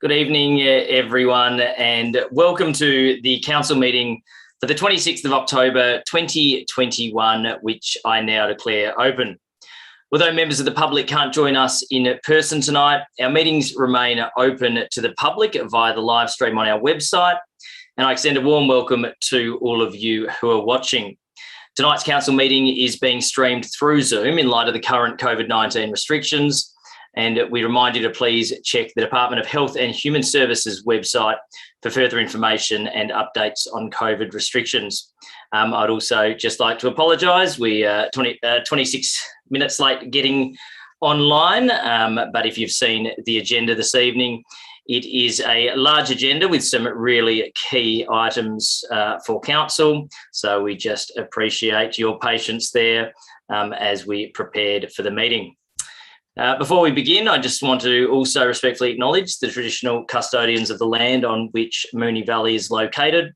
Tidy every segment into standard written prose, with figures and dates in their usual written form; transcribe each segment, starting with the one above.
Good evening, everyone, and welcome to the council meeting for the 26th of October 2021, which I now declare open. Although members of the public can't join us in person tonight, our meetings remain open to the public via the live stream on our website, and I extend a warm welcome to all of you who are watching. Tonight's council meeting is being streamed through Zoom in light of the current COVID-19 restrictions, and we remind you to please check the Department of Health and Human Services website for further information and updates on COVID restrictions. I'd also just like to apologise. We are 26 minutes late getting online, but if you've seen the agenda this evening, it is a large agenda with some really key items for council. So we just appreciate your patience there as we prepared for the meeting. Before we begin, I just want to also respectfully acknowledge the traditional custodians of the land on which Moonee Valley is located,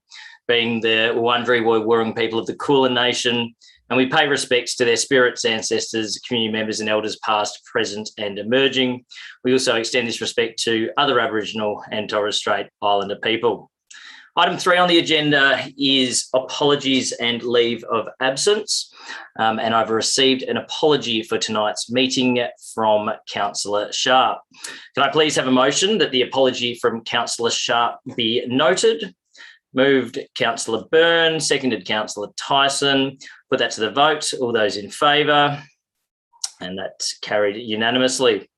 being the Wurundjeri Woi-wurrung people of the Kulin Nation, and we pay respects to their spirits, ancestors, community members and elders past, present and emerging. We also extend this respect to other Aboriginal and Torres Strait Islander people. Item 3 on the agenda is apologies and leave of absence. And I've received an apology for tonight's meeting from Councillor Sharp. Can I please have a motion that the apology from Councillor Sharp be noted? Moved Councillor Byrne, seconded Councillor Tyson. Put that to the vote. All those in favour? And that's carried unanimously.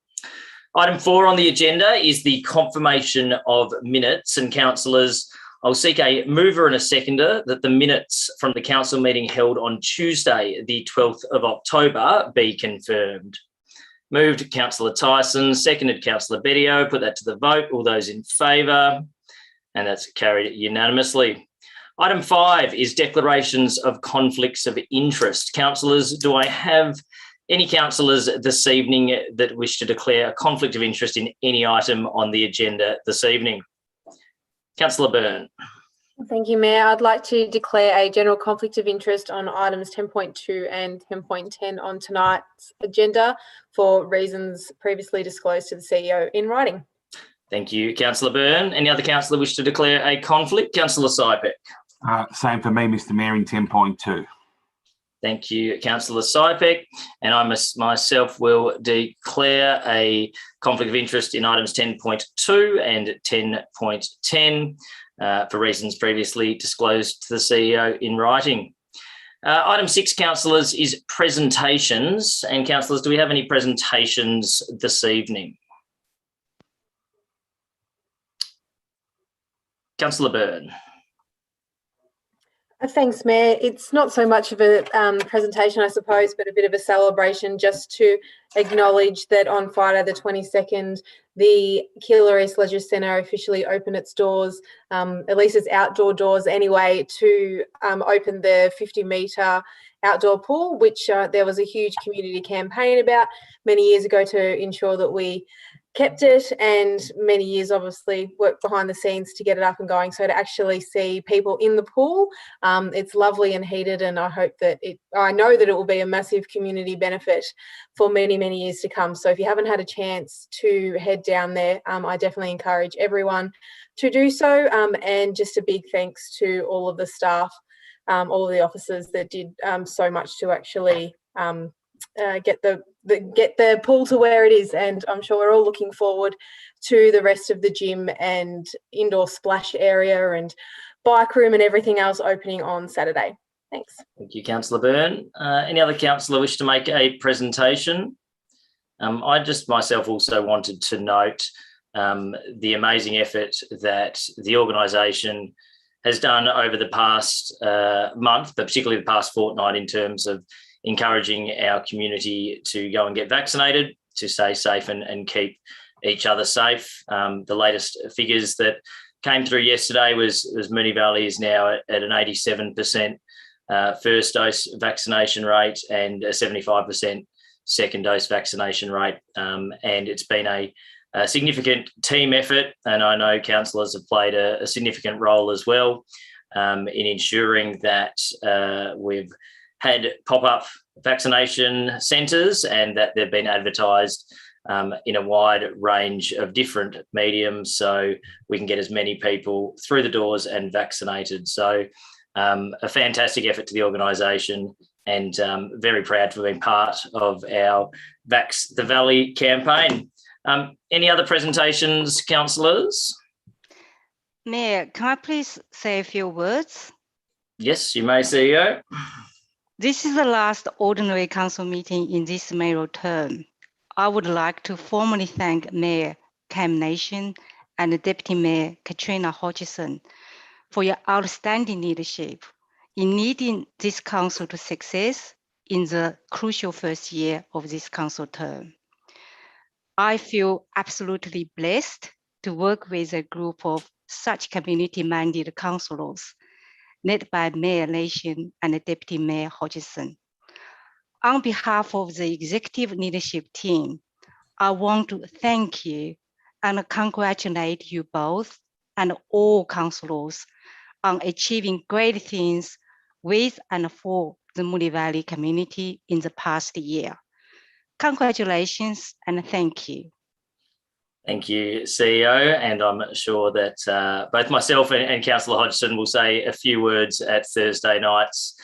Item 4 on the agenda is the confirmation of minutes, and councillors, I'll seek a mover and a seconder that the minutes from the council meeting held on Tuesday, the 12th of October, be confirmed. Moved Councillor Tyson, seconded Councillor Bedio. Put that to the vote. All those in favour? And that's carried unanimously. Item 5 is declarations of conflicts of interest. Councillors, do I have any councillors this evening that wish to declare a conflict of interest in any item on the agenda this evening? Councillor Byrne. Thank you, Mayor. I'd like to declare a general conflict of interest on items 10.2 and 10.10 on tonight's agenda for reasons previously disclosed to the CEO in writing. Thank you, Councillor Byrne. Any other councillor wish to declare a conflict? Councillor Sypek. Same for me, Mr Mayor, in 10.2. Thank you, Councillor Sypek. And I myself will declare a conflict of interest in items 10.2 and 10.10 for reasons previously disclosed to the CEO in writing. Item 6, councillors, is presentations. And councillors, do we have any presentations this evening? Councillor Byrne. Thanks, Mayor. It's not so much of a presentation, I suppose, but a bit of a celebration just to acknowledge that on Friday the 22nd, the Keilor East Leisure Centre officially opened its doors, at least its outdoor doors anyway, to open the 50-metre outdoor pool, which there was a huge community campaign about many years ago to ensure that we kept it, and many years obviously worked behind the scenes to get it up and going. So to actually see people in the pool, it's lovely and heated, and I know that it will be a massive community benefit for many, many years to come. So if you haven't had a chance to head down there, I definitely encourage everyone to do so. And just a big thanks to all of the staff, all of the officers that did so much to actually get the pool to where it is, and I'm sure we're all looking forward to the rest of the gym and indoor splash area and bike room and everything else opening on Saturday. Thanks. Thank you, Councillor Byrne. Any other councillor wish to make a presentation? I just myself also wanted to note the amazing effort that the organisation has done over the past month, but particularly the past fortnight, in terms of encouraging our community to go and get vaccinated, to stay safe and keep each other safe. The latest figures that came through yesterday was Moonee Valley is now at an 87% first dose vaccination rate and a 75% second dose vaccination rate. And it's been a significant team effort, and I know councillors have played a significant role as well in ensuring that we've had pop-up vaccination centres and that they've been advertised in a wide range of different mediums so we can get as many people through the doors and vaccinated. So a fantastic effort to the organisation, and very proud to have been part of our Vax the Valley campaign. Any other presentations, councillors? Mayor, can I please say a few words? Yes, you may, CEO. This is the last ordinary council meeting in this mayoral term. I would like to formally thank Mayor Cam Nation and Deputy Mayor Katrina Hodgson for your outstanding leadership in leading this council to success in the crucial first year of this council term. I feel absolutely blessed to work with a group of such community-minded councillors led by Mayor Nation and Deputy Mayor Hodgson. On behalf of the executive leadership team, I want to thank you and congratulate you both and all councillors on achieving great things with and for the Moonee Valley community in the past year. Congratulations and thank you. Thank you, CEO, and I'm sure that both myself and Councillor Hodgson will say a few words at Thursday night's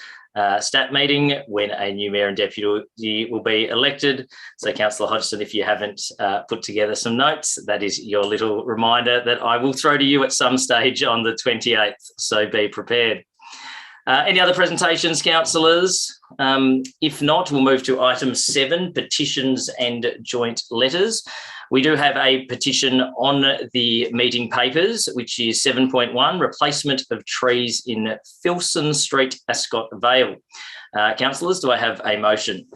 stat meeting when a new mayor and deputy will be elected. So, Councillor Hodgson, if you haven't put together some notes, that is your little reminder that I will throw to you at some stage on the 28th, so be prepared. Any other presentations, councillors? If not, we'll move to item 7, petitions and joint letters. We do have a petition on the meeting papers, which is 7.1, replacement of trees in Filson Street, Ascot, Vale. Councillors, do I have a motion?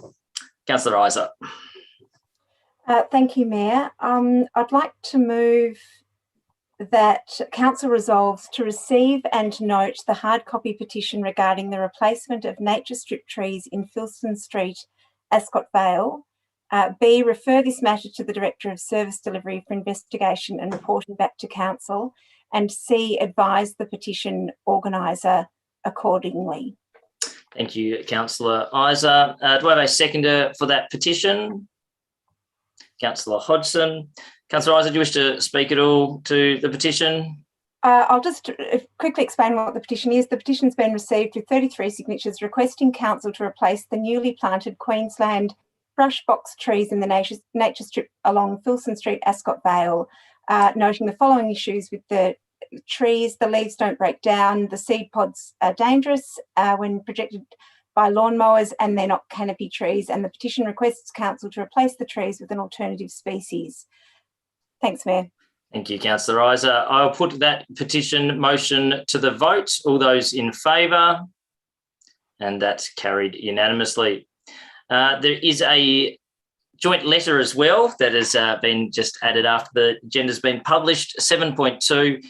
Councillor Isa. Thank you, Mayor. I'd like to move that Council resolves to receive and note the hard copy petition regarding the replacement of nature strip trees in Filson Street, Ascot, Vale. B, refer this matter to the Director of Service Delivery for investigation and reporting back to Council. And C, advise the petition organiser accordingly. Thank you, Councillor Isa. Do I have a seconder for that petition? Councillor Hodgson. Councillor Isa, do you wish to speak at all to the petition? I'll just quickly explain what the petition is. The petition's been received with 33 signatures requesting Council to replace the newly planted Queensland brush box trees in the nature strip along Filson Street, Ascot, Vale, noting the following issues with the trees. The leaves don't break down, the seed pods are dangerous when projected by lawnmowers, and they're not canopy trees, and the petition requests Council to replace the trees with an alternative species. Thanks, Mayor. Thank you, Councillor Isa. I'll put that petition motion to the vote. All those in favour? And that's carried unanimously. There is a joint letter as well that has been just added after the agenda's been published, 7.2,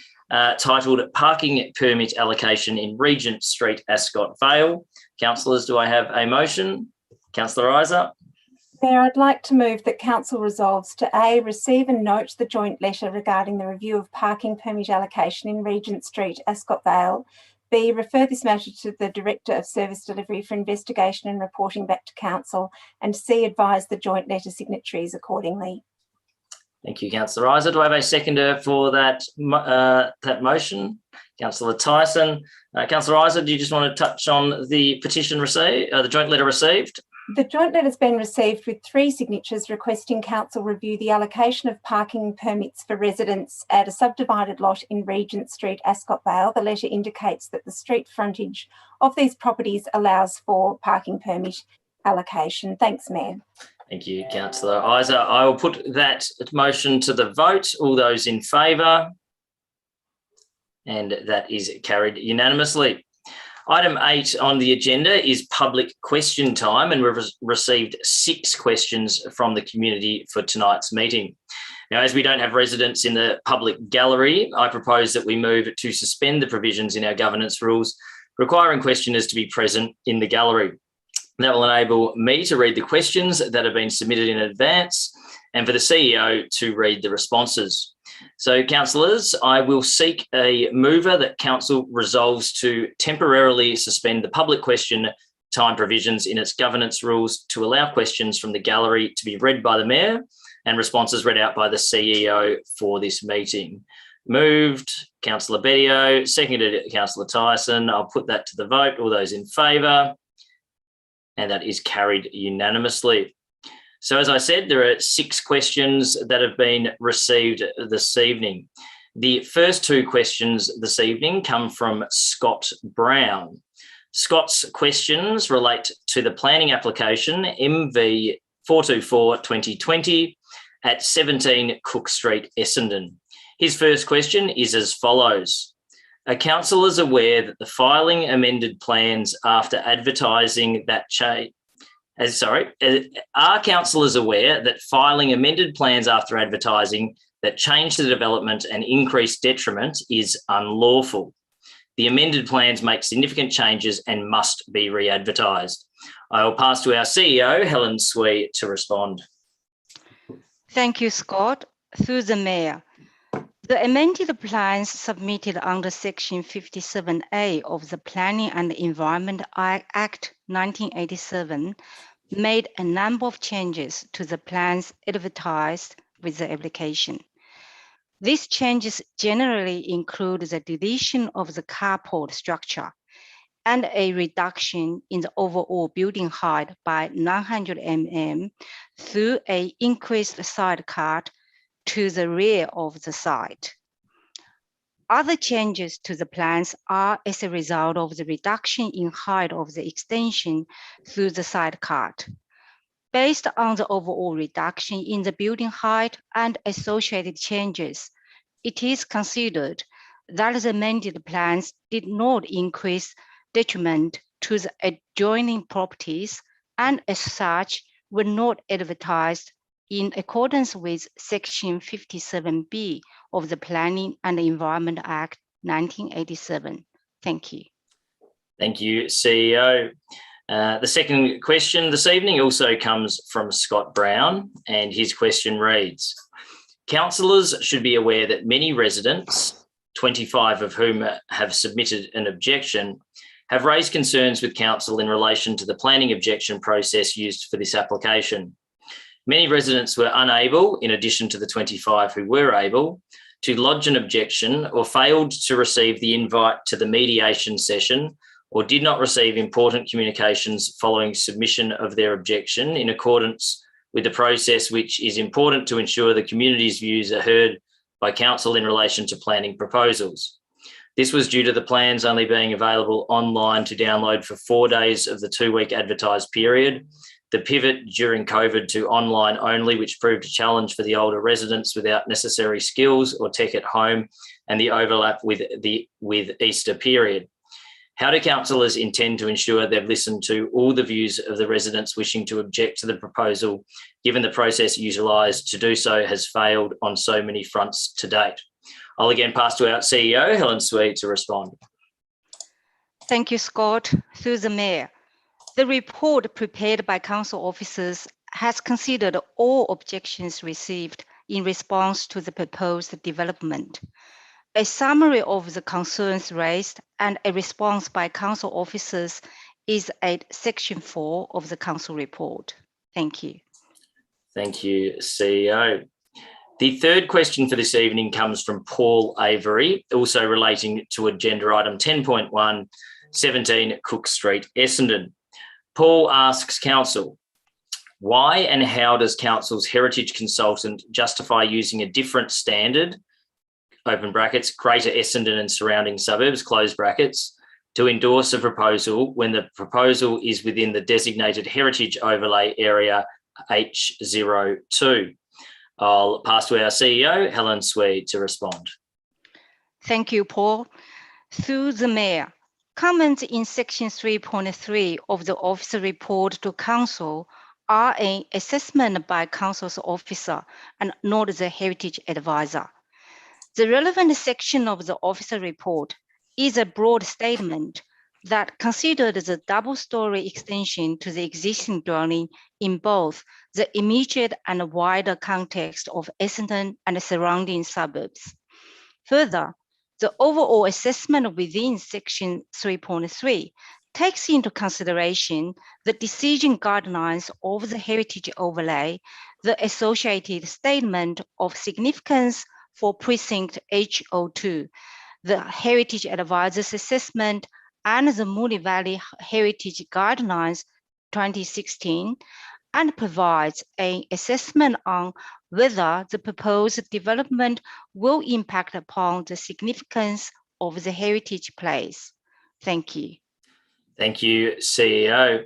titled Parking Permit Allocation in Regent Street, Ascot, Vale. Councillors, do I have a motion? Councillor Isa. Mayor, I'd like to move that Council resolves to A, receive and note the joint letter regarding the review of parking permit allocation in Regent Street, Ascot, Vale. B, refer this matter to the Director of Service Delivery for investigation and reporting back to Council. And C, advise the joint letter signatories accordingly. Thank you, Councillor Isa. Do I have a seconder for that motion? Councillor Tyson. Councillor Isa, do you just want to touch on the petition received, the joint letter received? The joint letter has been received with 3 signatures requesting Council review the allocation of parking permits for residents at a subdivided lot in Regent Street, Ascot, Vale. The letter indicates that the street frontage of these properties allows for parking permit allocation. Thanks, Mayor. Thank you, Councillor Isa. I will put that motion to the vote. All those in favour? And that is carried unanimously. Item 8 on the agenda is public question time, and we've received 6 questions from the community for tonight's meeting. Now, as we don't have residents in the public gallery, I propose that we move to suspend the provisions in our governance rules requiring questioners to be present in the gallery. That will enable me to read the questions that have been submitted in advance and for the CEO to read the responses. So, councillors, I will seek a mover that Council resolves to temporarily suspend the public question time provisions in its governance rules to allow questions from the gallery to be read by the Mayor and responses read out by the CEO for this meeting. Moved, Councillor Bedio, seconded Councillor Tyson. I'll put that to the vote. All those in favour? And that is carried unanimously. So as I said, there are 6 questions that have been received this evening. The first 2 questions this evening come from Scott Brown. Scott's questions relate to the planning application MV 424-2020 at 17 Cook Street, Essendon. His first question is as follows. Are councillors aware that the filing amended plans after advertising that are councillors aware that filing amended plans after advertising that change the development and increase detriment is unlawful? The amended plans make significant changes and must be re-advertised. I will pass to our CEO, Helen Swee, to respond. Thank you, Scott. Through the Mayor. The amended plans submitted under Section 57A of the Planning and Environment Act 1987 made a number of changes to the plans advertised with the application. These changes generally include the deletion of the carport structure and a reduction in the overall building height by 900 mm through an increased side cut to the rear of the site. Other changes to the plans are as a result of the reduction in height of the extension through the side cut. Based on the overall reduction in the building height and associated changes, it is considered that the amended plans did not increase detriment to the adjoining properties and as such were not advertised in accordance with Section 57B of the Planning and Environment Act 1987. Thank you. Thank you, CEO. The second question this evening also comes from Scott Brown, and his question reads, councillors should be aware that many residents, 25 of whom have submitted an objection, have raised concerns with council in relation to the planning objection process used for this application. Many residents were unable, in addition to the 25 who were able, to lodge an objection or failed to receive the invite to the mediation session or did not receive important communications following submission of their objection in accordance with the process, which is important to ensure the community's views are heard by council in relation to planning proposals. This was due to the plans only being available online to download for 4 days of the 2-week advertised period, the pivot during COVID to online only, which proved a challenge for the older residents without necessary skills or tech at home, and the overlap with Easter period. How do councillors intend to ensure they've listened to all the views of the residents wishing to object to the proposal, given the process utilised to do so has failed on so many fronts to date? I'll again pass to our CEO, Helen Swee, to respond. Thank you, Scott. Through the Mayor. The report prepared by council officers has considered all objections received in response to the proposed development. A summary of the concerns raised and a response by council officers is at Section 4 of the council report. Thank you. Thank you, CEO. The third question for this evening comes from Paul Avery, also relating to agenda item 10.1, 17 Cook Street, Essendon. Paul asks council, why and how does council's heritage consultant justify using a different standard, open brackets, Greater Essendon and surrounding suburbs, close brackets, to endorse a proposal when the proposal is within the designated heritage overlay area H02? I'll pass to our CEO, Helen Swee, to respond. Thank you, Paul. Through the Mayor, comments in Section 3.3 of the officer report to council are an assessment by council's officer and not the heritage advisor. The relevant section of the officer report is a broad statement that considered the double-storey extension to the existing dwelling in both the immediate and wider context of Essendon and the surrounding suburbs. Further, the overall assessment within Section 3.3 takes into consideration the decision guidelines of the heritage overlay, the associated statement of significance for precinct HO2, the Heritage Advisors Assessment, and the Moonee Valley Heritage Guidelines 2016, and provides an assessment on whether the proposed development will impact upon the significance of the heritage place. Thank you. Thank you, CEO.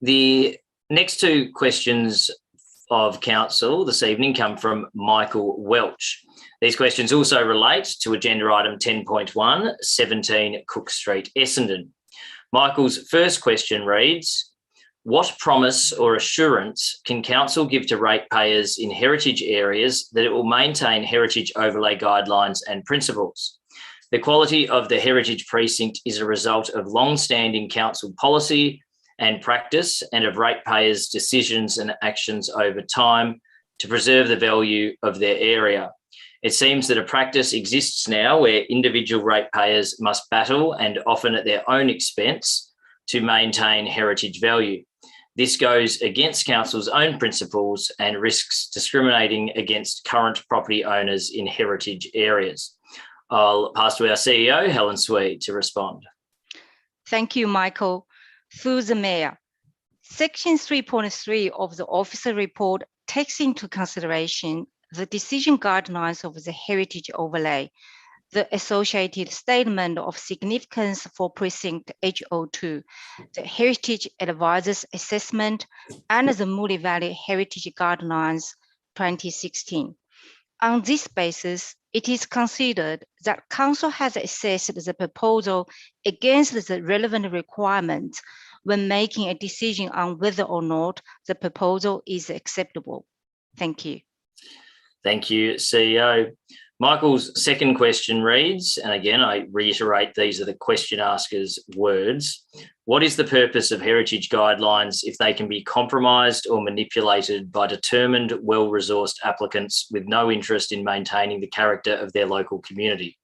The next two questions of Council this evening come from Michael Welch. These questions also relate to agenda item 10.1, 17 Cook Street, Essendon. Michael's first question reads, what promise or assurance can Council give to ratepayers in heritage areas that it will maintain heritage overlay guidelines and principles? The quality of the heritage precinct is a result of long-standing Council policy and practice and of ratepayers' decisions and actions over time to preserve the value of their area. It seems that a practice exists now where individual ratepayers must battle, and often at their own expense, to maintain heritage value. This goes against Council's own principles and risks discriminating against current property owners in heritage areas. I'll pass to our CEO, Helen Swede, to respond. Thank you, Michael. Through the Mayor, Section 3.3 of the Officer Report takes into consideration the decision guidelines of the heritage overlay, the associated statement of significance for precinct HO2, the Heritage Advisors Assessment, and the Moonee Valley Heritage Guidelines 2016. On this basis, it is considered that Council has assessed the proposal against the relevant requirements when making a decision on whether or not the proposal is acceptable. Thank you. Thank you, CEO. Michael's second question reads, and again, I reiterate, these are the question asker's words. What is the purpose of heritage guidelines if they can be compromised or manipulated by determined, well-resourced applicants with no interest in maintaining the character of their local community?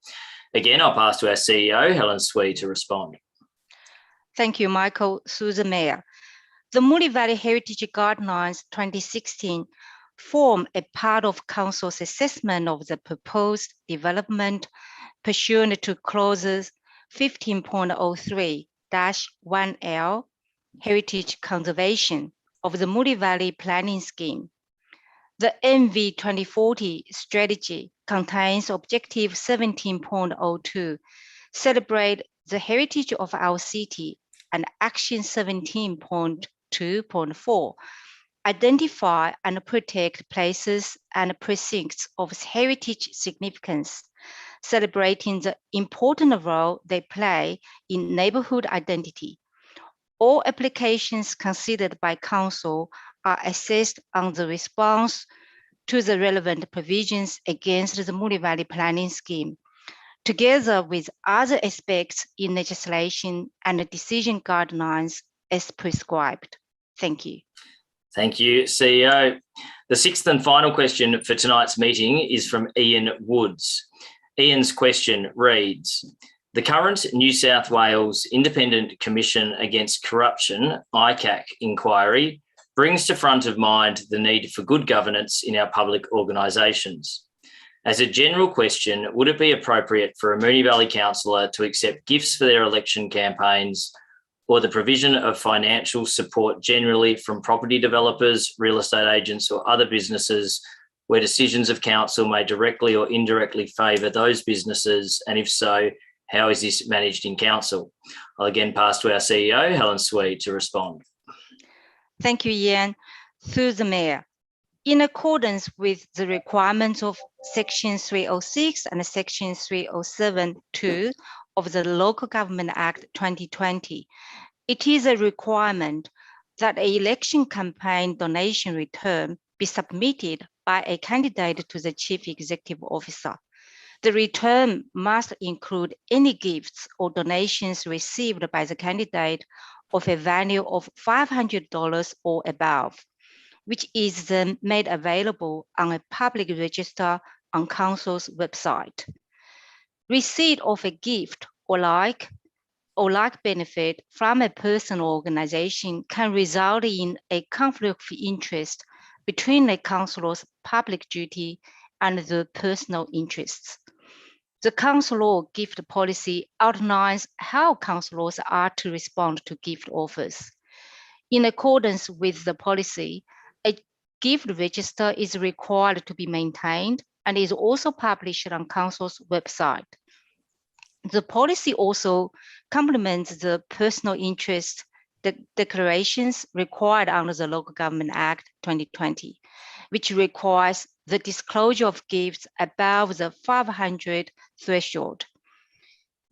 Again, I'll pass to our CEO, Helen Swede, to respond. Thank you, Michael. Through the Mayor. The Moonee Valley Heritage Guidelines 2016 form a part of Council's assessment of the proposed development pursuant to clauses 15.03-1L, Heritage Conservation of the Moonee Valley Planning Scheme. The MV 2040 strategy contains Objective 17.02, celebrate the heritage of our city, and Action 17.2.4, identify and protect places and precincts of heritage significance, celebrating the important role they play in neighbourhood identity. All applications considered by Council are assessed on the response to the relevant provisions against the Moonee Valley Planning Scheme, together with other aspects in legislation and decision guidelines as prescribed. Thank you. Thank you, CEO. The sixth and final question for tonight's meeting is from Ian Woods. Ian's question reads, the current New South Wales Independent Commission Against Corruption, ICAC, inquiry brings to front of mind the need for good governance in our public organisations. As a general question, would it be appropriate for a Moonee Valley councillor to accept gifts for their election campaigns or the provision of financial support generally from property developers, real estate agents or other businesses where decisions of council may directly or indirectly favour those businesses? And if so, how is this managed in council? I'll again pass to our CEO, Helen Swede, to respond. Thank you, Ian. Through the Mayor. In accordance with the requirements of Section 306 and Section 307(2) of the Local Government Act 2020, it is a requirement that an election campaign donation return be submitted by a candidate to the Chief Executive Officer. The return must include any gifts or donations received by the candidate of a value of $500 or above, which is then made available on a public register on Council's website. Receipt of a gift or like benefit from a person or organization can result in a conflict of interest between a councillor's public duty and the personal interests. The council law gift policy outlines how councillors are to respond to gift offers. In accordance with the policy, a gift register is required to be maintained and is also published on council's website. The policy also complements the personal interest declarations required under the Local Government Act 2020, which requires the disclosure of gifts above the 500 threshold.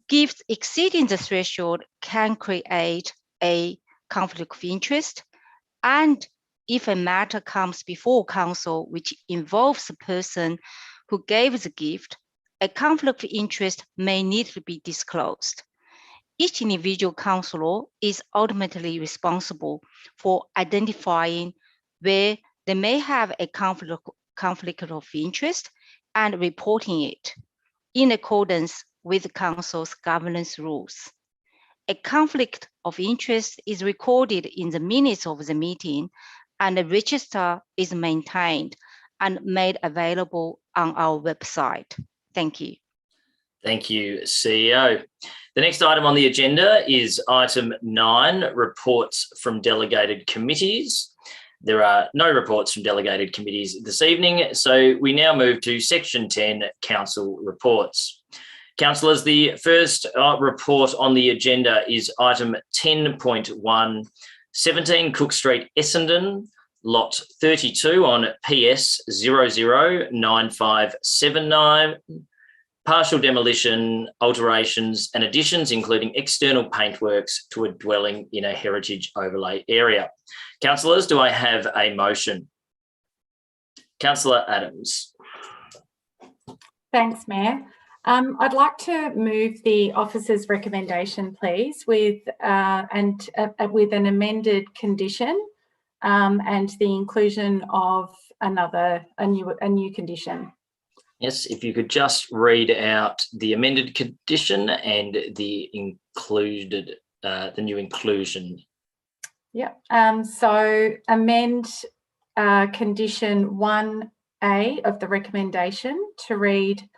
Gifts exceeding the threshold can create a conflict of interest, and if a matter comes before council which involves the person who gave the gift, a conflict of interest may need to be disclosed. Each individual councillor is ultimately responsible for identifying where they may have a conflict of interest and reporting it in accordance with the council's governance rules. A conflict of interest is recorded in the minutes of the meeting, and a register is maintained and made available on our website. Thank you. Thank you, CEO. The next item on the agenda is item 9, reports from delegated committees. There are no reports from delegated committees this evening, so we now move to section 10, council reports. Councillors, the first report on the agenda is item 10.1, 17 Cook Street, Essendon, lot 32 on PS 009579, partial demolition, alterations and additions, including external paintworks to a dwelling in a heritage overlay area. Councillors, do I have a motion? Councillor Adams. Thanks, Mayor. I'd like to move the officer's recommendation, please, with an amended condition and the inclusion of a new condition. Yes, if you could just read out the amended condition and the included, the new inclusion. Yeah. So amend condition 1A of the recommendation to read: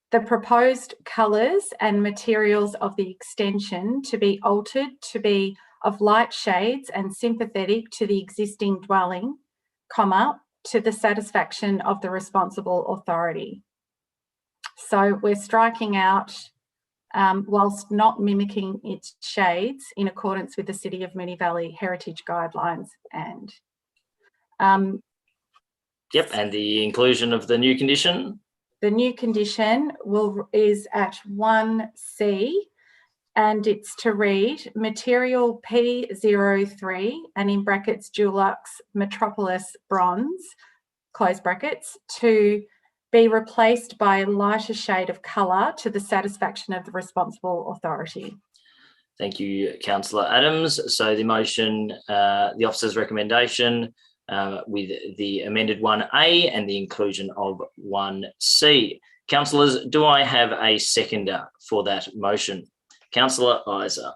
the proposed colours and materials of the extension to be altered to be of light shades and sympathetic to the existing dwelling, comma, to the satisfaction of the responsible authority. So we're striking out whilst not mimicking its shades in accordance with the City of Moonee Valley Heritage Guidelines and Yep, and the inclusion of the new condition. The new condition is at 1C, and it's to read material P03 and in brackets Dulux Metropolis Bronze, close brackets, to be replaced by a lighter shade of colour to the satisfaction of the responsible authority. Thank you, Councillor Adams. So the motion, the officer's recommendation with the amended 1A and the inclusion of 1C. Councillors, do I have a seconder for that motion? Councillor Isa.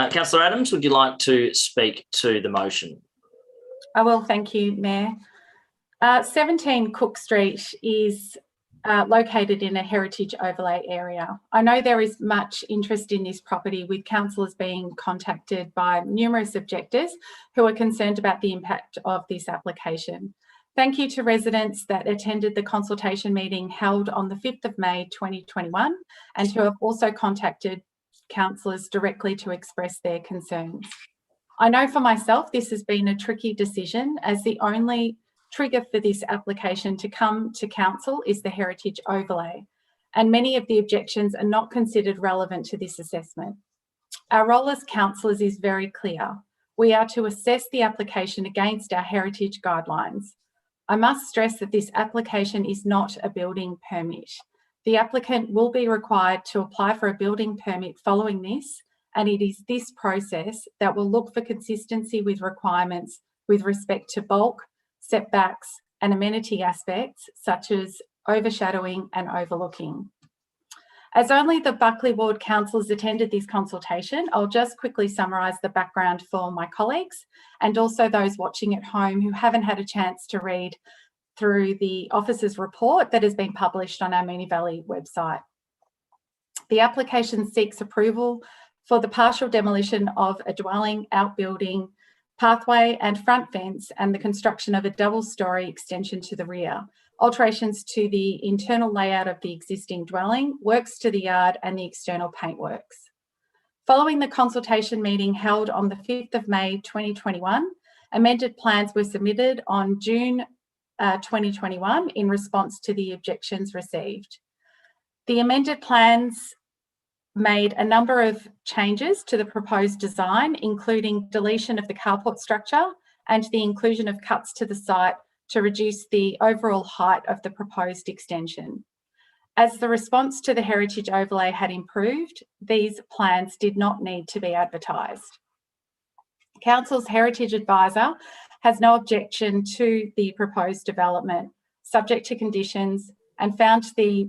Councillor Adams, would you like to speak to the motion? I will, thank you, Mayor. 17 Cook Street is located in a heritage overlay area. I know there is much interest in this property, with councillors being contacted by numerous objectors who are concerned about the impact of this application. Thank you to residents that attended the consultation meeting held on the 5th of May 2021 and who have also contacted councillors directly to express their concerns. I know for myself this has been a tricky decision, as the only trigger for this application to come to council is the heritage overlay, and many of the objections are not considered relevant to this assessment. Our role as councillors is very clear. We are to assess the application against our heritage guidelines. I must stress that this application is not a building permit. The applicant will be required to apply for a building permit following this, and it is this process that will look for consistency with requirements with respect to bulk, setbacks and amenity aspects such as overshadowing and overlooking. As only the Buckley Ward councillors attended this consultation, I'll just quickly summarise the background for my colleagues and also those watching at home who haven't had a chance to read through the officer's report that has been published on our Moonee Valley website. The application seeks approval for the partial demolition of a dwelling, outbuilding, pathway and front fence and the construction of a double-storey extension to the rear, alterations to the internal layout of the existing dwelling, works to the yard and the external paintworks. Following the consultation meeting held on the 5th of May 2021, amended plans were submitted on June 2021 in response to the objections received. The amended plans made a number of changes to the proposed design, including deletion of the carport structure and the inclusion of cuts to the site to reduce the overall height of the proposed extension. As the response to the heritage overlay had improved, these plans did not need to be advertised. Council's heritage advisor has no objection to the proposed development, subject to conditions, and found the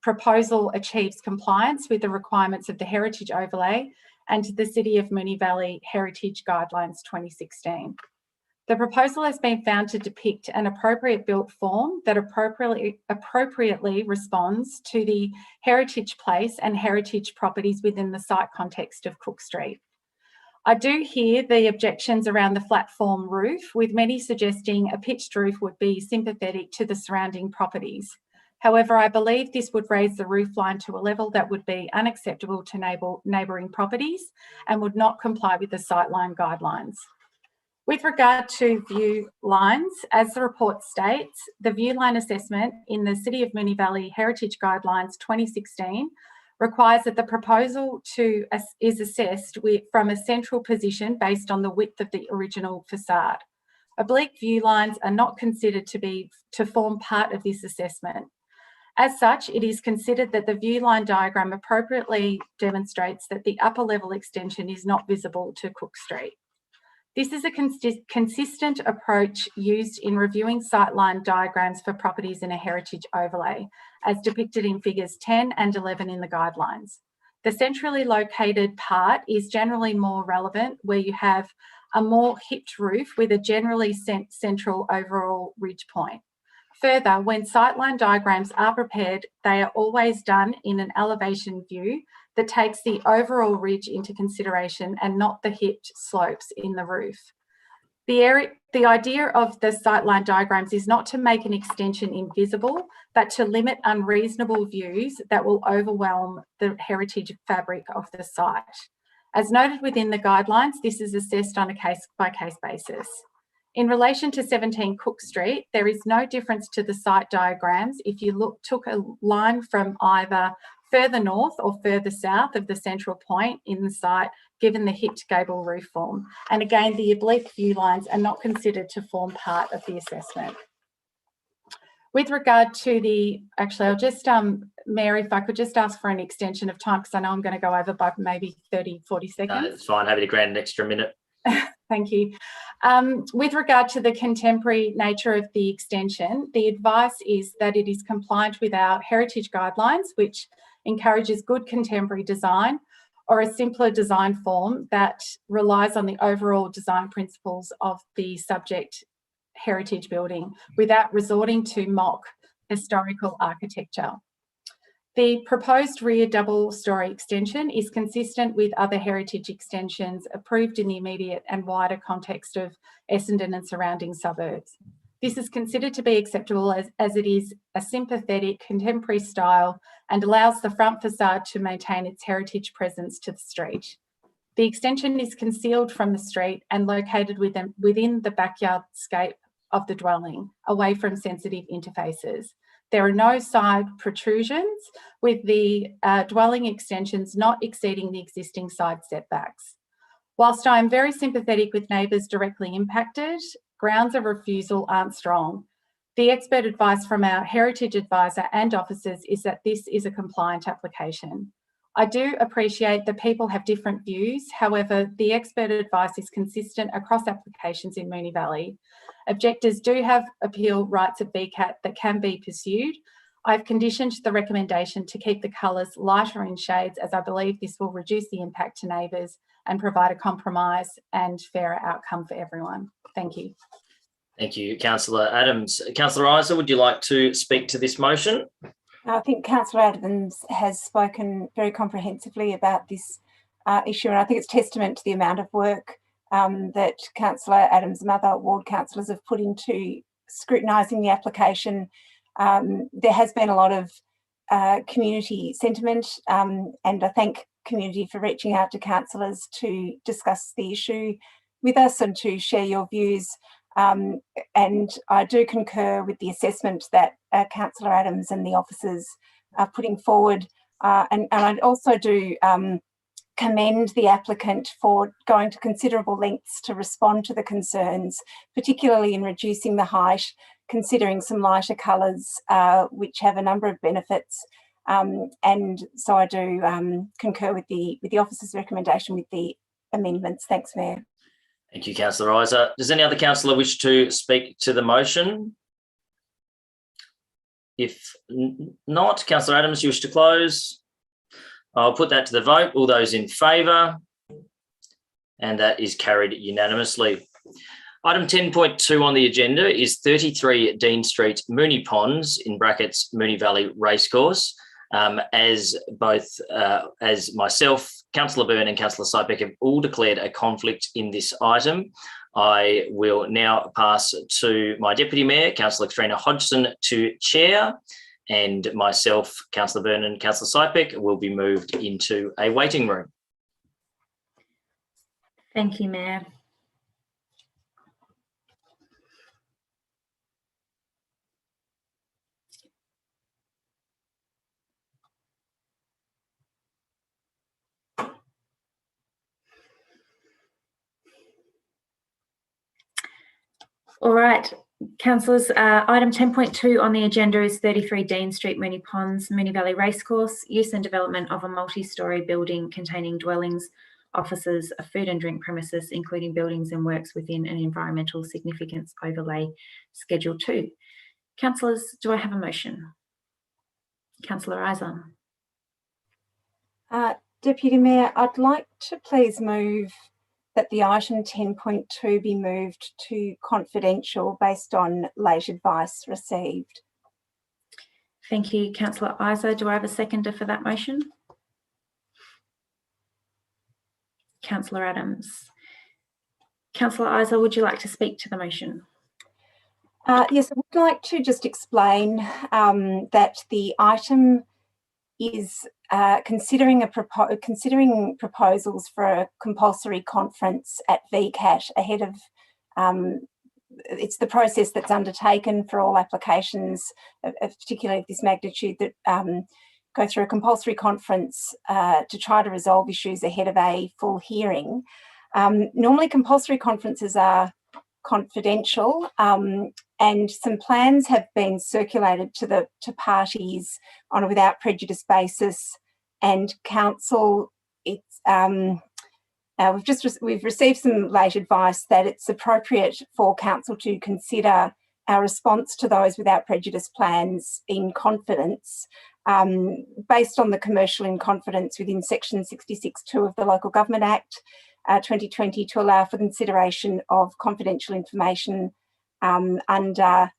proposal achieves compliance with the requirements of the heritage overlay and the City of Moonee Valley Heritage Guidelines 2016. The proposal has been found to depict an appropriate built form that appropriately responds to the heritage place and heritage properties within the site context of Cook Street. I do hear the objections around the flat form roof, with many suggesting a pitched roof would be sympathetic to the surrounding properties. However, I believe this would raise the roof line to a level that would be unacceptable to neighbouring properties and would not comply with the sightline guidelines. With regard to view lines, as the report states, the view line assessment in the City of Moonee Valley Heritage Guidelines 2016 requires that the proposal is assessed from a central position based on the width of the original facade. Oblique view lines are not considered to form part of this assessment. As such, it is considered that the view line diagram appropriately demonstrates that the upper level extension is not visible to Cook Street. This is a consistent approach used in reviewing sightline diagrams for properties in a heritage overlay, as depicted in figures 10 and 11 in the guidelines. The centrally located part is generally more relevant, where you have a more hipped roof with a generally central overall ridge point. Further, when sightline diagrams are prepared, they are always done in an elevation view that takes the overall ridge into consideration and not the hipped slopes in the roof. The idea of the sightline diagrams is not to make an extension invisible, but to limit unreasonable views that will overwhelm the heritage fabric of the site. As noted within the guidelines, this is assessed on a case-by-case basis. In relation to 17 Cook Street, there is no difference to the site diagrams if you took a line from either further north or further south of the central point in the site, given the hipped gable roof form. And again, the oblique view lines are not considered to form part of the assessment. With regard to I'll just, Mary, if I could just ask for an extension of time, because I know I'm going to go over by maybe 30, 40 seconds. It's fine, happy to grant an extra minute. Thank you. With regard to the contemporary nature of the extension, the advice is that it is compliant with our heritage guidelines, which encourages good contemporary design, or a simpler design form that relies on the overall design principles of the subject heritage building without resorting to mock historical architecture. The proposed rear double-storey extension is consistent with other heritage extensions approved in the immediate and wider context of Essendon and surrounding suburbs. This is considered to be acceptable as it is a sympathetic contemporary style and allows the front facade to maintain its heritage presence to the street. The extension is concealed from the street and located within the backyard scape of the dwelling, away from sensitive interfaces. There are no side protrusions, with the dwelling extensions not exceeding the existing side setbacks. Whilst I am very sympathetic with neighbours directly impacted, grounds of refusal aren't strong. The expert advice from our heritage advisor and officers is that this is a compliant application. I do appreciate that people have different views. However, the expert advice is consistent across applications in Moonee Valley. Objectors do have appeal rights of VCAT that can be pursued. I've conditioned the recommendation to keep the colours lighter in shades, as I believe this will reduce the impact to neighbours and provide a compromise and fairer outcome for everyone. Thank you. Thank you, Councillor Adams. Councillor Isa, would you like to speak to this motion? I think Councillor Adams has spoken very comprehensively about this issue, and I think it's testament to the amount of work that Councillor Adams and other ward councillors have put into scrutinising the application. There has been a lot of community sentiment, and I thank community for reaching out to councillors to discuss the issue with us and to share your views. And I do concur with the assessment that Councillor Adams and the officers are putting forward. And I also do commend the applicant for going to considerable lengths to respond to the concerns, particularly in reducing the height, considering some lighter colours, which have a number of benefits. And so I do concur with the officer's recommendation with the amendments. Thanks, Mayor. Thank you, Councillor Isa. Does any other councillor wish to speak to the motion? If not, Councillor Adams, you wish to close? I'll put that to the vote. All those in favour? And that is carried unanimously. Item 10.2 on the agenda is 33 Dean Street, Moonee Ponds, in brackets, Moonee Valley Racecourse. As myself, Councillor Byrne and Councillor Sypeck have all declared a conflict in this item, I will now pass to my Deputy Mayor, Councillor Katrina Hodgson, to chair, and myself, Councillor Byrne and Councillor Sypeck will be moved into a waiting room. Thank you, Mayor. All right, councillors, item 10.2 on the agenda is 33 Dean Street, Moonee Ponds, Moonee Valley Racecourse, use and development of a multi-storey building containing dwellings, offices, a food and drink premises, including buildings and works within an environmental significance overlay Schedule 2. Councillors, do I have a motion? Councillor Isa. Deputy Mayor, I'd like to please move that the item 10.2 be moved to confidential based on late advice received. Thank you, Councillor Isa. Do I have a seconder for that motion? Councillor Adams. Councillor Isa, would you like to speak to the motion? Yes, I would like to just explain that the item is considering proposals for a compulsory conference at VCAT ahead of, it's the process that's undertaken for all applications, particularly of this magnitude, that go through a compulsory conference to try to resolve issues ahead of a full hearing. Normally compulsory conferences are confidential, and some plans have been circulated to parties on a without prejudice basis, and council, it's we've received some late advice that it's appropriate for council to consider our response to those without prejudice plans in confidence, based on the commercial in confidence within section 66(2) of the Local Government Act 2020, to allow for consideration of confidential information under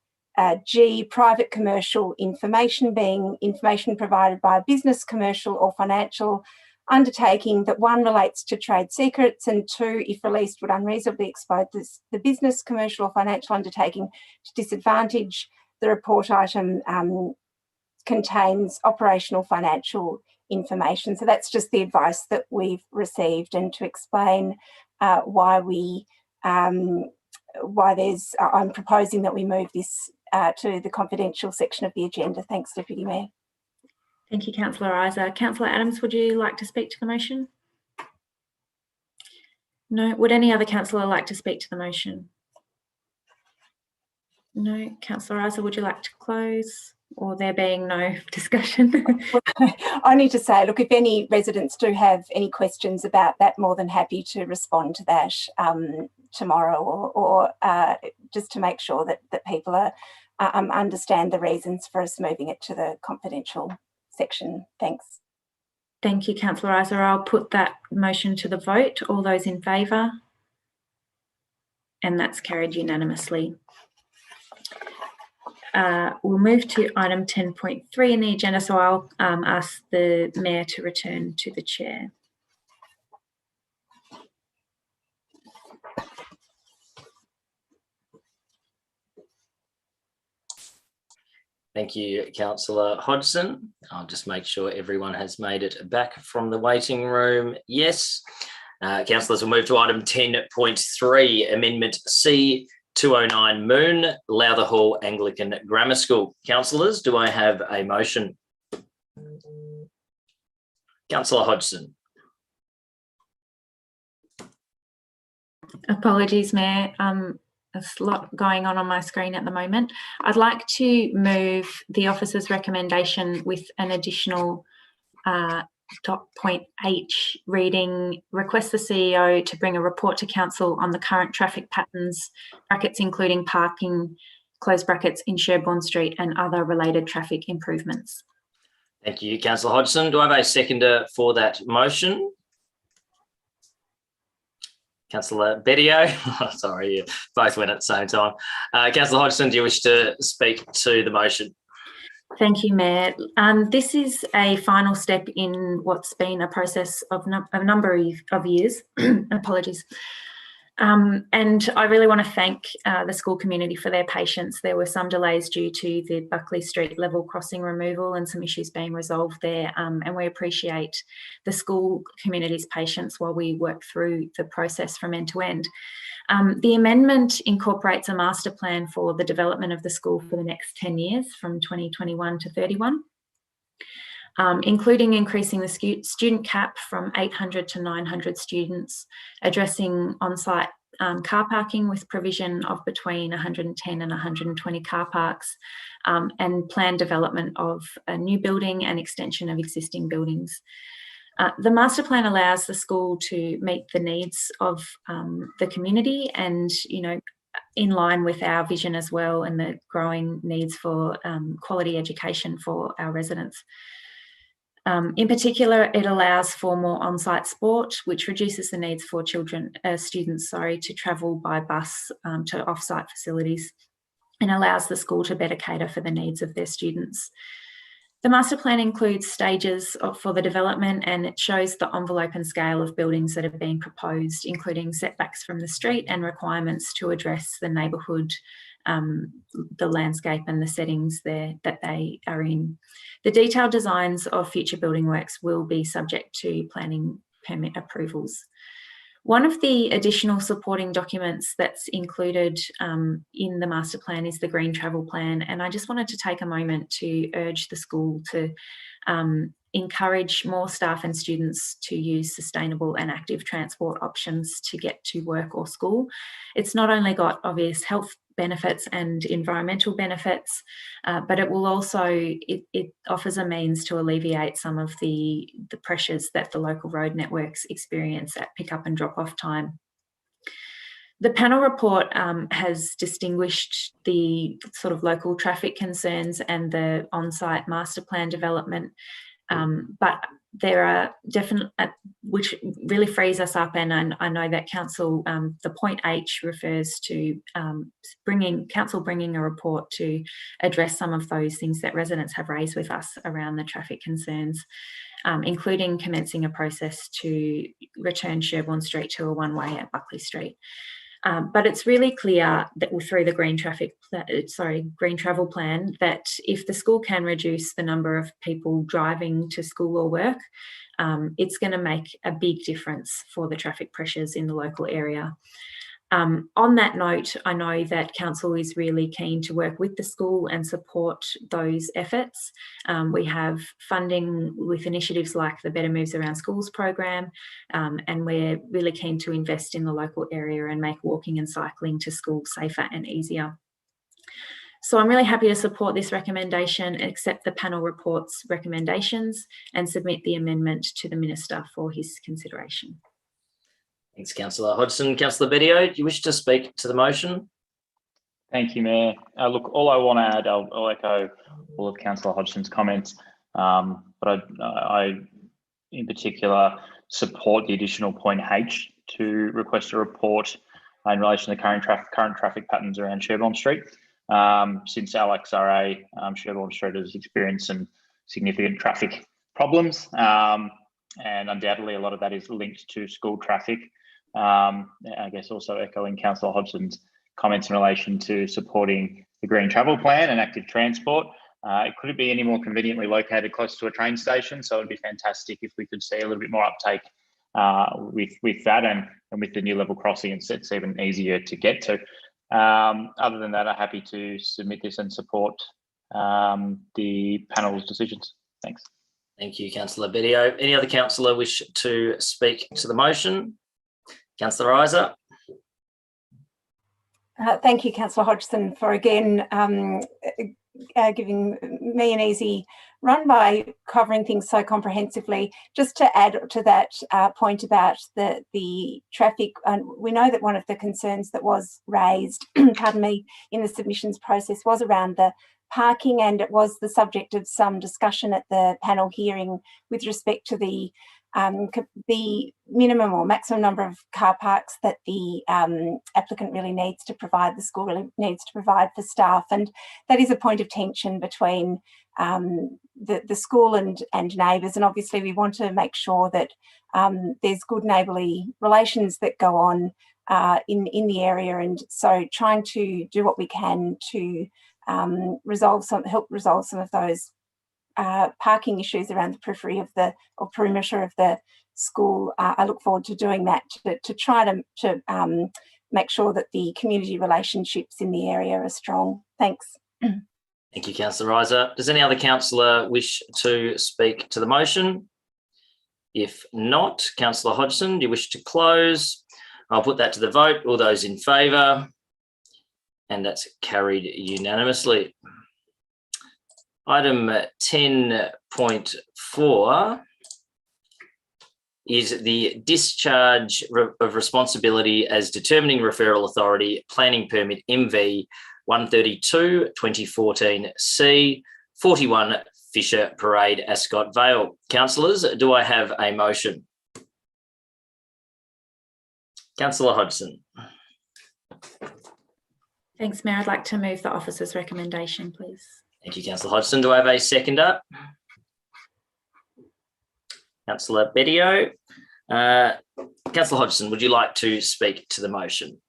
G, private commercial information, being information provided by a business, commercial or financial undertaking that, one, relates to trade secrets, and two, if released, would unreasonably expose the business, commercial or financial undertaking to disadvantage. The report item contains operational financial information. So that's just the advice that we've received, and to explain why I'm proposing that we move this to the confidential section of the agenda. Thanks, Deputy Mayor. Thank you, Councillor Isa. Councillor Adams, would you like to speak to the motion? No. Would any other councillor like to speak to the motion? No. Councillor Isa, would you like to close? Or there being no discussion? I need to say, look, if any residents do have any questions about that, more than happy to respond to that tomorrow, or just to make sure that people are understand the reasons for us moving it to the confidential section. Thanks. Thank you, Councillor Isa. I'll put that motion to the vote. All those in favour? And that's carried unanimously. We'll move to item 10.3 in the agenda. So I'll ask the Mayor to return to the chair. Thank you, Councillor Hodgson. I'll just make sure everyone has made it back from the waiting room. Yes. Councillors, we'll move to item 10.3, Amendment C 209 Moon, Lowther Hall Anglican Grammar School. Councillors, do I have a motion? Councillor Hodgson. Apologies, Mayor. There's a lot going on my screen at the moment. I'd like to move the officer's recommendation with an additional point H reading, request the CEO to bring a report to council on the current traffic patterns, brackets including parking, close brackets in Sherborne Street and other related traffic improvements. Thank you, Councillor Hodgson. Do I have a seconder for that motion? Councillor Bedio. Sorry, you both went at the same time. Councillor Hodgson, do you wish to speak to the motion? Thank you, Mayor. This is a final step in what's been a process of a number of years. Apologies. And I really want to thank the school community for their patience. There were some delays due to the Buckley Street level crossing removal and some issues being resolved there. And we appreciate the school community's patience while we work through the process from end to end. The amendment incorporates a master plan for the development of the school for the next 10 years from 2021 to 31. Including increasing the student cap from 800 to 900 students, addressing on-site car parking with provision of between 110 and 120 car parks, and planned development of a new building and extension of existing buildings. The master plan allows the school to meet the needs of the community and, you know, in line with our vision as well and the growing needs for quality education for our residents. In particular, it allows for more on-site sport, which reduces the needs for students to travel by bus to off-site facilities and allows the school to better cater for the needs of their students. The master plan includes stages for the development and it shows the envelope and scale of buildings that are being proposed, including setbacks from the street and requirements to address the neighbourhood, the landscape and the settings there that they are in. The detailed designs of future building works will be subject to planning permit approvals. One of the additional supporting documents that's included in the master plan is the Green Travel Plan, and I just wanted to take a moment to urge the school to encourage more staff and students to use sustainable and active transport options to get to work or school. It's not only got obvious health benefits and environmental benefits, but it will also, it offers a means to alleviate some of the pressures that the local road networks experience at pick up and drop off time. The panel report has distinguished the sort of local traffic concerns and the on-site master plan development, but there are definite, which really frees us up, and I know that council, the point H refers to council bringing a report to address some of those things that residents have raised with us around the traffic concerns, including commencing a process to return Sherborne Street to a one-way at Buckley Street. But it's really clear that through the Green Travel Plan that if the school can reduce the number of people driving to school or work, it's going to make a big difference for the traffic pressures in the local area. On that note, I know that council is really keen to work with the school and support those efforts. We have funding with initiatives like the Better Moves Around Schools program, and we're really keen to invest in the local area and make walking and cycling to school safer and easier. So I'm really happy to support this recommendation, accept the panel report's recommendations and submit the amendment to the Minister for his consideration. Thanks, Councillor Hodgson. Councillor Bedio, do you wish to speak to the motion? Thank you, Mayor. Look, all I want to add, I'll echo all of Councillor Hodgson's comments, but I, in particular, support the additional point H to request a report in relation to the current traffic patterns around Sherborne Street. Since LXRA, Sherborne Street has experienced some significant traffic problems, and undoubtedly a lot of that is linked to school traffic. I guess also echoing Councillor Hodgson's comments in relation to supporting the Green Travel Plan and active transport. It couldn't be any more conveniently located close to a train station, so it'd be fantastic if we could see a little bit more uptake with that, and with the new level crossing, it's even easier to get to. Other than that, I'm happy to submit this and support the panel's decisions. Thanks. Thank you, Councillor Bedio. Any other councillor wish to speak to the motion? Councillor Isa. Thank you, Councillor Hodgson, for again giving me an easy run by covering things so comprehensively. Just to add to that point about the traffic, we know that one of the concerns that was raised, pardon me, in the submissions process was around the parking, and it was the subject of some discussion at the panel hearing with respect to the minimum or maximum number of car parks that the applicant really needs to provide, the school really needs to provide for staff. And that is a point of tension between the school and neighbours. And obviously we want to make sure that there's good neighbourly relations that go on in the area. And so trying to do what we can to help resolve some of those parking issues around the periphery of or perimeter of the school. I look forward to doing that to try to make sure that the community relationships in the area are strong. Thanks. Thank you, Councillor Isa. Does any other councillor wish to speak to the motion? If not, Councillor Hodgson, do you wish to close? I'll put that to the vote. All those in favour? And that's carried unanimously. Item 10.4 is the discharge of responsibility as determining referral authority, planning permit MV 132/2014C, 41 Fisher Parade, Ascot, Vale. Councillors, do I have a motion? Councillor Hodgson. Thanks, Mayor. I'd like to move the officer's recommendation, please. Thank you, Councillor Hodgson. Do I have a seconder? Councillor Bedio. Councillor Hodgson, would you like to speak to the motion?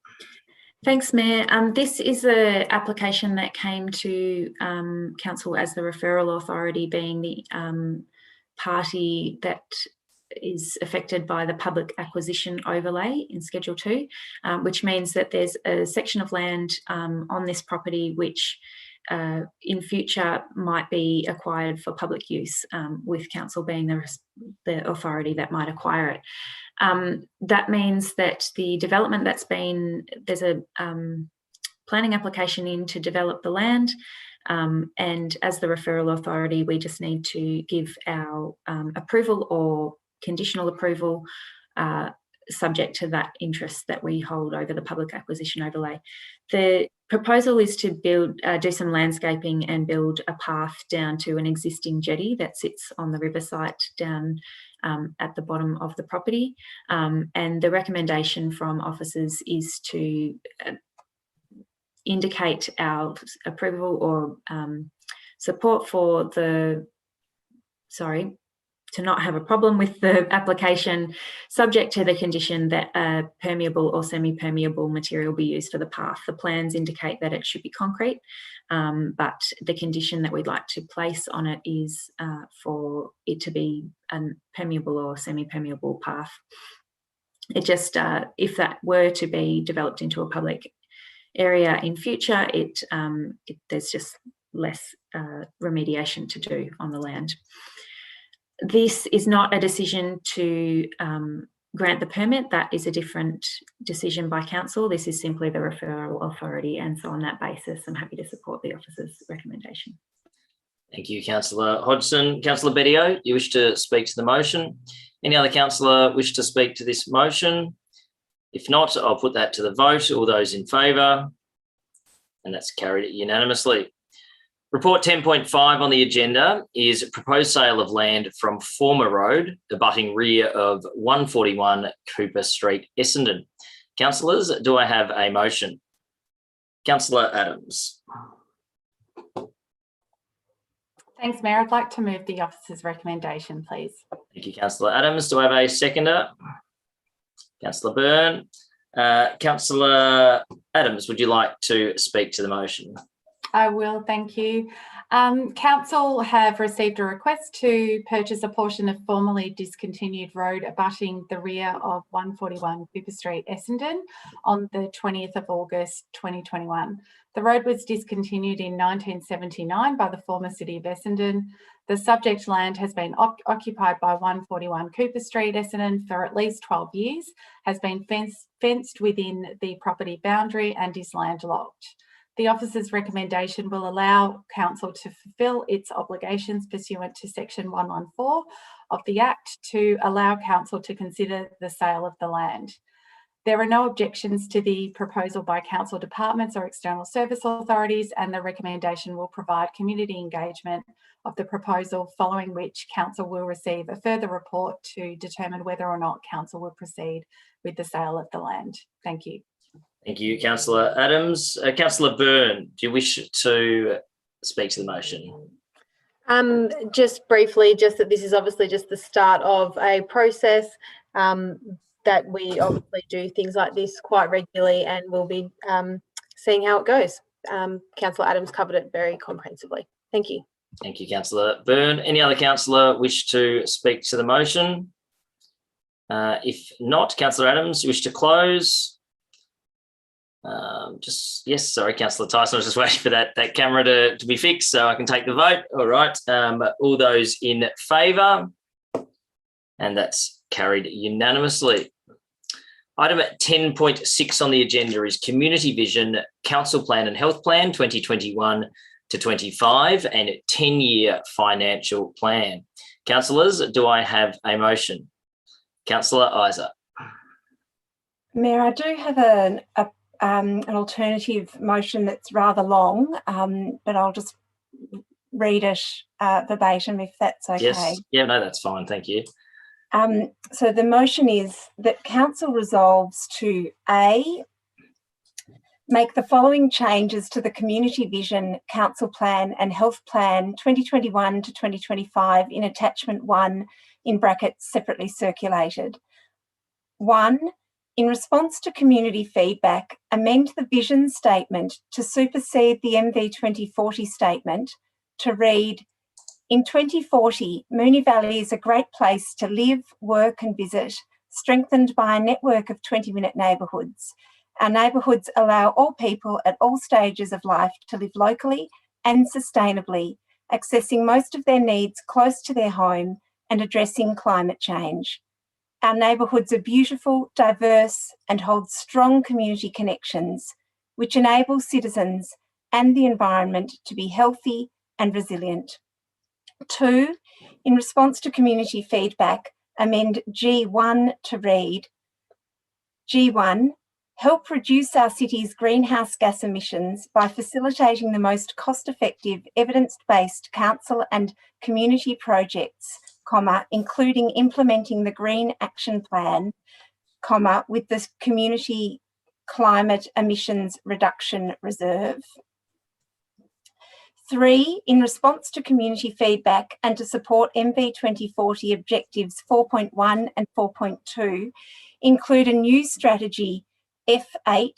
Thanks, Mayor. This is an application that came to Council as the referral authority, being the party that is affected by the public acquisition overlay in Schedule 2, which means that there's a section of land on this property which in future might be acquired for public use, with council being the authority that might acquire it. That means that the development there's a planning application in to develop the land, and as the referral authority, we just need to give our approval or conditional approval subject to that interest that we hold over the public acquisition overlay. The proposal is to do some landscaping and build a path down to an existing jetty that sits on the river site down at the bottom of the property. And the recommendation from officers is to indicate our approval or support for to not have a problem with the application, subject to the condition that a permeable or semi-permeable material be used for the path. The plans indicate that it should be concrete, but the condition that we'd like to place on it is for it to be a permeable or semi-permeable path. It just, if that were to be developed into a public area in future, there's just less remediation to do on the land. This is not a decision to grant the permit. That is a different decision by council. This is simply the referral authority, and so on that basis, I'm happy to support the officer's recommendation. Thank you, Councillor Hodgson. Councillor Bedio, you wish to speak to the motion? Any other councillor wish to speak to this motion? If not, I'll put that to the vote. All those in favour? and that's carried unanimously. Report 10.5 on the agenda is proposed sale of land from former road abutting rear of 141 Cooper Street, Essendon. Councillors, do I have a motion? Councillor Adams. Thanks, Mayor. I'd like to move the officer's recommendation, please. Thank you, Councillor Adams. Do I have a seconder? Councillor Byrne. Councillor Adams, would you like to speak to the motion? I will, thank you. Council have received a request to purchase a portion of formerly discontinued road abutting the rear of 141 Cooper Street, Essendon on the 20th of August 2021. The road was discontinued in 1979 by the former City of Essendon. The subject land has been occupied by 141 Cooper Street, Essendon for at least 12 years, has been fenced within the property boundary and is landlocked. The officer's recommendation will allow Council to fulfil its obligations pursuant to Section 114 of the Act to allow Council to consider the sale of the land. There are no objections to the proposal by Council departments or external service authorities, and the recommendation will provide community engagement of the proposal, following which Council will receive a further report to determine whether or not Council will proceed with the sale of the land. Thank you. Thank you, Councillor Adams. Councillor Byrne, do you wish to speak to the motion? Just briefly, just that this is obviously just the start of a process that we obviously do things like this quite regularly, and we'll be seeing how it goes. Councillor Adams covered it very comprehensively. Thank you. Thank you, Councillor Byrne. Any other councillor wish to speak to the motion? If not, Councillor Adams, you wish to close? Yes, sorry, Councillor Tyson, I was just waiting for that camera to be fixed so I can take the vote. All right, all those in favour? And that's carried unanimously. Item 10.6 on the agenda is Community Vision, Council Plan and Health Plan 2021 to 25 and 10-year financial plan. Councillors, do I have a motion? Councillor Isa. Mayor, I do have an alternative motion that's rather long, but I'll just read it verbatim if that's okay. Yes, yeah, no, that's fine, thank you. So the motion is that Council resolves to A, make the following changes to the Community Vision, Council Plan and Health Plan 2021 to 2025 in Attachment 1 in brackets separately circulated. 1, in response to community feedback, amend the vision statement to supersede the MV 2040 statement to read, in 2040, Moonee Valley is a great place to live, work and visit, strengthened by a network of 20-minute neighbourhoods. Our neighbourhoods allow all people at all stages of life to live locally and sustainably, accessing most of their needs close to their home and addressing climate change. Our neighbourhoods are beautiful, diverse and hold strong community connections, which enable citizens and the environment to be healthy and resilient. 2, in response to community feedback, amend G1 to read, G1, help reduce our city's greenhouse gas emissions by facilitating the most cost-effective, evidence-based council and community projects, including implementing the Green Action Plan, with the Community Climate Emissions Reduction Reserve. 3, in response to community feedback and to support MV 2040 objectives 4.1 and 4.2, include a new strategy, F8,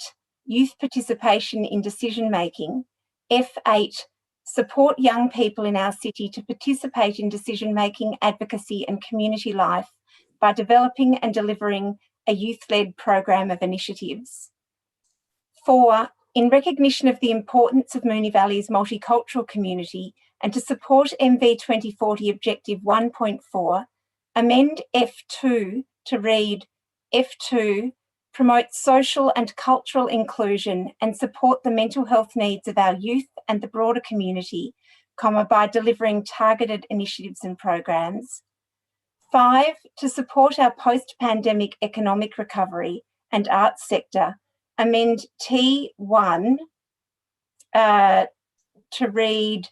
Youth Participation in Decision Making, F8, support young people in our city to participate in decision making, advocacy and community life by developing and delivering a youth-led program of initiatives. 4, in recognition of the importance of Moonee Valley's multicultural community and to support MV 2040 Objective 1.4, amend F2 to read, F2, promote social and cultural inclusion and support the mental health needs of our youth and the broader community, by delivering targeted initiatives and programs. 5, to support our post-pandemic economic recovery and arts sector, amend T1 to read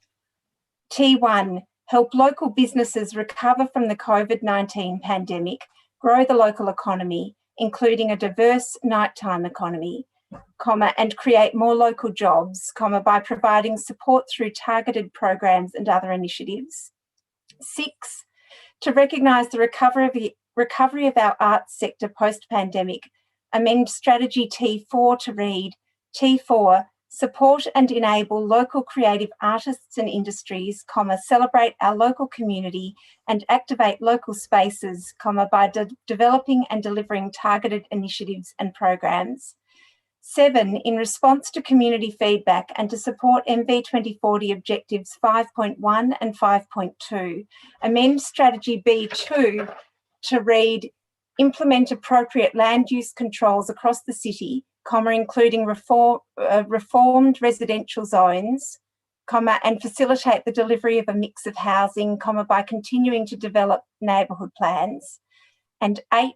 T1, help local businesses recover from the COVID-19 pandemic, grow the local economy, including a diverse nighttime economy, and create more local jobs, by providing support through targeted programs and other initiatives. 6, to recognise the recovery of our arts sector post-pandemic, amend strategy T4 to read T4, support and enable local creative artists and industries, celebrate our local community and activate local spaces, by developing and delivering targeted initiatives and programs. 7, in response to community feedback and to support MV 2040 objectives 5.1 and 5.2, amend strategy B2 to read implement appropriate land use controls across the city, including reformed residential zones, and facilitate the delivery of a mix of housing, by continuing to develop neighbourhood plans. And 8,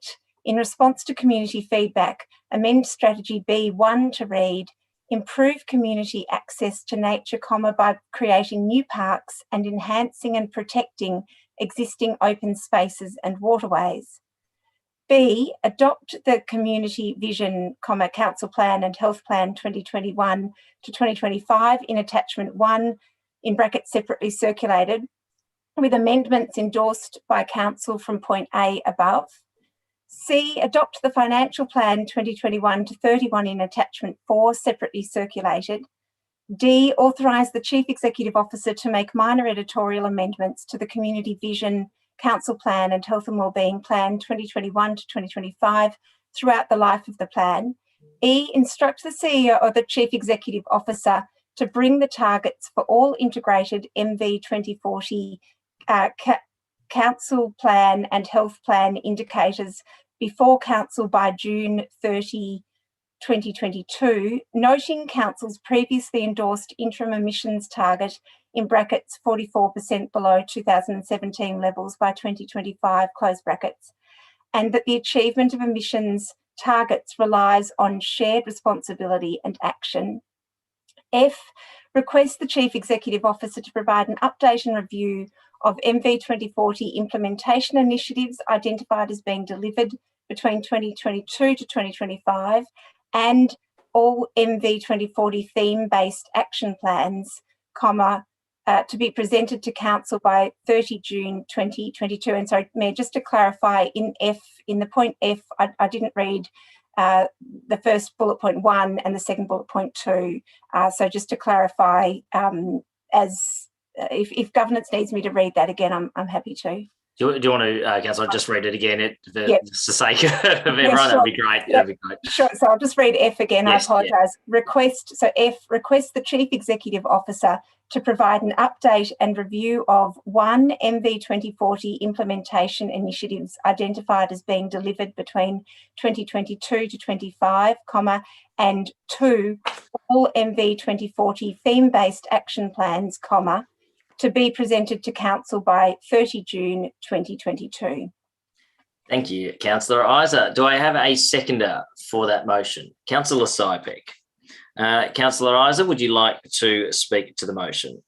in response to community feedback, amend strategy B1 to read improve community access to nature, by creating new parks and enhancing and protecting existing open spaces and waterways. B, adopt the community vision, council plan and health plan 2021 to 2025 in attachment 1, in brackets separately circulated, with amendments endorsed by council from point A above. C, adopt the financial plan 2021 to 31 in attachment 4, separately circulated. D, authorise the Chief Executive Officer to make minor editorial amendments to the community vision, council plan and health and wellbeing plan 2021 to 2025 throughout the life of the plan. E, instruct the CEO or the Chief Executive Officer to bring the targets for all integrated MV 2040 council plan and health plan indicators before council by June 30, 2022, noting council's previously endorsed interim emissions target in brackets 44% below 2017 levels by 2025, close brackets, and that the achievement of emissions targets relies on shared responsibility and action. F, request the Chief Executive Officer to provide an update and review of MV 2040 implementation initiatives identified as being delivered between 2022 to 2025 and all MV 2040 theme-based action plans, to be presented to council by 30 June 2022. And sorry, Mayor, just to clarify, in the point F, I didn't read the first bullet point 1 and the second bullet point 2. So just to clarify, if governance needs me to read that again, I'm happy to. Do you want to, Councillor, just read it again for the sake of everyone? Yeah, sure. That'd be great. That'd be great. Sure. So I'll just read F again. Yes, I apologise. Yeah. F, request the Chief Executive Officer to provide an update and review of 1, MV 2040 implementation initiatives identified as being delivered between 2022 to 25, and 2, all MV 2040 theme-based action plans, to be presented to council by 30 June 2022. Thank you, Councillor Isa. Do I have a seconder for that motion? Councillor Sypek. Councillor Isa, would you like to speak to the motion?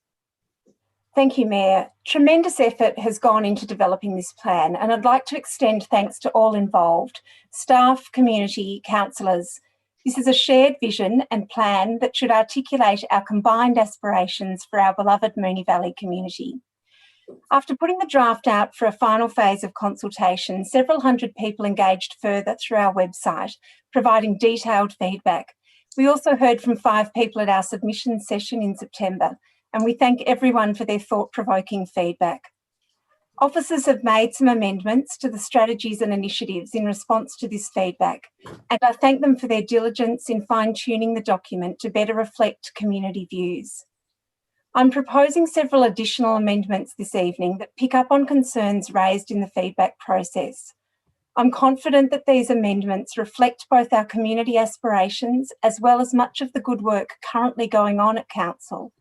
Thank you, Mayor. Tremendous effort has gone into developing this plan, and I'd like to extend thanks to all involved, staff, community, councillors. This is a shared vision and plan that should articulate our combined aspirations for our beloved Moonee Valley community. After putting the draft out for a final phase of consultation, several hundred people engaged further through our website, providing detailed feedback. We also heard from 5 people at our submission session in September, and we thank everyone for their thought-provoking feedback. Officers have made some amendments to the strategies and initiatives in response to this feedback, and I thank them for their diligence in fine-tuning the document to better reflect community views. I'm proposing several additional amendments this evening that pick up on concerns raised in the feedback process. I'm confident that these amendments reflect both our community aspirations as well as much of the good work currently going on at Council.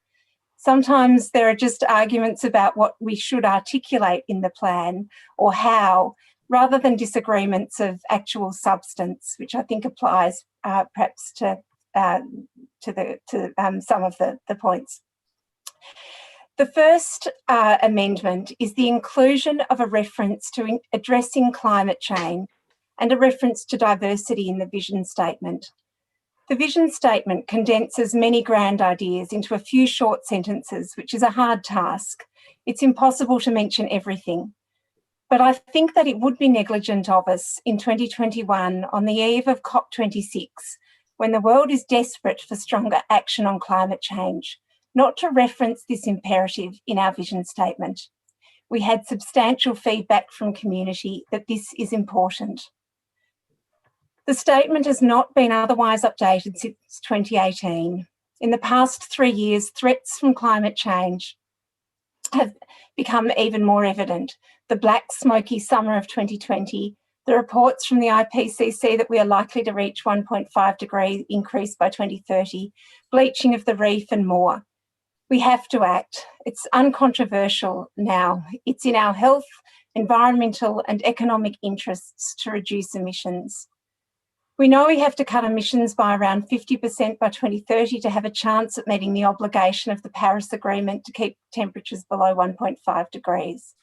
Sometimes there are just arguments about what we should articulate in the plan or how, rather than disagreements of actual substance, which I think applies perhaps to some of the points. The first amendment is the inclusion of a reference to addressing climate change and a reference to diversity in the vision statement. The vision statement condenses many grand ideas into a few short sentences, which is a hard task. It's impossible to mention everything. But I think that it would be negligent of us in 2021, on the eve of COP26, when the world is desperate for stronger action on climate change, not to reference this imperative in our vision statement. We had substantial feedback from community that this is important. The statement has not been otherwise updated since 2018. In the past 3 years, threats from climate change have become even more evident. The black smoky summer of 2020, the reports from the IPCC that we are likely to reach 1.5 degree increase by 2030, bleaching of the reef and more. We have to act. It's uncontroversial now. It's in our health, environmental and economic interests to reduce emissions. We know we have to cut emissions by around 50% by 2030 to have a chance at meeting the obligation of the Paris Agreement to keep temperatures below 1.5 degrees.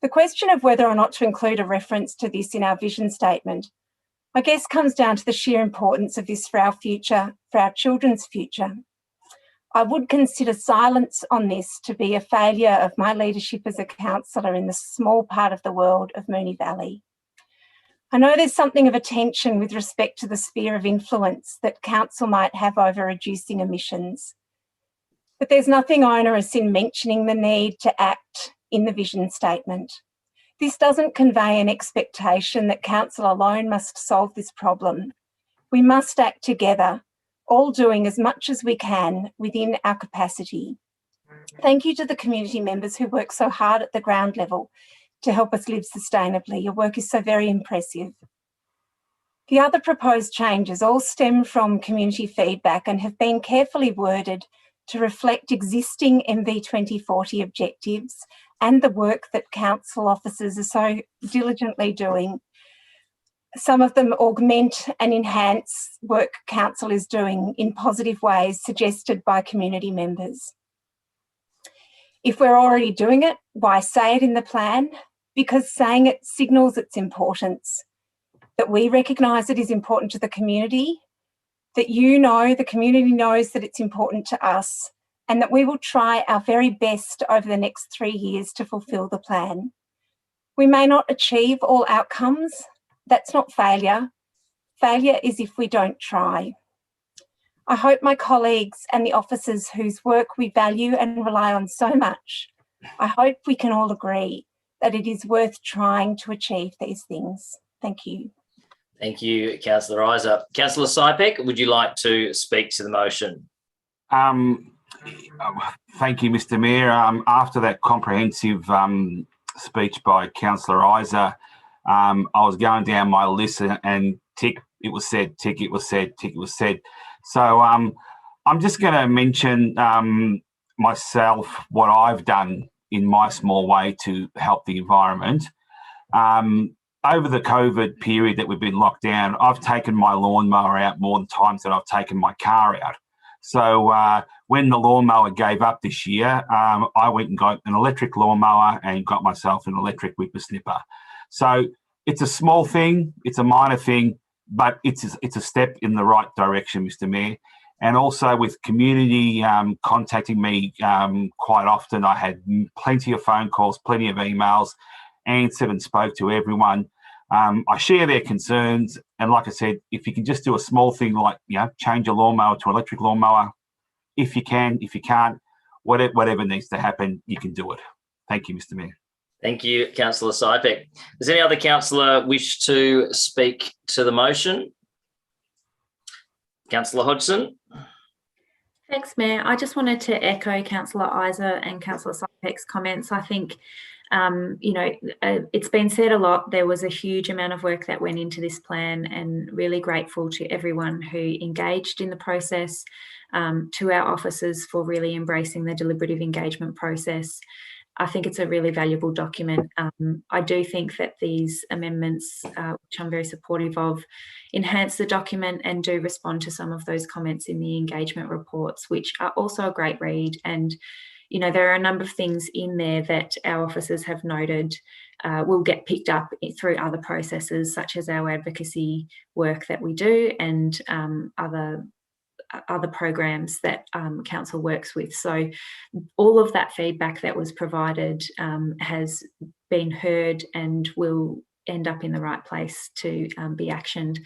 The question of whether or not to include a reference to this in our vision statement, I guess, comes down to the sheer importance of this for our future, for our children's future. I would consider silence on this to be a failure of my leadership as a councillor in the small part of the world of Moonee Valley. I know there's something of a tension with respect to the sphere of influence that council might have over reducing emissions, but there's nothing onerous in mentioning the need to act in the vision statement. This doesn't convey an expectation that council alone must solve this problem. We must act together, all doing as much as we can within our capacity. Thank you to the community members who work so hard at the ground level to help us live sustainably. Your work is so very impressive. The other proposed changes all stem from community feedback and have been carefully worded to reflect existing MV 2040 objectives and the work that council officers are so diligently doing. Some of them augment and enhance work council is doing in positive ways suggested by community members. If we're already doing it, why say it in the plan? Because saying it signals its importance, that we recognise it is important to the community, that the community knows that it's important to us, and that we will try our very best over the next 3 years to fulfil the plan. We may not achieve all outcomes. That's not failure. Failure is if we don't try. I hope my colleagues and the officers whose work we value and rely on so much, I hope we can all agree that it is worth trying to achieve these things. Thank you. Thank you, Councillor Isa. Councillor Sypek, would you like to speak to the motion? Thank you, Mr Mayor. After that comprehensive speech by Councillor Isa, I was going down my list and tick, it was said, tick, it was said, tick, it was said. So I'm just going to mention myself, what I've done in my small way to help the environment. Over the COVID period that we've been locked down, I've taken my lawnmower out more times than I've taken my car out. So when the lawnmower gave up this year, I went and got an electric lawnmower and got myself an electric whippersnipper. So it's a small thing, it's a minor thing, but it's a step in the right direction, Mr Mayor. And also with community contacting me quite often, I had plenty of phone calls, plenty of emails, answered and spoke to everyone. I share their concerns. And like I said, if you can just do a small thing like, change a lawnmower to an electric lawnmower, if you can, if you can't, whatever needs to happen, you can do it. Thank you, Mr Mayor. Thank you, Councillor Sypek. Does any other councillor wish to speak to the motion? Councillor Hodgson. Thanks, Mayor. I just wanted to echo Councillor Isa and Councillor Sypek's comments. I think, it's been said a lot. There was a huge amount of work that went into this plan, and really grateful to everyone who engaged in the process, to our officers for really embracing the deliberative engagement process. I think it's a really valuable document. I do think that these amendments, which I'm very supportive of, enhance the document and do respond to some of those comments in the engagement reports, which are also a great read. And, you know, there are a number of things in there that our officers have noted will get picked up through other processes, such as our advocacy work that we do and other programs that council works with. So all of that feedback that was provided has been heard and will end up in the right place to be actioned.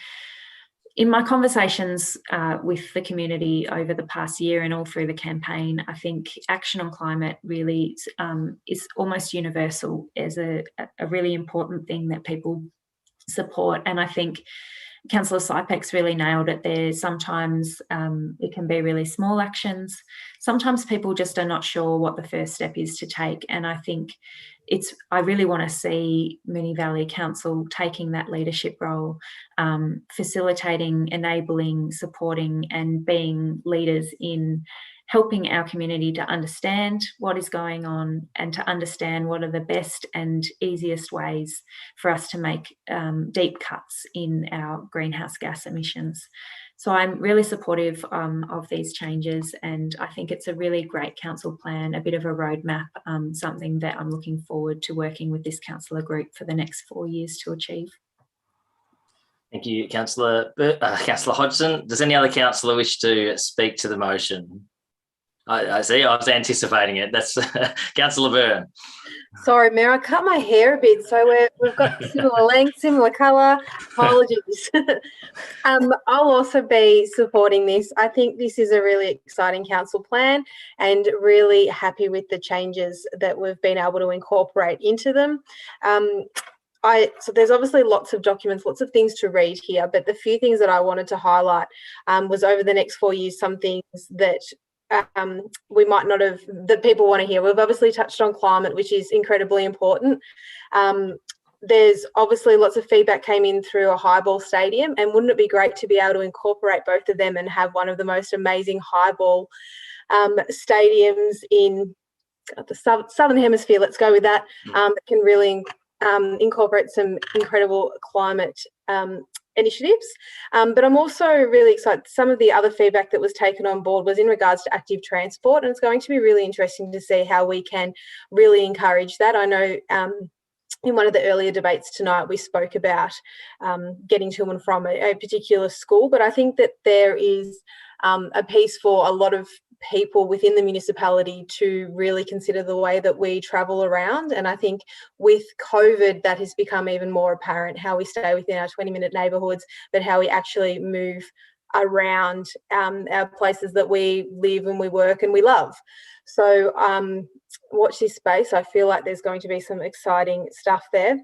In my conversations with the community over the past year and all through the campaign, I think action on climate really is almost universal as a really important thing that people support. And I think Councillor Sypex really nailed it there. Sometimes it can be really small actions. Sometimes people just are not sure what the first step is to take. And I think I really want to see Moonee Valley Council taking that leadership role, facilitating, enabling, supporting and being leaders in helping our community to understand what is going on and to understand what are the best and easiest ways for us to make deep cuts in our greenhouse gas emissions. So I'm really supportive of these changes, and I think it's a really great council plan, a bit of a roadmap, something that I'm looking forward to working with this councillor group for the next 4 years to achieve. Thank you, Councillor Hodgson. Does any other councillor wish to speak to the motion? I see, I was anticipating it. That's Councillor Byrne. Sorry, Mayor, I cut my hair a bit, so we've got similar length, similar colour. Apologies. I'll also be supporting this. I think this is a really exciting council plan and really happy with the changes that we've been able to incorporate into them. So there's obviously lots of documents, lots of things to read here, but the few things that I wanted to highlight was over the next 4 years, some things that we might not have, that people want to hear. We've obviously touched on climate, which is incredibly important. There's obviously lots of feedback came in through a highball stadium, and wouldn't it be great to be able to incorporate both of them and have one of the most amazing highball stadiums in the Southern Hemisphere, let's go with that, that can really incorporate some incredible climate initiatives. But I'm also really excited. Some of the other feedback that was taken on board was in regards to active transport, and it's going to be really interesting to see how we can really encourage that. I know in one of the earlier debates tonight, we spoke about getting to and from a particular school, but I think that there is a piece for a lot of people within the municipality to really consider the way that we travel around. And I think with COVID, that has become even more apparent, how we stay within our 20-minute neighbourhoods, but how we actually move around our places that we live and we work and we love. So watch this space. I feel like there's going to be some exciting stuff there.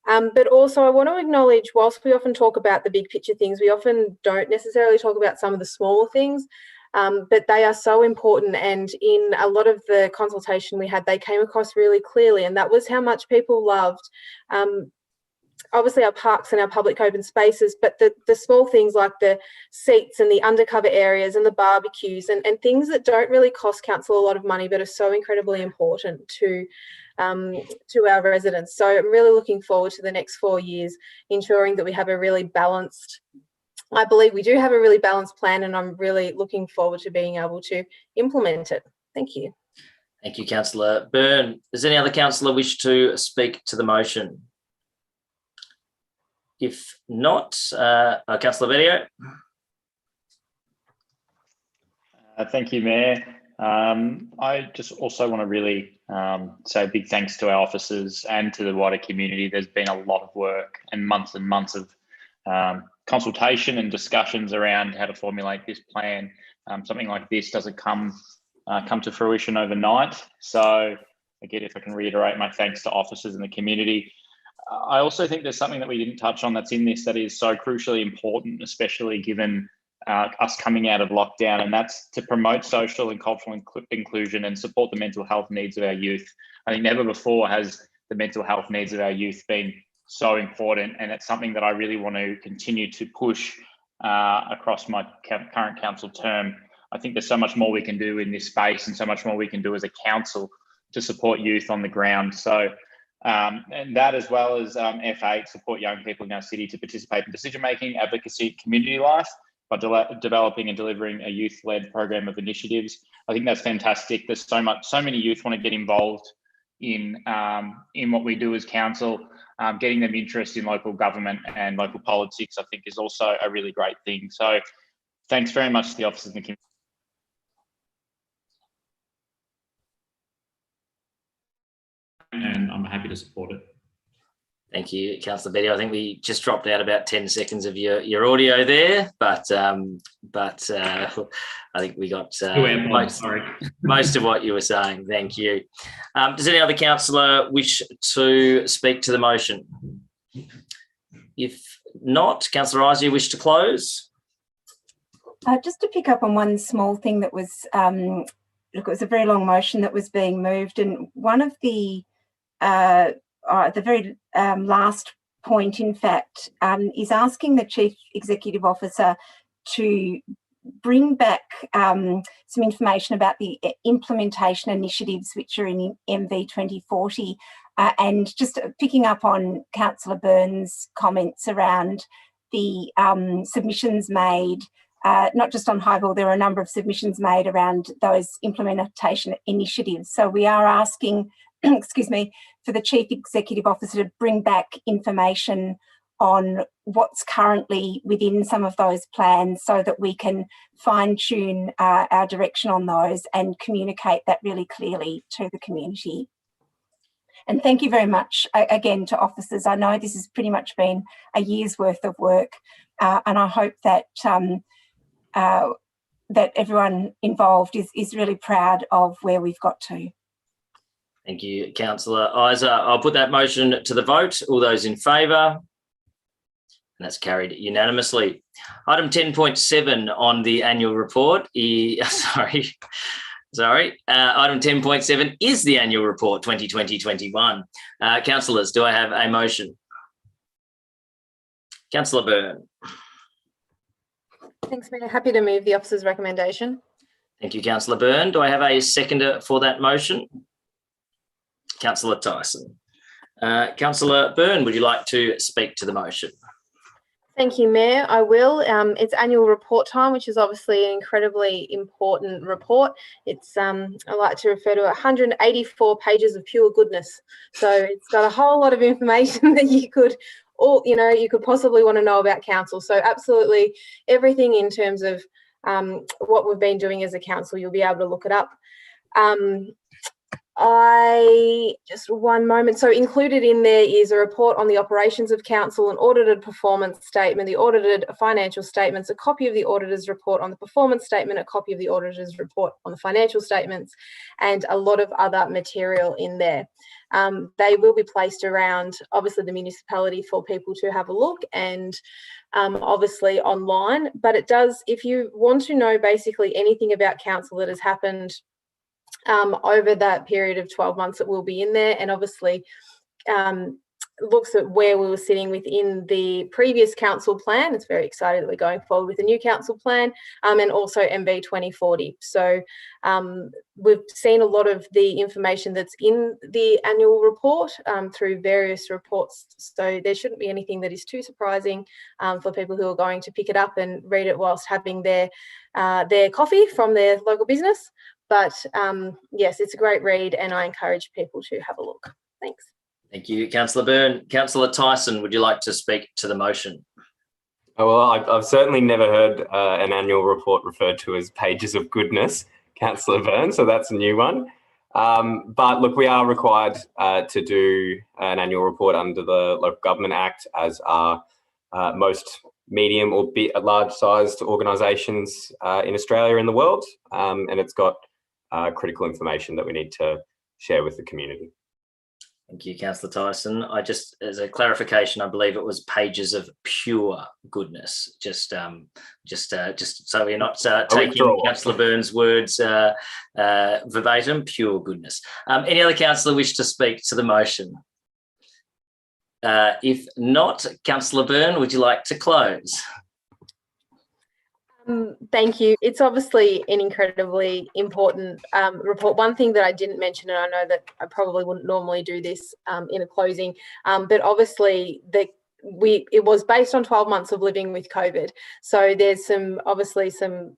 But also I want to acknowledge, whilst we often talk about the big picture things, we often don't necessarily talk about some of the smaller things. But they are so important, and in a lot of the consultation we had, they came across really clearly, and that was how much people loved obviously our parks and our public open spaces, but the small things like the seats and the undercover areas and the barbecues and things that don't really cost council a lot of money but are so incredibly important to our residents. So I'm really looking forward to the next 4 years, ensuring that we have a really balanced, I believe we do have a really balanced plan, and I'm really looking forward to being able to implement it. Thank you. Thank you, Councillor Byrne. Does any other councillor wish to speak to the motion? If not, Councillor Video. Thank you, Mayor. I just also want to really say a big thanks to our officers and to the wider community. There's been a lot of work and months of consultation and discussions around how to formulate this plan. Something like this doesn't come to fruition overnight. So again, if I can reiterate my thanks to officers in the community. I also think there's something that we didn't touch on that's in this that is so crucially important, especially given us coming out of lockdown, and that's to promote social and cultural inclusion and support the mental health needs of our youth. I think never before has the mental health needs of our youth been so important, and it's something that I really want to continue to push across my current council term. I think there's so much more we can do in this space and so much more we can do as a council to support youth on the ground. So, and that, as well as F8, support young people in our city to participate in decision-making, advocacy, community life by developing and delivering a youth-led program of initiatives. I think that's fantastic. There's so many youth want to get involved in what we do as council. Getting them interest in local government and local politics, I think, is also a really great thing. So thanks very much to the officers and the community. And I'm happy to support it. Thank you, Councillor Betty. I think we just dropped out about 10 seconds of your audio there, but I think we got most of what you were saying. Thank you. Does any other councillor wish to speak to the motion? If not, Councillor Isa, you wish to close? Just to pick up on one small thing that was, look, it was a very long motion that was being moved, and one of the very last point, in fact, is asking the Chief Executive Officer to bring back some information about the implementation initiatives which are in MV 2040, and just picking up on Councillor Byrne's comments around the submissions made, not just on Highball, there are a number of submissions made around those implementation initiatives. So we are asking, excuse me, for the Chief Executive Officer to bring back information on what's currently within some of those plans so that we can fine-tune our direction on those and communicate that really clearly to the community. And thank you very much again to officers. I know this has pretty much been a year's worth of work, and I hope that that everyone involved is really proud of where we've got to. Thank you, Councillor Isa. I'll put that motion to the vote. All those in favour? And that's carried unanimously. Item 10.7 on the annual report Item 10.7 is the annual report 2020-21. Councillors, do I have a motion? Councillor Byrne. Thanks, Mayor. Happy to move the officer's recommendation. Thank you, Councillor Byrne. Do I have a seconder for that motion? Councillor Tyson. Councillor Byrne, would you like to speak to the motion? Thank you, Mayor. I will. It's annual report time, which is obviously an incredibly important report. It's I like to refer to 184 pages of pure goodness. So it's got a whole lot of information that you could possibly want to know about council. So absolutely everything in terms of what we've been doing as a council, you'll be able to look it up. Just one moment. So included in there is a report on the operations of council, an audited performance statement, the audited financial statements, a copy of the auditor's report on the performance statement, a copy of the auditor's report on the financial statements, and a lot of other material in there. They will be placed around, obviously, the municipality for people to have a look, and obviously online. But it does, if you want to know basically anything about council that has happened over that period of 12 months, it will be in there, and obviously looks at where we were sitting within the previous council plan. It's very exciting that we're going forward with a new council plan, and also MV 2040. So we've seen a lot of the information that's in the annual report through various reports. So there shouldn't be anything that is too surprising for people who are going to pick it up and read it whilst having their coffee from their local business. But yes, it's a great read, and I encourage people to have a look. Thanks. Thank you, Councillor Byrne. Councillor Tyson, would you like to speak to the motion? Oh, well, I've certainly never heard an annual report referred to as pages of goodness, Councillor Byrne, so that's a new one. But look, we are required to do an annual report under the Local Government Act, as are most medium or large-sized organisations in Australia and the world, and it's got critical information that we need to share with the community. Thank you, Councillor Tyson. As a clarification, I believe it was pages of pure goodness. Just so we're not taking Councillor Byrne's words verbatim. Pure goodness. Any other councillor wish to speak to the motion? If not, Councillor Byrne, would you like to close? Thank you. It's obviously an incredibly important report. One thing that I didn't mention, and I know that I probably wouldn't normally do this in a closing, but obviously it was based on 12 months of living with COVID. So there's obviously some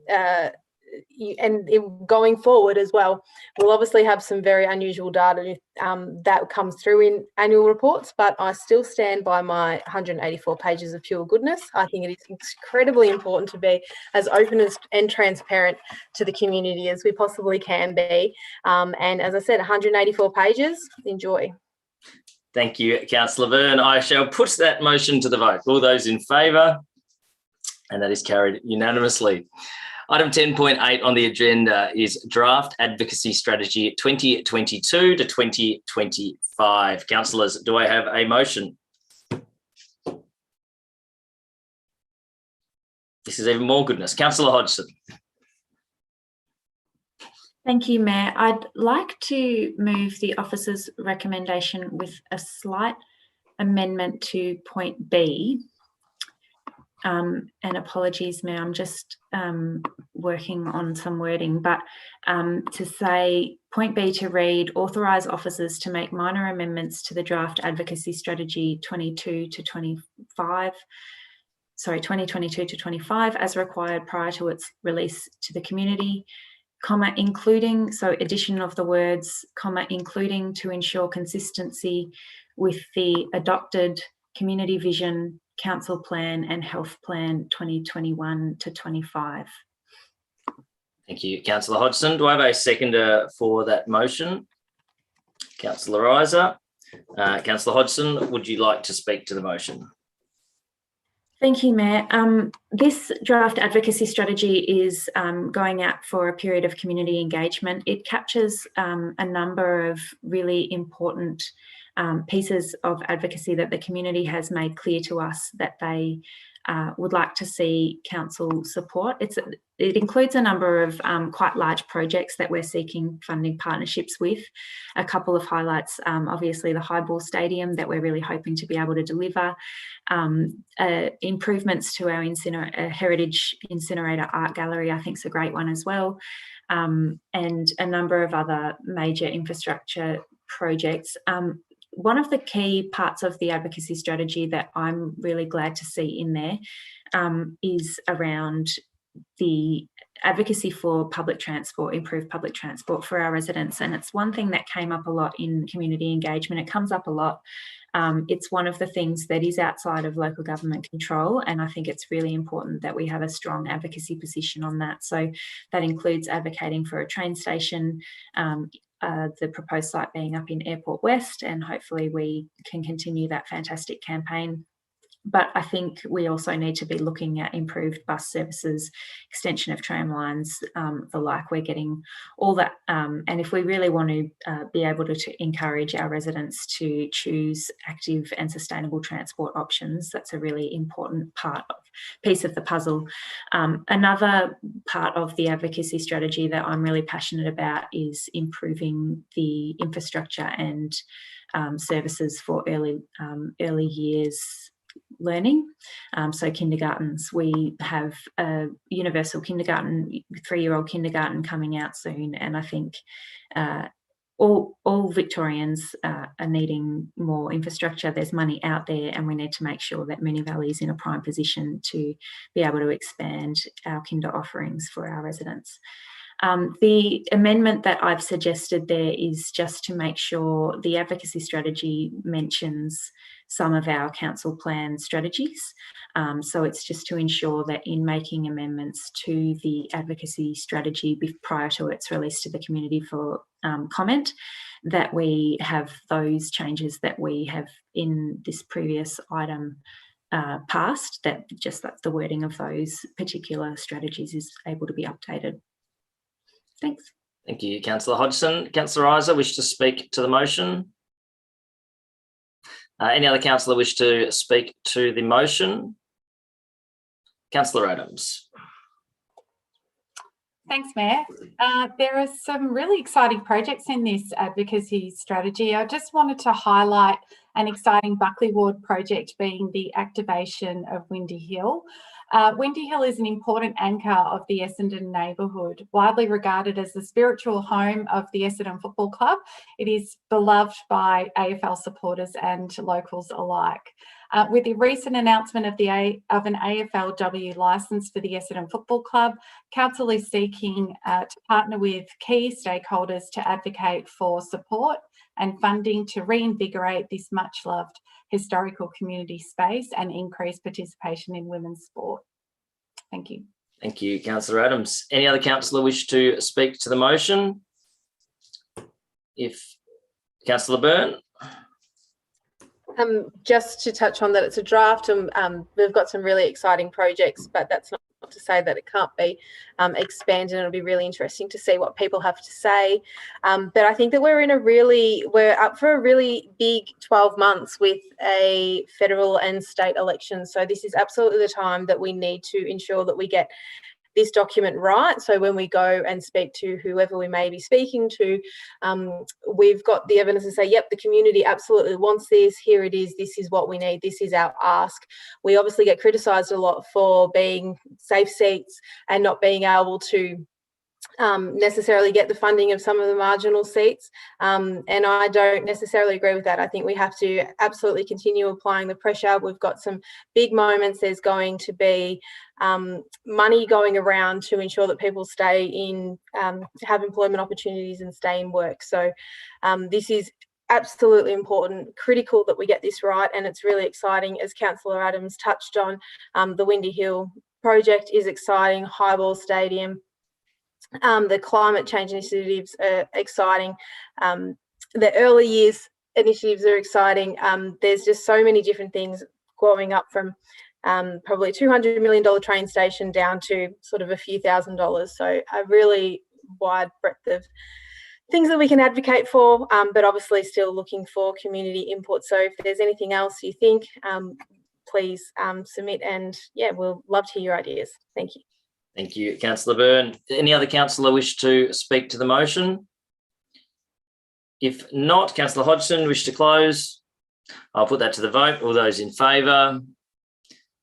and going forward as well, we'll obviously have some very unusual data that comes through in annual reports, but I still stand by my 184 pages of pure goodness. I think it is incredibly important to be as open and transparent to the community as we possibly can be. And as I said, 184 pages, enjoy. Thank you, Councillor Byrne. I shall put that motion to the vote. All those in favour? And that is carried unanimously. Item 10.8 on the agenda is Draft Advocacy Strategy 2022 to 2025. Councillors, do I have a motion? This is even more goodness. Councillor Hodgson. Thank you, Mayor. I'd like to move the officer's recommendation with a slight amendment to point B. And apologies, Mayor, I'm just working on some wording, but to say point B to read, authorise officers to make minor amendments to the draft advocacy strategy 2022 to 25 as required prior to its release to the community, comma, including, so addition of the words, comma, including to ensure consistency with the adopted community vision, council plan and health plan 2021 to 25. Thank you, Councillor Hodgson. Do I have a seconder for that motion? Councillor Isa. Councillor Hodgson, would you like to speak to the motion? Thank you, Mayor. This draft advocacy strategy is going out for a period of community engagement. It captures a number of really important pieces of advocacy that the community has made clear to us that they would like to see council support. It includes a number of quite large projects that we're seeking funding partnerships with. A couple of highlights, obviously the Highball Stadium that we're really hoping to be able to deliver, improvements to our heritage incinerator art gallery, I think is a great one as well, and a number of other major infrastructure projects. One of the key parts of the advocacy strategy that I'm really glad to see in there is around the advocacy for public transport, improved public transport for our residents. And it's one thing that came up a lot in community engagement. It comes up a lot. It's one of the things that is outside of local government control. And I think it's really important that we have a strong advocacy position on that. So that includes advocating for a train station, the proposed site being up in Airport West, and hopefully we can continue that fantastic campaign. But I think we also need to be looking at improved bus services, extension of tram lines, the like. We're getting all that. And if we really want to be able to encourage our residents to choose active and sustainable transport options, that's a really important piece of the puzzle. Another part of the advocacy strategy that I'm really passionate about is improving the infrastructure and services for early years learning. So kindergartens, we have a universal kindergarten, 3-year-old kindergarten coming out soon, and I think all Victorians are needing more infrastructure. There's money out there, and we need to make sure that Moonee Valley is in a prime position to be able to expand our kinder offerings for our residents. The amendment that I've suggested there is just to make sure the advocacy strategy mentions some of our council plan strategies. So it's just to ensure that in making amendments to the advocacy strategy prior to its release to the community for comment, that we have those changes that we have in this previous item passed, that the wording of those particular strategies is able to be updated. Thanks. Thank you, Councillor Hodgson. Councillor Isa, wish to speak to the motion? Any other councillor wish to speak to the motion? Councillor Adams. Thanks, Mayor. There are some really exciting projects in this advocacy strategy. I just wanted to highlight an exciting Buckley Ward project being the activation of Windy Hill. Windy Hill is an important anchor of the Essendon neighbourhood, widely regarded as the spiritual home of the Essendon Football Club. It is beloved by AFL supporters and locals alike. With the recent announcement of an AFLW licence for the Essendon Football Club, Council is seeking to partner with key stakeholders to advocate for support and funding to reinvigorate this much-loved historical community space and increase participation in women's sport. Thank you. Thank you, Councillor Adams. Any other councillor wish to speak to the motion? If Councillor Byrne. Just to touch on that, it's a draft and we've got some really exciting projects, but that's not to say that it can't be expanded, and it'll be really interesting to see what people have to say. But I think that we're up for a really big 12 months with a federal and state election. So this is absolutely the time that we need to ensure that we get this document right. So when we go and speak to whoever we may be speaking to, we've got the evidence to say, yep, the community absolutely wants this. Here it is. This is what we need. This is our ask. We obviously get criticised a lot for being safe seats and not being able to necessarily get the funding of some of the marginal seats, and I don't necessarily agree with that. I think we have to absolutely continue applying the pressure. We've got some big moments. There's going to be money going around to ensure that people stay in, have employment opportunities and stay in work. So this is absolutely important, critical that we get this right, and it's really exciting. As Councillor Adams touched on, the Windy Hill project is exciting, Highball Stadium. The climate change initiatives are exciting. The early years initiatives are exciting. There's just so many different things growing up from probably $200 million train station down to sort of a few $1,000s. So a really wide breadth of things that we can advocate for, but obviously still looking for community input. So if there's anything else you think, please submit, and yeah, we'll love to hear your ideas. Thank you. Thank you, Councillor Byrne. Any other councillor wish to speak to the motion? If not, Councillor Hodgson, wish to close? I'll put that to the vote. All those in favour?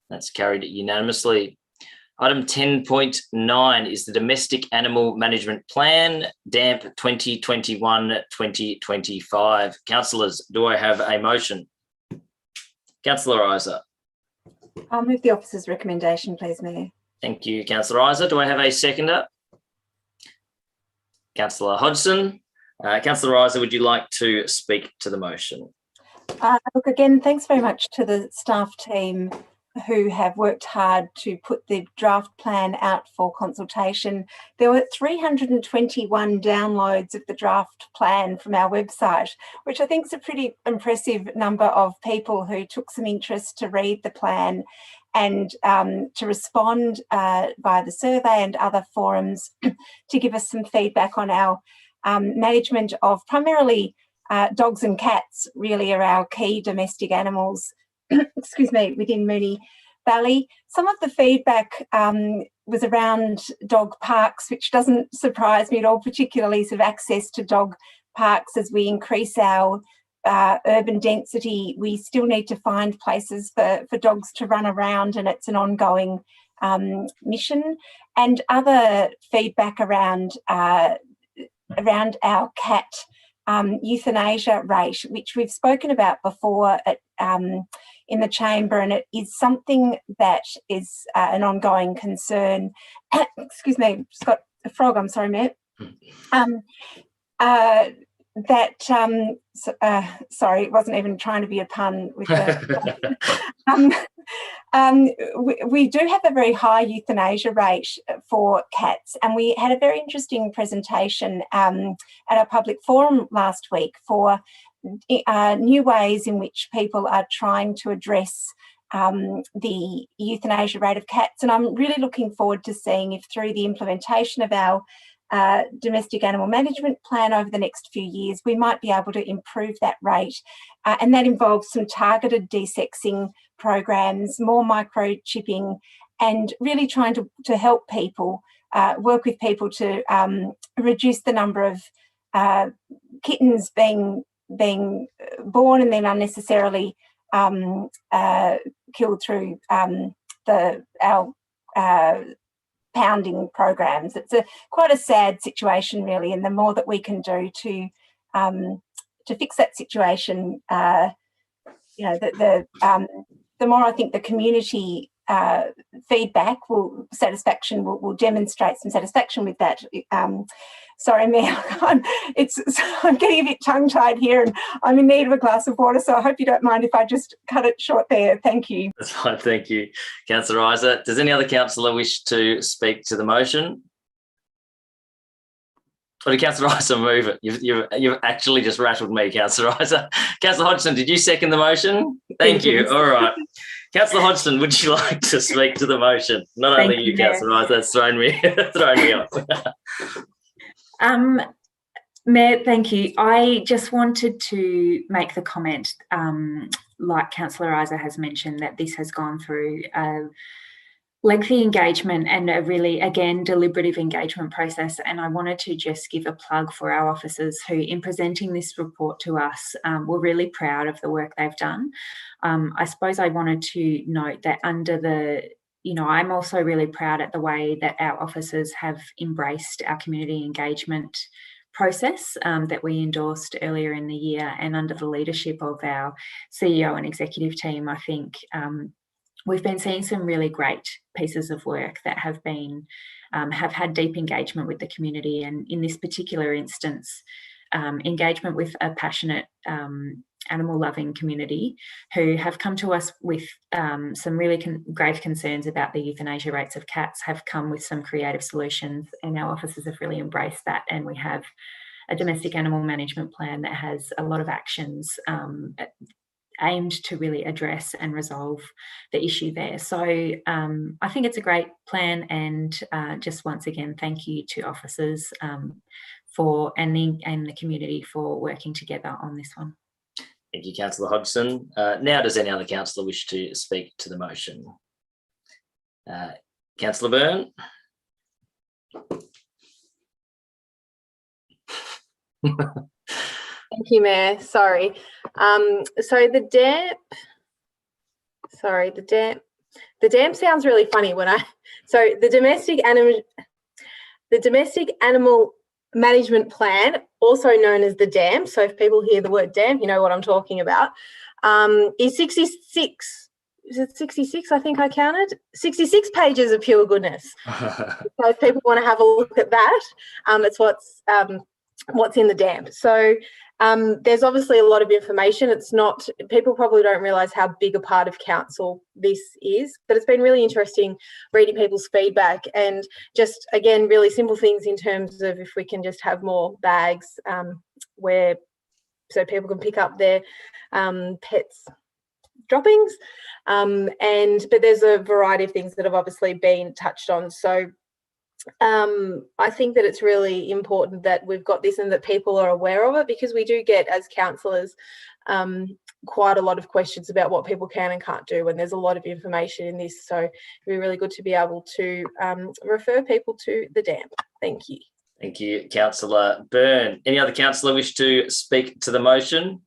That's carried unanimously. Item 10.9 is the Domestic Animal Management Plan, DAMP 2021-2025. Councillors, do I have a motion? Councillor Isa. I'll move the officer's recommendation, please, Mayor. Thank you, Councillor Isa. Do I have a seconder? Councillor Hodgson. Councillor Isa, would you like to speak to the motion? Look, again, thanks very much to the staff team who have worked hard to put the draft plan out for consultation. There were 321 downloads of the draft plan from our website, which I think is a pretty impressive number of people who took some interest to read the plan and to respond via the survey and other forums to give us some feedback on our management of primarily dogs and cats. Really are our key domestic animals, excuse me, within Moonee Valley. Some of the feedback was around dog parks, which doesn't surprise me at all, particularly sort of access to dog parks. As we increase our urban density, we still need to find places for dogs to run around, and it's an ongoing mission. And other feedback around our cat euthanasia rate, which we've spoken about before in the chamber, and it is something that is an ongoing concern. Excuse me, just got a frog, I'm sorry, Matt. Sorry, wasn't even trying to be a pun with the we do have a very high euthanasia rate for cats, and we had a very interesting presentation at our public forum last week for new ways in which people are trying to address the euthanasia rate of cats. And I'm really looking forward to seeing if through the implementation of our domestic animal management plan over the next few years, we might be able to improve that rate. And that involves some targeted desexing programs, more microchipping, and really trying to help people, work with people to reduce the number of kittens being being born and then unnecessarily killed through our pounding programs. It's quite a sad situation, really, and the more that we can do to fix that situation, the more I think the community feedback satisfaction will demonstrate some satisfaction with that. Sorry, Mayor, I'm getting a bit tongue-tied here and I'm in need of a glass of water, so I hope you don't mind if I just cut it short there. Thank you. That's fine, thank you, Councillor Isa. Does any other councillor wish to speak to the motion? Or did Councillor Isa move it? You've actually just rattled me, Councillor Isa. Councillor Hodgson, did you second the motion? Thank you. All right. Councillor Hodgson, would you like to speak to the motion? Not only you, Councillor Isa, that's thrown me off. Mayor, thank you. I just wanted to make the comment, like Councillor Isa has mentioned, that this has gone through a lengthy engagement and a really, again, deliberative engagement process. And I wanted to just give a plug for our officers who, in presenting this report to us, were really proud of the work they've done. I suppose I wanted to note that I'm also really proud at the way that our officers have embraced our community engagement process that we endorsed earlier in the year, and under the leadership of our CEO and executive team, I think we've been seeing some really great pieces of work that have had deep engagement with the community, and in this particular instance, engagement with a passionate animal-loving community who have come to us with some really grave concerns about the euthanasia rates of cats, have come with some creative solutions, and our officers have really embraced that. And we have a domestic animal management plan that has a lot of actions aimed to really address and resolve the issue there. So I think it's a great plan, and just once again, thank you to officers and the community for working together on this one. Thank you, Councillor Hodgson. Now, does any other councillor wish to speak to the motion? Councillor Byrne? Thank you, Mayor. Sorry. So the damp sounds really funny when so the domestic animal management plan, also known as the DAMP, so if people hear the word DAMP, you know what I'm talking about, is 66. Is it 66? I think I counted 66 pages of pure goodness. So if people want to have a look at that, it's what's in the DAMP. So there's obviously a lot of information. It's not, people probably don't realise how big a part of council this is, but it's been really interesting reading people's feedback, and just, again, really simple things in terms of if we can just have more bags so people can pick up their pets' droppings, but there's a variety of things that have obviously been touched on. So I think that it's really important that we've got this and that people are aware of it, because we do get, as councillors, quite a lot of questions about what people can and can't do, and there's a lot of information in this, so it'd be really good to be able to refer people to the DAMP. Thank you. Thank you, Councillor Byrne. Any other councillor wish to speak to the motion?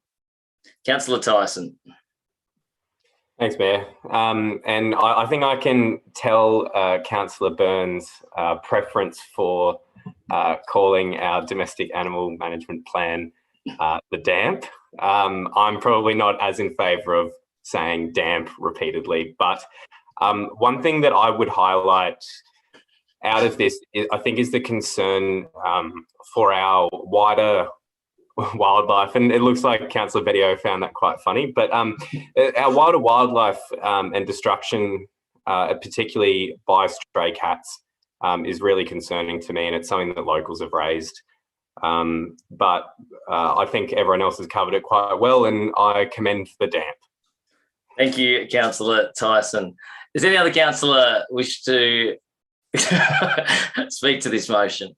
Councillor Tyson. Thanks, Mayor. And I think I can tell Councillor Byrne's preference for calling our domestic animal management plan the DAMP. I'm probably not as in favour of saying DAMP repeatedly, but one thing that I would highlight out of this, I think, is the concern for our wider wildlife, and it looks like Councillor Bedio found that quite funny, but our wider wildlife and destruction, particularly by stray cats, is really concerning to me, and it's something that locals have raised. But I think everyone else has covered it quite well, and I commend the DAMP. Thank you, Councillor Tyson. Does any other councillor wish to speak to this motion?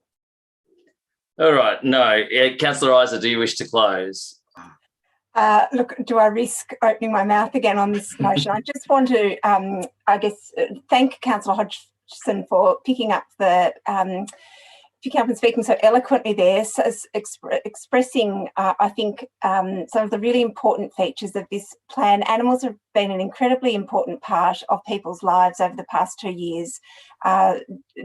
All right, no. Councillor Isa, do you wish to close? Look, do I risk opening my mouth again on this motion? I just want to, thank Councillor Hodgson for picking up the picking up and speaking so eloquently there, so expressing, I think, some of the really important features of this plan. Animals have been an incredibly important part of people's lives over the past 2 years.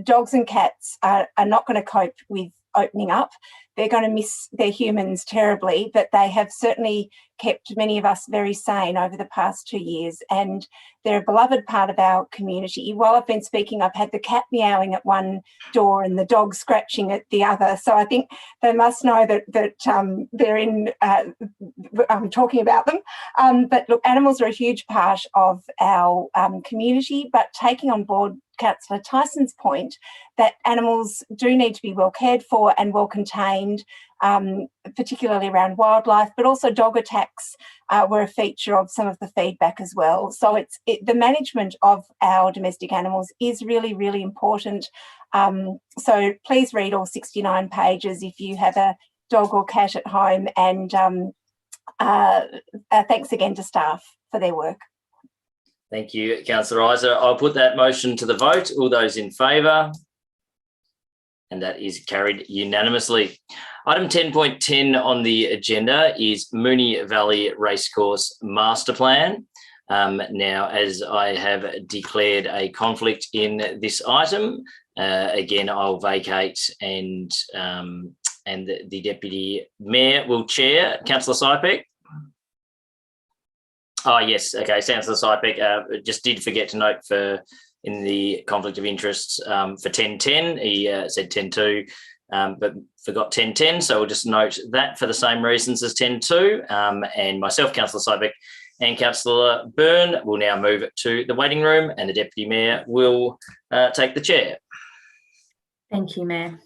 Dogs and cats are not going to cope with opening up. They're going to miss their humans terribly, but they have certainly kept many of us very sane over the past 2 years, and they're a beloved part of our community. While I've been speaking, I've had the cat meowing at one door and the dog scratching at the other, so I think they must know that they're in. I'm talking about them, but look, animals are a huge part of our community. But taking on board Councillor Tyson's point that animals do need to be well cared for and well contained, particularly around wildlife, but also dog attacks were a feature of some of the feedback as well. So the management of our domestic animals is really, really important. So please read all 69 pages if you have a dog or cat at home, and thanks again to staff for their work. Thank you, Councillor Isa. I'll put that motion to the vote. All those in favour? And that is carried unanimously. Item 10.10 on the agenda is Moonee Valley Racecourse Master Plan. Now, as I have declared a conflict in this item, again, I'll vacate and the Deputy Mayor will chair. Councillor Sypek? Oh, yes. Okay, Councillor Sypek just did forget to note in the conflict of interest for 10.10, he said 10.2, but forgot 10.10. So we'll just note that for the same reasons as 10.2. And myself, Councillor Sypek, and Councillor Byrne will now move to the waiting room, and the Deputy Mayor will take the chair. Thank you, Mayor.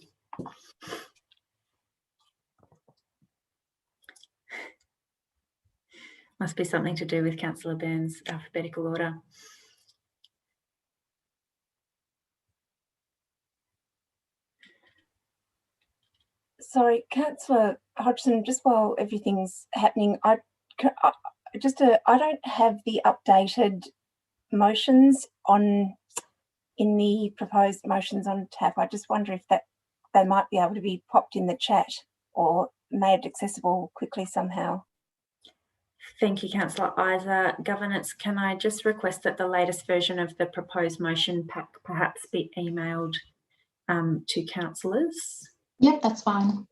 Must be something to do with Councillor Byrne's alphabetical order. Sorry, Councillor Hodgson, just while everything's happening, I don't have the updated motions in the proposed motions on tab. I just wonder if they might be able to be popped in the chat or made accessible quickly somehow. Thank you, Councillor Isa. Governance, can I just request that the latest version of the proposed motion pack perhaps be emailed to councillors? Yep, that's fine.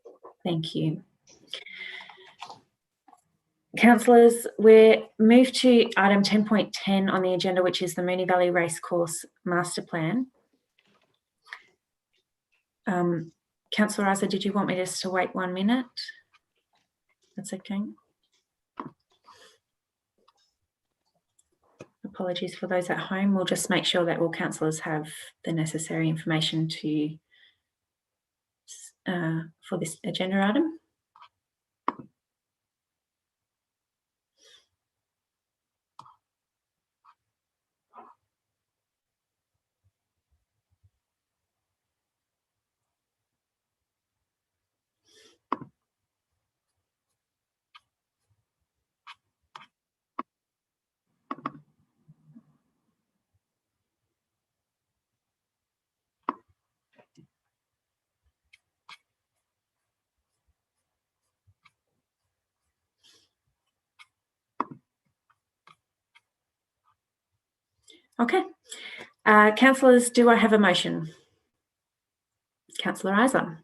Thank you. Councillors, we're moved to item 10.10 on the agenda, which is the Moonee Valley Racecourse Master Plan. Councillor Isa, did you want me just to wait 1 minute? That's okay. Apologies for those at home. We'll just make sure that all councillors have the necessary information for this agenda item. Okay. Councillors, do I have a motion? Councillor Isa.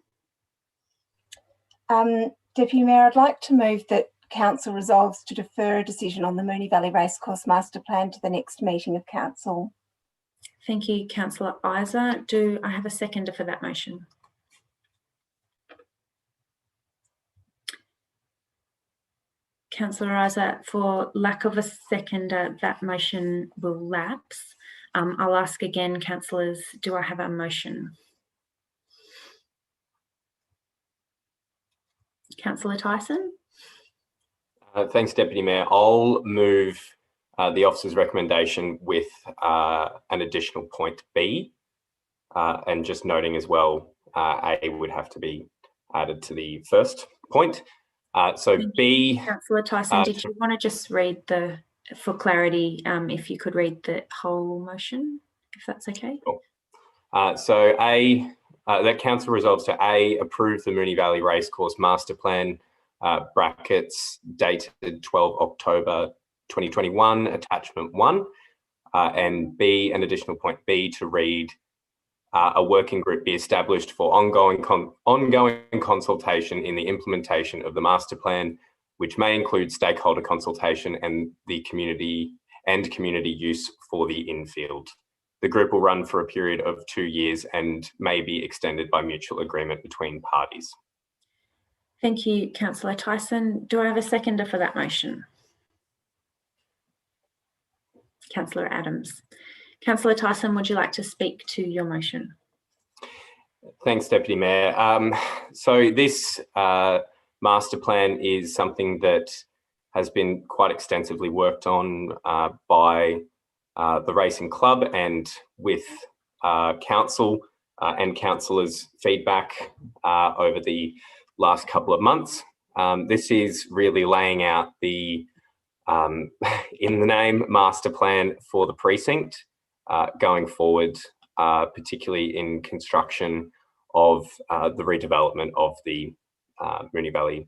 Deputy Mayor, I'd like to move that Council resolves to defer a decision on the Moonee Valley Racecourse Master Plan to the next meeting of Council. Thank you, Councillor Isa. Do I have a seconder for that motion? Councillor Isa, for lack of a seconder, that motion will lapse. I'll ask again, councillors, do I have a motion? Councillor Tyson? Thanks, Deputy Mayor. I'll move the officer's recommendation with an additional point B, and just noting as well, A would have to be added to the first point. So B. Councillor Tyson, did you want to just read for clarity, if you could read the whole motion, if that's okay? Cool. So A that council resolves to A, approve the Moonee Valley Racecourse Master Plan, brackets dated 12 October 2021, attachment 1, and B, an additional point B, to read a working group be established for ongoing consultation in the implementation of the master plan, which may include stakeholder consultation and the community use for the infield. The group will run for a period of 2 years and may be extended by mutual agreement between parties. Thank you, Councillor Tyson. Do I have a seconder for that motion? Councillor Adams. Councillor Tyson, would you like to speak to your motion? Thanks, Deputy Mayor. So this master plan is something that has been quite extensively worked on by the Racing Club and with council and councillors' feedback over the last couple of months. This is really laying out the, in the name, master plan for the precinct going forward, particularly in construction of the redevelopment of the Moonee Valley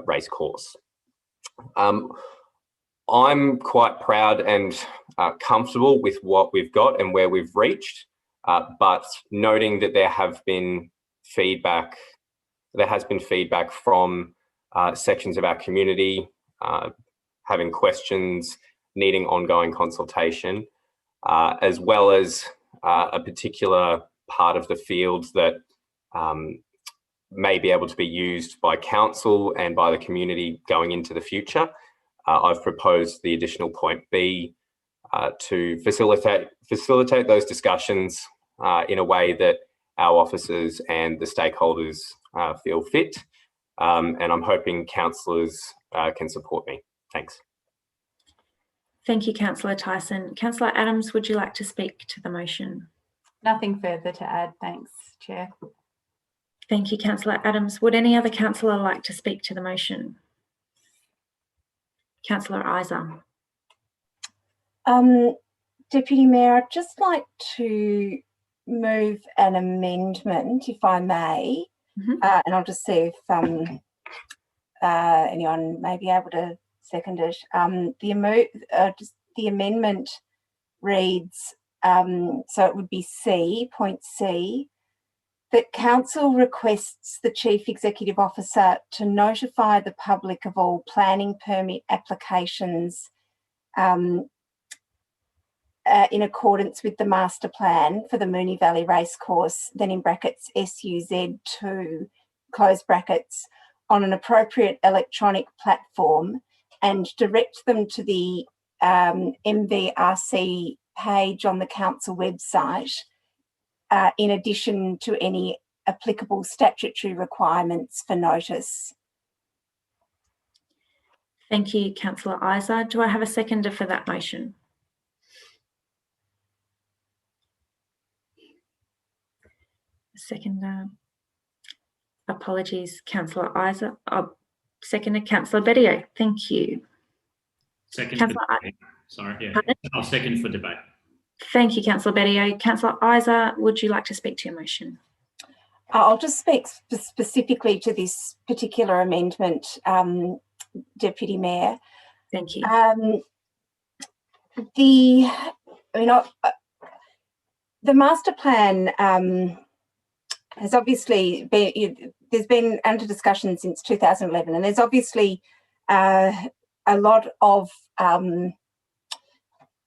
Racecourse. I'm quite proud and comfortable with what we've got and where we've reached, but noting that there has been feedback from sections of our community having questions, needing ongoing consultation, as well as a particular part of the field that may be able to be used by council and by the community going into the future. I've proposed the additional point B to facilitate those discussions in a way that our officers and the stakeholders feel fit, and I'm hoping councillors can support me. Thanks. Thank you, Councillor Tyson. Councillor Adams, would you like to speak to the motion? Nothing further to add, thanks, Chair. Thank you, Councillor Adams. Would any other councillor like to speak to the motion? Councillor Isa. Deputy Mayor, I'd just like to move an amendment, if I may, and I'll just see if anyone may be able to second it. The amendment reads, so it would be C, point C, that council requests the Chief Executive Officer to notify the public of all planning permit applications in accordance with the master plan for the Moonee Valley Racecourse, then in brackets SUZ2, close brackets, on an appropriate electronic platform, and direct them to the MVRC page on the council website, in addition to any applicable statutory requirements for notice. Thank you, Councillor Isa. Do I have a seconder for that motion? Seconder. Apologies, Councillor Isa. Seconder, Councillor Bedio. Thank you. Second for debate. Sorry, yeah. Pardon? I'll second for debate. Thank you, Councillor Bedio. Councillor Isa, would you like to speak to your motion? I'll just speak specifically to this particular amendment, Deputy Mayor. Thank you. The master plan has obviously been, there's been under discussion since 2011, and there's obviously a lot of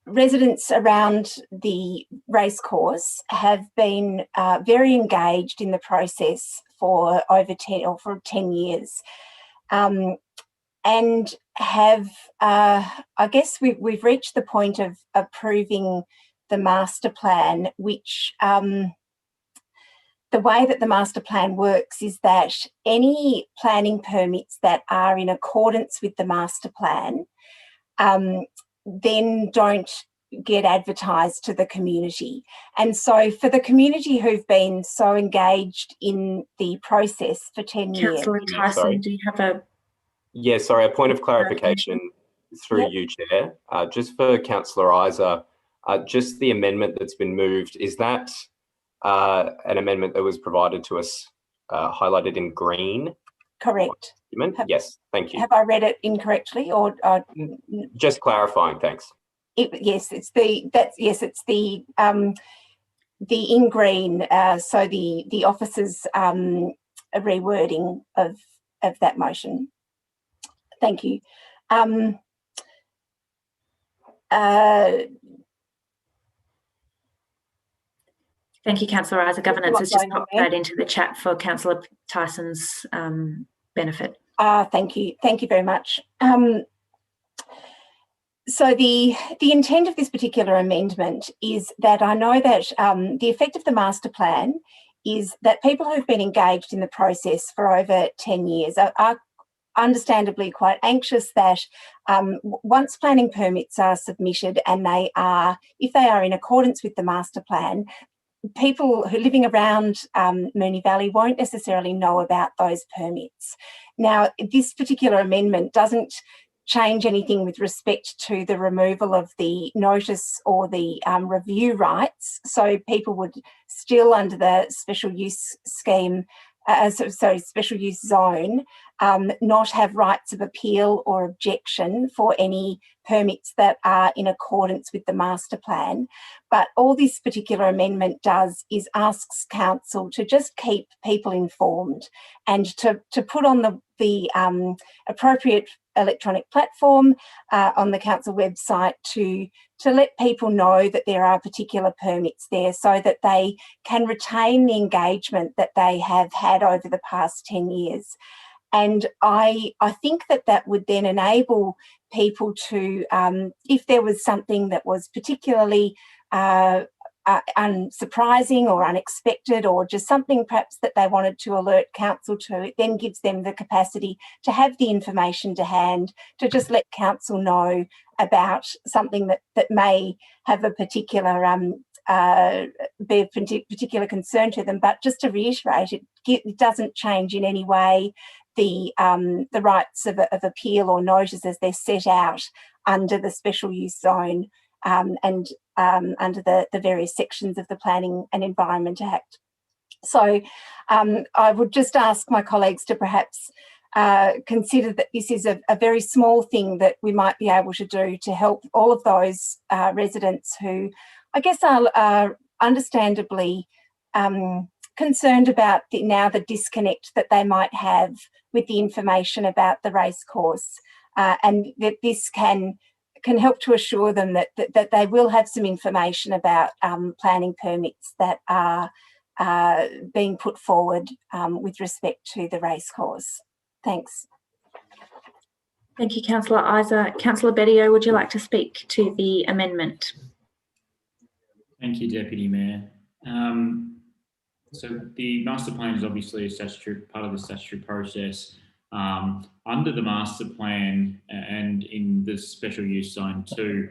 residents around the racecourse have been very engaged in the process for over 10 years, and have, I guess we've reached the point of approving the master plan, which the way that the master plan works is that any planning permits that are in accordance with the master plan then don't get advertised to the community. And so for the community who've been so engaged in the process for 10 years. Councillor Tyson, do you have a... Yeah, sorry, a point of clarification through you, Chair. Just for Councillor Isa, just the amendment that's been moved, is that an amendment that was provided to us, highlighted in green. Correct. Yes, thank you. Have I read it incorrectly, or just clarifying? Thanks. Yes, it's the in green. So the officer's rewording of that motion. Thank you. Thank you, Councillor Isa. Governance has just popped that into the chat for Councillor Tyson's benefit. Thank you. Thank you very much. So the intent of this particular amendment is that I know that the effect of the master plan is that people who've been engaged in the process for over 10 years are understandably quite anxious that once planning permits are submitted and if they are in accordance with the master plan, people who are living around Moonee Valley won't necessarily know about those permits. Now, this particular amendment doesn't change anything with respect to the removal of the notice or the review rights. So people would still, under the special use scheme, special use zone, not have rights of appeal or objection for any permits that are in accordance with the master plan. But all this particular amendment does is asks council to just keep people informed and to put on the appropriate electronic platform on the council website to let people know that there are particular permits there, so that they can retain the engagement that they have had over the past 10 years. And I think that would then enable people to, if there was something that was particularly unsurprising or unexpected, or just something perhaps that they wanted to alert council to, it then gives them the capacity to have the information to hand, to just let council know about something that may have a particular be of particular concern to them. But just to reiterate, it doesn't change in any way the rights of appeal or notice as they're set out under the special use zone and under the various sections of the Planning and Environment Act. So I would just ask my colleagues to perhaps consider that this is a very small thing that we might be able to do to help all of those residents who, I guess, are understandably concerned about the disconnect that they might have with the information about the racecourse, and that this can help to assure them that they will have some information about planning permits that are being put forward with respect to the racecourse. Thanks. Thank you, Councillor Isa. Councillor Bedio, would you like to speak to the amendment? Thank you, Deputy Mayor. So the master plan is obviously a statutory part of the statutory process. Under the master plan and in the special use zone 2,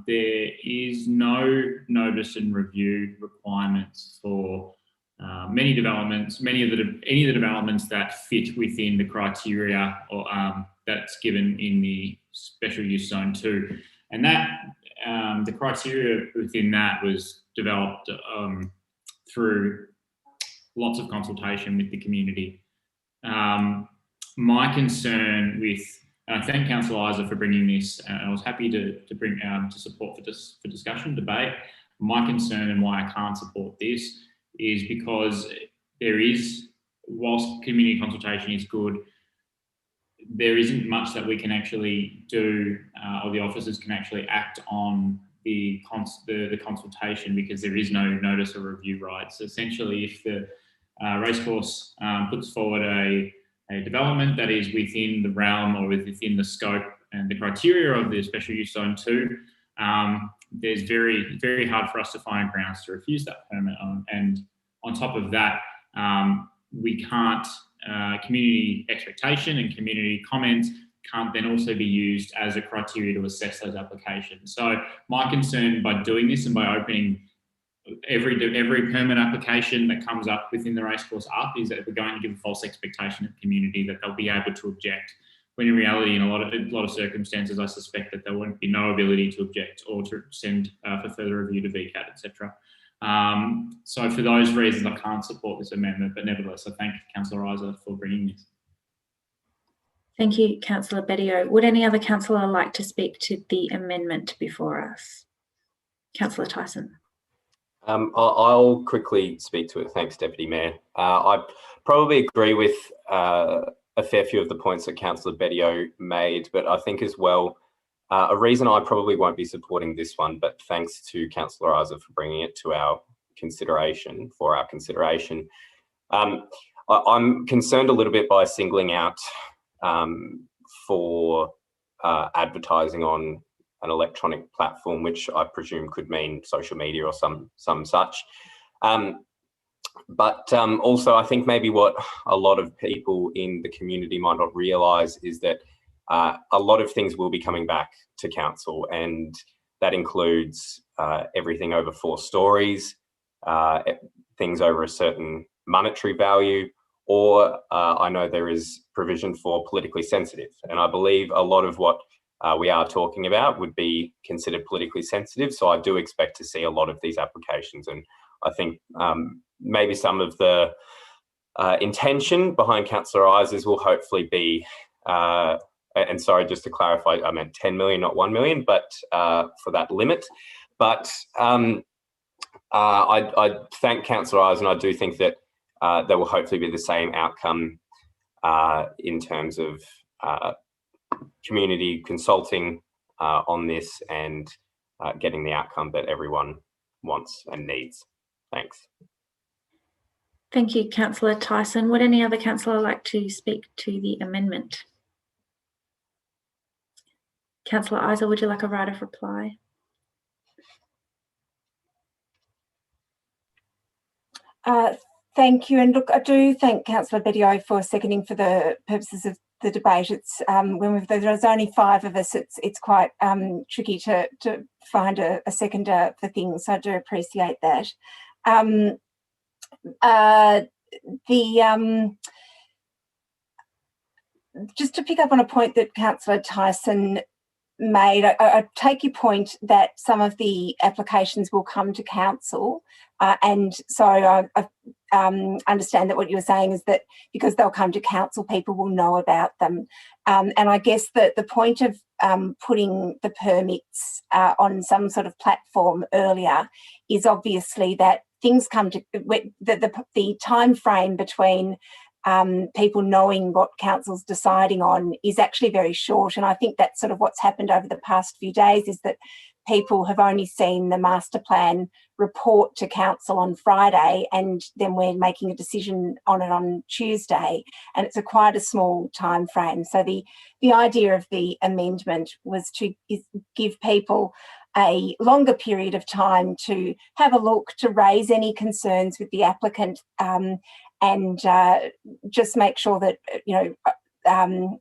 there is no notice and review requirements for any of the developments that fit within the criteria or that's given in the special use zone 2, and that the criteria within that was developed through lots of consultation with the community. My concern with, and I thank Councillor Isa for bringing this, and I was happy to bring to support for discussion, debate. My concern and why I can't support this is because there is, whilst community consultation is good, there isn't much that we can actually do, or the officers can actually act on the consultation, because there is no notice or review rights. So essentially, if the racecourse puts forward a development that is within the realm or within the scope and the criteria of the special use zone 2, there's very, very hard for us to find grounds to refuse that permit. And on top of that, we can't, community expectation and community comments can't then also be used as a criteria to assess those applications. So my concern by doing this and by opening every permit application that comes up within the racecourse up is that we're going to give a false expectation of the community that they'll be able to object, when in reality, in a lot of circumstances, I suspect that there won't be no ability to object or to send for further review to VCAT, etc. So for those reasons, I can't support this amendment, but nevertheless, I thank Councillor Isa for bringing this. Thank you, Councillor Bedio. Would any other councillor like to speak to the amendment before us? Councillor Tyson. I'll quickly speak to it. Thanks, Deputy Mayor. I probably agree with a fair few of the points that Councillor Bedio made, but I think as well, a reason I probably won't be supporting this one, but thanks to Councillor Isa for bringing it to our consideration, I'm concerned a little bit by singling out for advertising on an electronic platform, which I presume could mean social media or some such. But also, I think maybe what a lot of people in the community might not realise is that a lot of things will be coming back to council, and that includes everything over 4 stories, things over a certain monetary value, or I know there is provision for politically sensitive. And I believe a lot of what we are talking about would be considered politically sensitive. So I do expect to see a lot of these applications. And I think maybe some of the intention behind Councillor Isa's will hopefully be, and sorry, just to clarify, I meant 10 million, not 1 million, but for that limit. But I thank Councillor Isa, and I do think that there will hopefully be the same outcome in terms of community consulting on this and getting the outcome that everyone wants and needs. Thanks. Thank you, Councillor Tyson. Would any other councillor like to speak to the amendment? Councillor Isa, would you like a right of reply? Thank you. And look, I do thank Councillor Bedio for seconding for the purposes of the debate. It's when there's only 5 of us, it's quite tricky to find a seconder for things. So I do appreciate that. Just to pick up on a point that Councillor Tyson made, I take your point that some of the applications will come to council, and so I understand that what you were saying is that because they'll come to council, people will know about them. And I guess that the point of putting the permits on some sort of platform earlier is obviously that things come to the time frame between people knowing what council's deciding on is actually very short. And I think that's sort of what's happened over the past few days, is that people have only seen the master plan report to council on Friday, and then we're making a decision on it on Tuesday, and it's quite a small time frame. So the idea of the amendment was to give people a longer period of time to have a look, to raise any concerns with the applicant, and just make sure that, you know,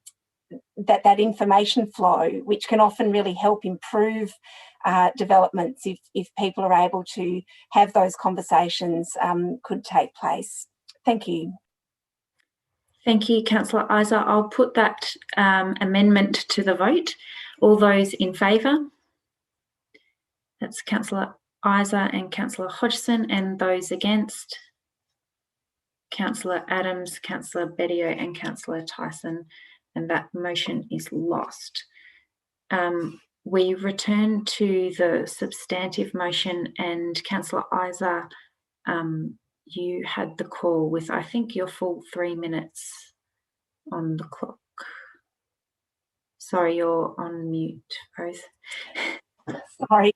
that information flow, which can often really help improve developments if people are able to have those conversations, could take place. Thank you. Thank you, Councillor Isa. I'll put that amendment to the vote. All those in favour? That's Councillor Isa and Councillor Hodgson, and those against? Councillor Adams, Councillor Bedio and Councillor Tyson, and that motion is lost. We return to the substantive motion, and Councillor Isa, you had the call with, I think, your full 3 minutes on the clock. Sorry, you're on mute, Rose. Sorry.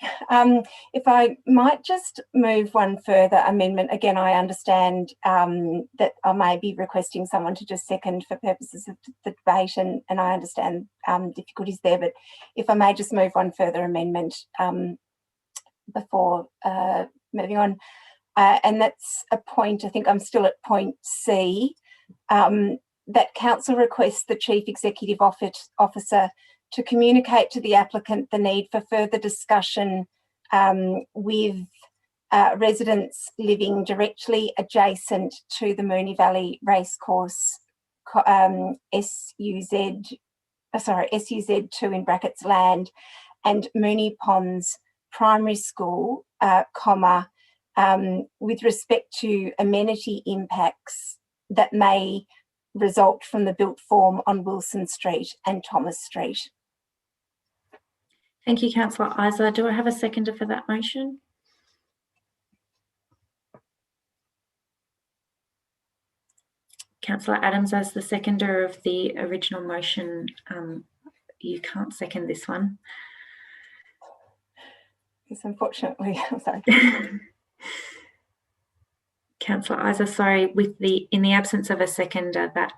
If I might just move one further amendment. Again, I understand that I may be requesting someone to just second for purposes of the debate, and I understand difficulties there, but if I may just move one further amendment before moving on. And that's a point, I think I'm still at point C, that council requests the Chief Executive Officer to communicate to the applicant the need for further discussion with residents living directly adjacent to the Moonee Valley Racecourse, SUZ2 in brackets land, and Moonee Ponds Primary School, with respect to amenity impacts that may result from the built form on Wilson Street and Thomas Street. Thank you, Councillor Isa. Do I have a seconder for that motion? Councillor Adams, as the seconder of the original motion, you can't second this one. Yes, unfortunately, I'm sorry. Councillor Isa, sorry, in the absence of a seconder, that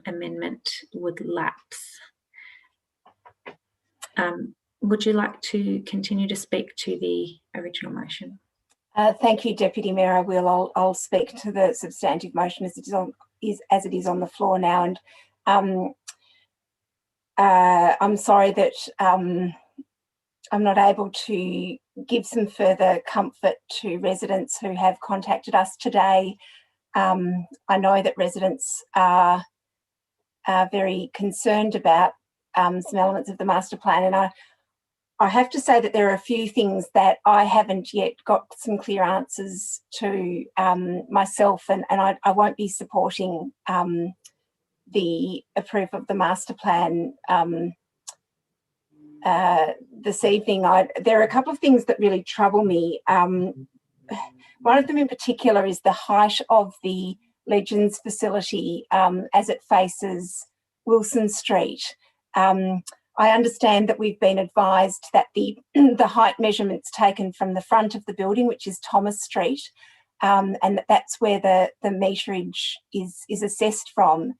amendment would lapse. Would you like to continue to speak to the original motion? Thank you, Deputy Mayor. I will. I'll speak to the substantive motion as it is on the floor now. And I'm sorry that I'm not able to give some further comfort to residents who have contacted us today. I know that residents are very concerned about some elements of the master plan, and I have to say that there are a few things that I haven't yet got some clear answers to myself, and I won't be supporting the approval of the master plan this evening. There are a couple of things that really trouble me. One of them in particular is the height of the Legends facility as it faces Wilson Street. I understand that we've been advised that the height measurements taken from the front of the building, which is Thomas Street, and that's where the meterage is assessed from.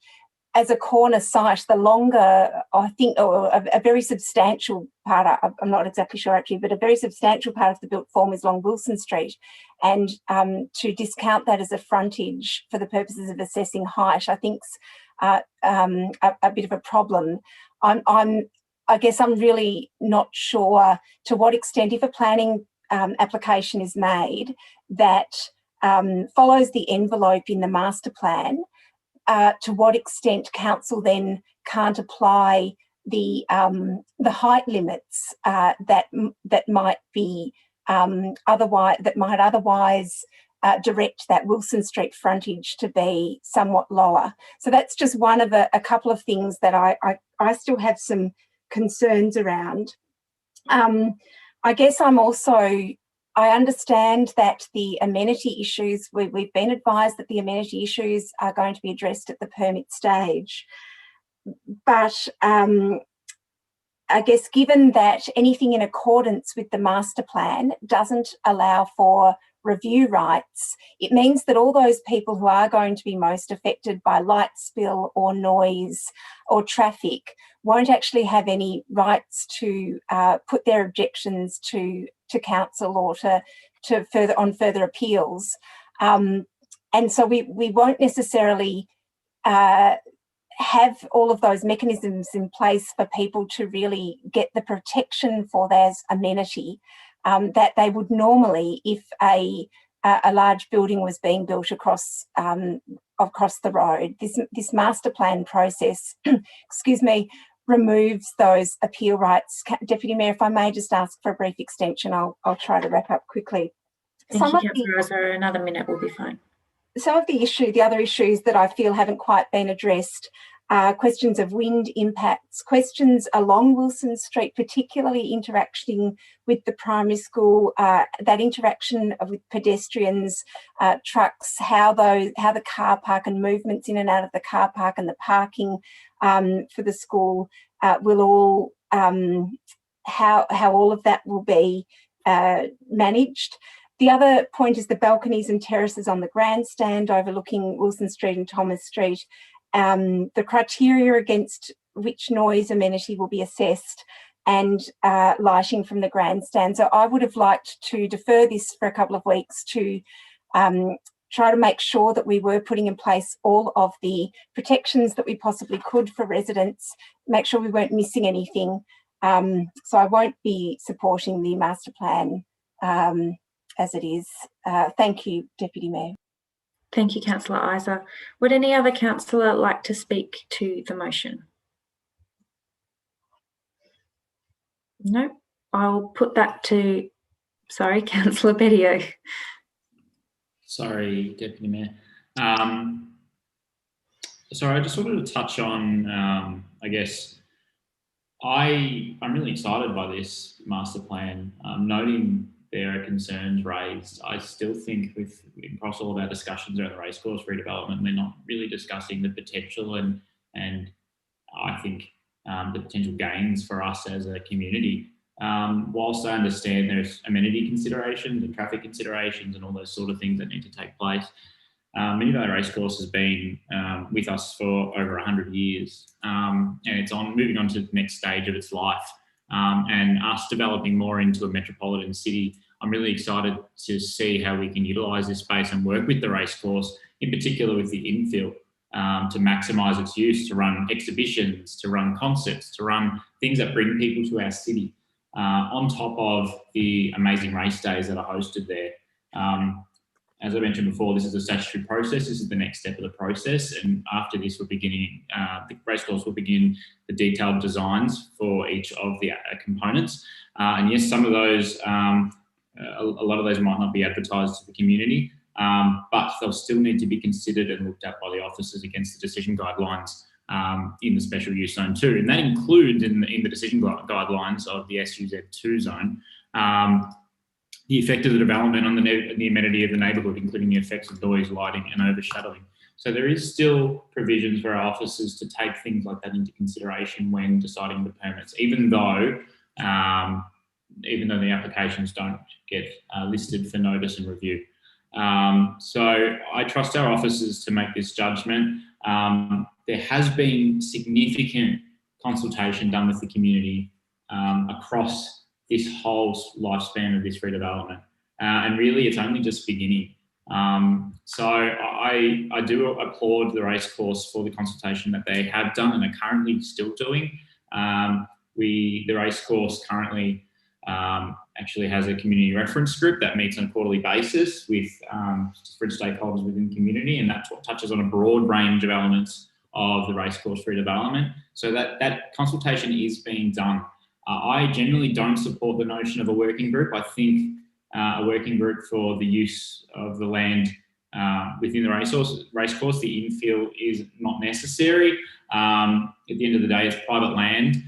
As a corner site, the longer, I think, or a very substantial part, I'm not exactly sure actually, but a very substantial part of the built form is along Wilson Street. And to discount that as a frontage for the purposes of assessing height, I think's a bit of a problem. I guess I'm really not sure to what extent, if a planning application is made that follows the envelope in the master plan, to what extent council then can't apply the height limits that might be otherwise direct that Wilson Street frontage to be somewhat lower. So that's just one of a couple of things that I still have some concerns around. I guess I understand that the amenity issues, we've been advised that the amenity issues are going to be addressed at the permit stage. But I guess given that anything in accordance with the master plan doesn't allow for review rights, it means that all those people who are going to be most affected by light spill or noise or traffic won't actually have any rights to put their objections to council or to further appeals. And so we won't necessarily have all of those mechanisms in place for people to really get the protection for their amenity that they would normally if a large building was being built across the road. This master plan process, excuse me, removes those appeal rights. Deputy Mayor, if I may just ask for a brief extension, I'll try to wrap up quickly. Thank you, Councillor Isa. Another minute will be fine. Some of the other issues that I feel haven't quite been addressed are questions of wind impacts, questions along Wilson Street, particularly interacting with the primary school, that interaction with pedestrians, trucks, how the car park and movements in and out of the car park and the parking for the school will all, how all of that will be managed. The other point is the balconies and terraces on the grandstand overlooking Wilson Street and Thomas Street. The criteria against which noise amenity will be assessed and lighting from the grandstand. So I would have liked to defer this for a couple of weeks to try to make sure that we were putting in place all of the protections that we possibly could for residents, make sure we weren't missing anything. So I won't be supporting the master plan as it is. Thank you, Deputy Mayor. Thank you, Councillor Isa. Would any other councillor like to speak to the motion? No, I'll put that to, sorry, Councillor Bedio. Sorry, Deputy Mayor. Sorry, I just wanted to touch on, I guess, I'm really excited by this master plan. Noting there are concerns raised, I still think across all of our discussions around the racecourse redevelopment, we're not really discussing the potential and I think the potential gains for us as a community. Whilst I understand there's amenity considerations and traffic considerations and all those sort of things that need to take place, Moonee Vale Racecourse has been with us for over 100 years, and it's moving on to the next stage of its life. And us developing more into a metropolitan city, I'm really excited to see how we can utilise this space and work with the racecourse, in particular with the infill, to maximise its use, to run exhibitions, to run concerts, to run things that bring people to our city, on top of the amazing race days that are hosted there. As I mentioned before, this is a statutory process. This is the next step of the process. And after this, we're beginning, the racecourse will begin the detailed designs for each of the components. And yes, some of those, a lot of those might not be advertised to the community, but they'll still need to be considered and looked at by the officers against the decision guidelines in the special use zone 2. And that includes in the decision guidelines of the SUZ2 zone, the effect of the development on the amenity of the neighbourhood, including the effects of noise, lighting and overshadowing. So there is still provisions for our officers to take things like that into consideration when deciding the permits, even though the applications don't get listed for notice and review. So I trust our officers to make this judgment. There has been significant consultation done with the community across this whole lifespan of this redevelopment. And really it's only just beginning. So I do applaud the racecourse for the consultation that they have done and are currently still doing. The racecourse currently actually has a community reference group that meets on a quarterly basis with different stakeholders within the community, and that touches on a broad range of elements of the racecourse redevelopment. So that consultation is being done. I generally don't support the notion of a working group. I think a working group for the use of the land within the racecourse, the infill is not necessary. At the end of the day, it's private land.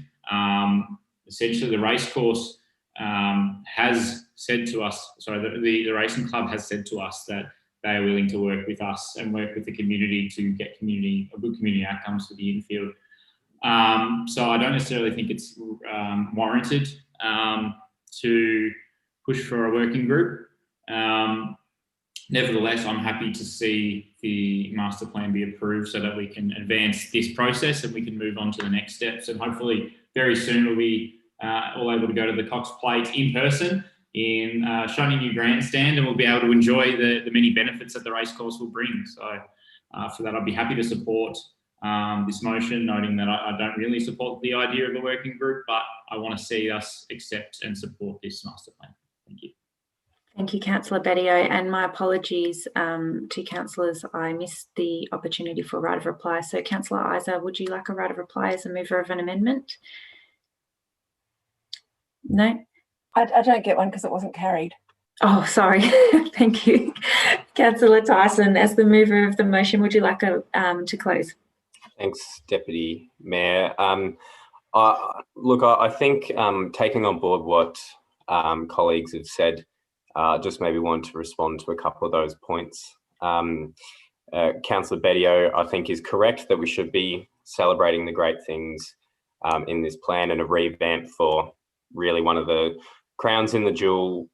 Essentially, the racecourse has said to us, the racing club has said to us that they are willing to work with us and work with the community to get good community outcomes for the infield. So I don't necessarily think it's warranted to push for a working group. Nevertheless, I'm happy to see the master plan be approved so that we can advance this process and we can move on to the next steps. And hopefully very soon we'll be all able to go to the Cox Plate in person in shiny new grandstand, and we'll be able to enjoy the many benefits that the racecourse will bring. So for that, I'd be happy to support this motion, noting that I don't really support the idea of a working group, but I want to see us accept and support this master plan. Thank you. Thank you, Councillor Bedio, and my apologies to councillors. I missed the opportunity for a right of reply. So Councillor Isa, would you like a right of reply as a mover of an amendment? No? I don't get one because it wasn't carried. Oh, sorry. Thank you. Councillor Tyson, as the mover of the motion, would you like to close? Thanks, Deputy Mayor. Look, I think taking on board what colleagues have said, just maybe want to respond to a couple of those points. Councillor Bedio, I think, is correct that we should be celebrating the great things in this plan, and a revamp for really one of the crowns in the jewels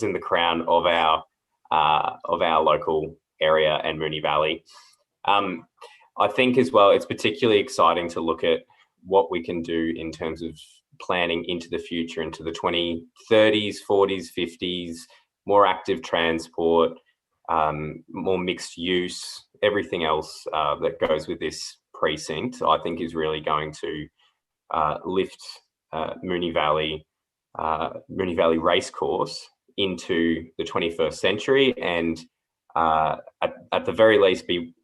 in the crown of our local area and Moonee Valley. I think as well, it's particularly exciting to look at what we can do in terms of planning into the future, into the 2030s, 40s, 50s, more active transport, more mixed use, everything else that goes with this precinct, I think is really going to lift Moonee Valley Racecourse into the 21st century, and at the very least be,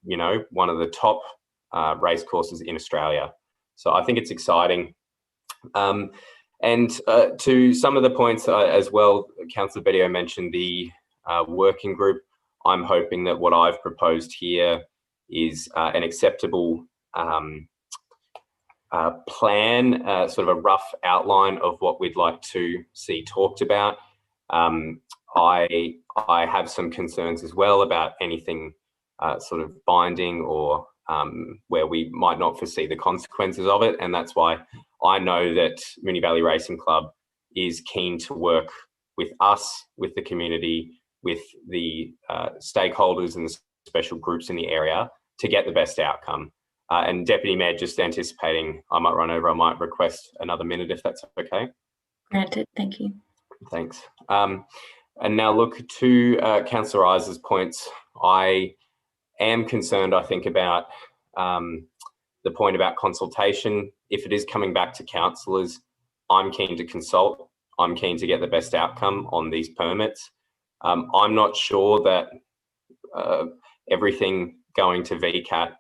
one of the top racecourses in Australia. So I think it's exciting. And to some of the points as well, Councillor Bedio mentioned the working group. I'm hoping that what I've proposed here is an acceptable plan, sort of a rough outline of what we'd like to see talked about. I have some concerns as well about anything sort of binding or where we might not foresee the consequences of it. And that's why I know that Moonee Valley Racing Club is keen to work with us, with the community, with the stakeholders and the special groups in the area to get the best outcome. And Deputy Mayor, just anticipating I might run over, I might request another minute if that's okay. Granted, thank you. Thanks. And now look to Councillor Isa's points. I am concerned, I think, about the point about consultation. If it is coming back to councillors, I'm keen to consult. I'm keen to get the best outcome on these permits. I'm not sure that everything going to VCAT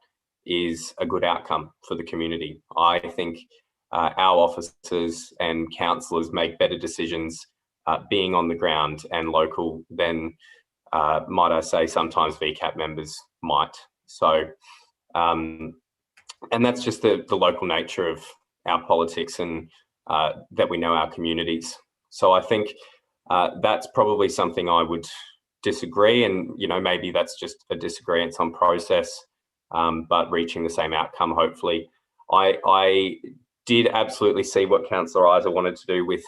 is a good outcome for the community. I think our officers and councillors make better decisions being on the ground and local than, might I say, sometimes VCAT members might. So, and that's just the local nature of our politics and that we know our communities. So I think that's probably something I would disagree, and maybe that's just a disagreement on process, but reaching the same outcome, hopefully. I did absolutely see what Councillor Isa wanted to do with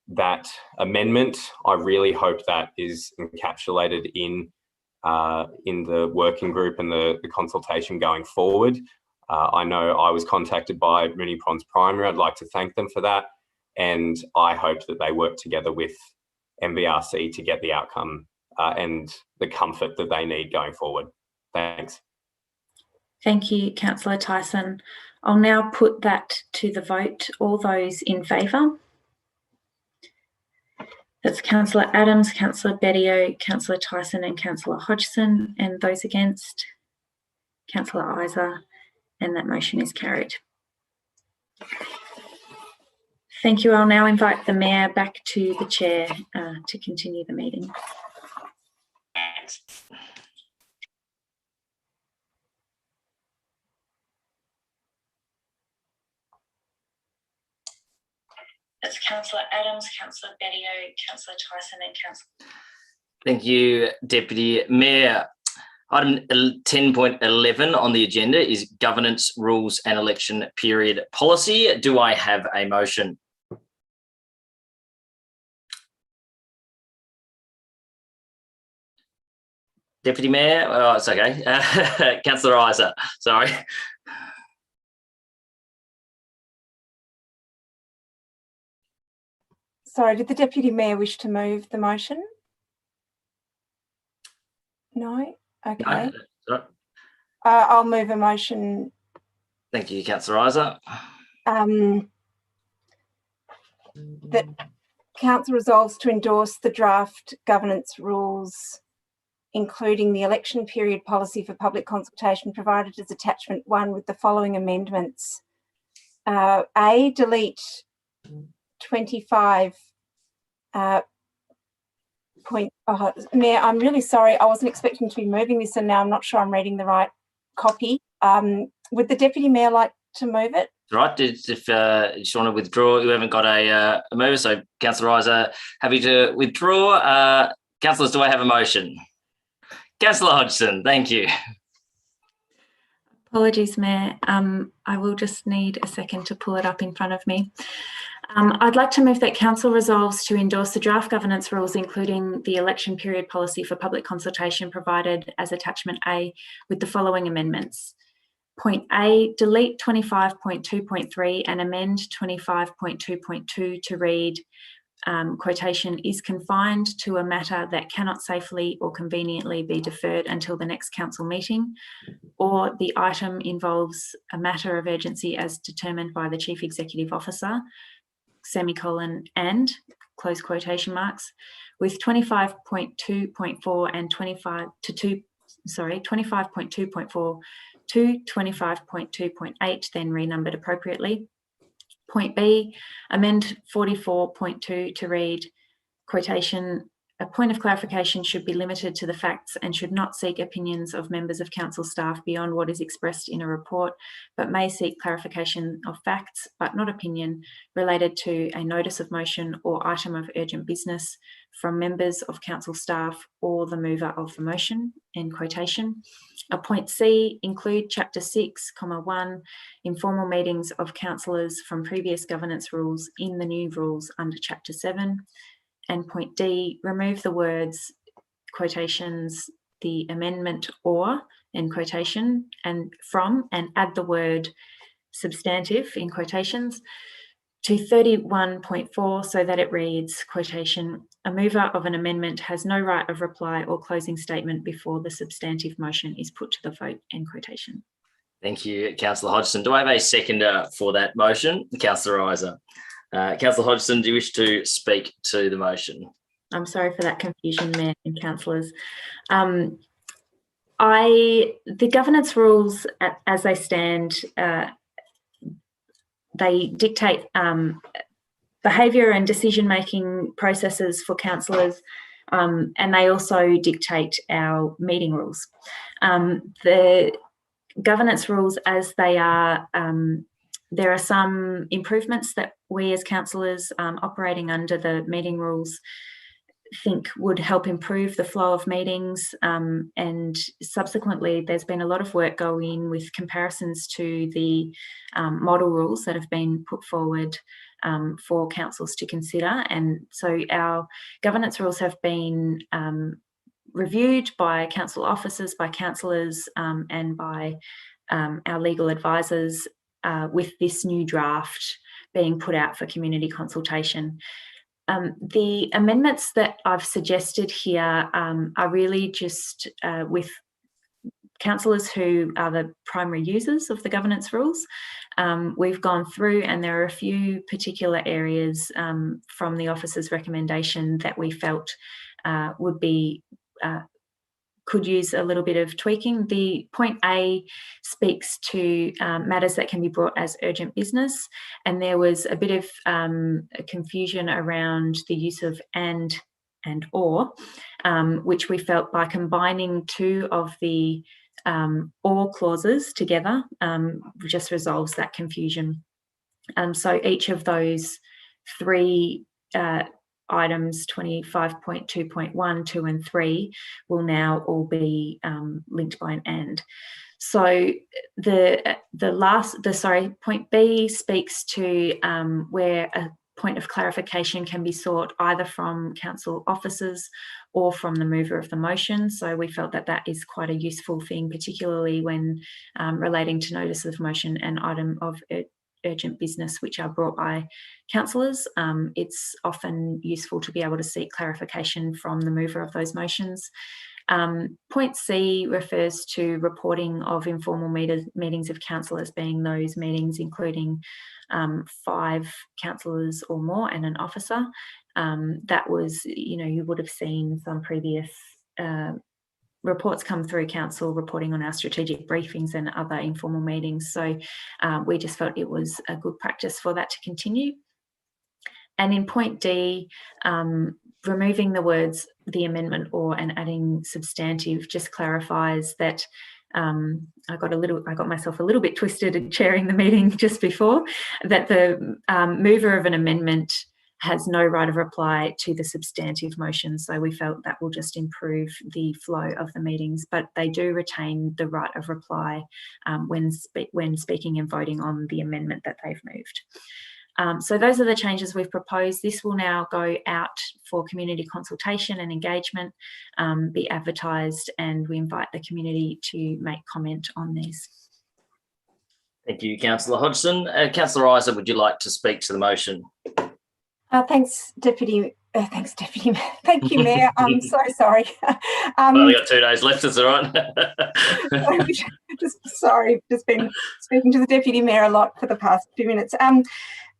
that amendment. I really hope that is encapsulated in the working group and the consultation going forward. I know I was contacted by Moonee Ponds Primary. I'd like to thank them for that. And I hope that they work together with MVRC to get the outcome and the comfort that they need going forward. Thanks. Thank you, Councillor Tyson. I'll now put that to the vote. All those in favour? That's Councillor Adams, Councillor Bedio, Councillor Tyson and Councillor Hodgson. And those against? Councillor Isa. And that motion is carried. Thank you. I'll now invite the Mayor back to the Chair to continue the meeting. Thanks. That's Councillor Adams, Councillor Bedio, Councillor Tyson and Councillor. Thank you, Deputy Mayor. Item 10.11 on the agenda is governance rules and election period policy. Do I have a motion? Deputy Mayor, oh, it's okay. Councillor Isa, sorry. Sorry, did the Deputy Mayor wish to move the motion? No? Okay. No, I'll move a motion. thank you, Councillor Isa. That Council resolves to endorse the draft governance rules, including the election period policy for public consultation provided as attachment 1 with the following amendments. A, delete 25 Mayor, I'm really sorry. I wasn't expecting to be moving this and now I'm not sure I'm reading the right copy. Would the Deputy Mayor like to move it? Right, if you want to withdraw, you haven't got a mover, so Councillor Isa, happy to withdraw. Councillors, do I have a motion? Councillor Hodgson, thank you. Apologies, Mayor. I will just need a second to pull it up in front of me. I'd like to move that Council resolves to endorse the draft governance rules, including the election period policy for public consultation provided as attachment A with the following amendments. Point A, delete 25.2.3 and amend 25.2.2 to read, quotation, is confined to a matter that cannot safely or conveniently be deferred until the next council meeting, or the item involves a matter of urgency as determined by the Chief Executive Officer, semicolon, and, close quotation marks, with 25.2.4 and 25.2.4 to 25.2.8 then renumbered appropriately. Point B, amend 44.2 to read, quotation, A point of clarification should be limited to the facts and should not seek opinions of members of council staff beyond what is expressed in a report, but may seek clarification of facts, but not opinion, related to a notice of motion or item of urgent business from members of council staff or the mover of the motion, end quotation. A point C, include chapter 6(1), informal meetings of councillors from previous governance rules in the new rules under chapter 7. And point D, remove the words, quotations, the amendment or, end quotation, and from, and add the word substantive, in quotations, to 31.4 so that it reads, quotation, a mover of an amendment has no right of reply or closing statement before the substantive motion is put to the vote, end quotation. Thank you, Councillor Hodgson. Do I have a seconder for that motion? Councillor Isa. Councillor Hodgson, do you wish to speak to the motion? I'm sorry for that confusion, Mayor and councillors. The governance rules, as they stand, they dictate behaviour and decision-making processes for councillors, and they also dictate our meeting rules. The governance rules, as they are, there are some improvements that we as councillors operating under the meeting rules think would help improve the flow of meetings, and subsequently there's been a lot of work going with comparisons to the model rules that have been put forward for councils to consider. And so our governance rules have been reviewed by council officers, by councillors, and by our legal advisors, with this new draft being put out for community consultation. The amendments that I've suggested here are really just with councillors who are the primary users of the governance rules. We've gone through, and there are a few particular areas from the officer's recommendation that we felt would be could use a little bit of tweaking. The point A speaks to matters that can be brought as urgent business, and there was a bit of confusion around the use of and or, which we felt by combining two of the or clauses together just resolves that confusion. So each of those three items 25.2.1, 2 and 3 will now all be linked by an and. So point B speaks to where a point of clarification can be sought either from council officers or from the mover of the motion. So we felt that that is quite a useful thing, particularly when relating to notice of motion and item of urgent business which are brought by councillors. It's often useful to be able to seek clarification from the mover of those motions. Point C refers to reporting of informal meetings of councillors, being those meetings including 5 councillors or more and an officer. That was, you would have seen some previous reports come through council reporting on our strategic briefings and other informal meetings. So we just felt it was a good practice for that to continue. And in point D, removing the words the amendment or and adding substantive just clarifies that I got myself a little bit twisted in chairing the meeting just before, that the mover of an amendment has no right of reply to the substantive motion. So we felt that will just improve the flow of the meetings, but they do retain the right of reply when speaking and voting on the amendment that they've moved. So those are the changes we've proposed. This will now go out for community consultation and engagement, be advertised, and we invite the community to make comment on these. Thank you, Councillor Hodgson. Councillor Isa, would you like to speak to the motion? Thanks, Deputy. Thank you, Mayor. I'm so sorry. I've only got 2 days left, is it all right? Just been speaking to the Deputy Mayor a lot for the past few minutes.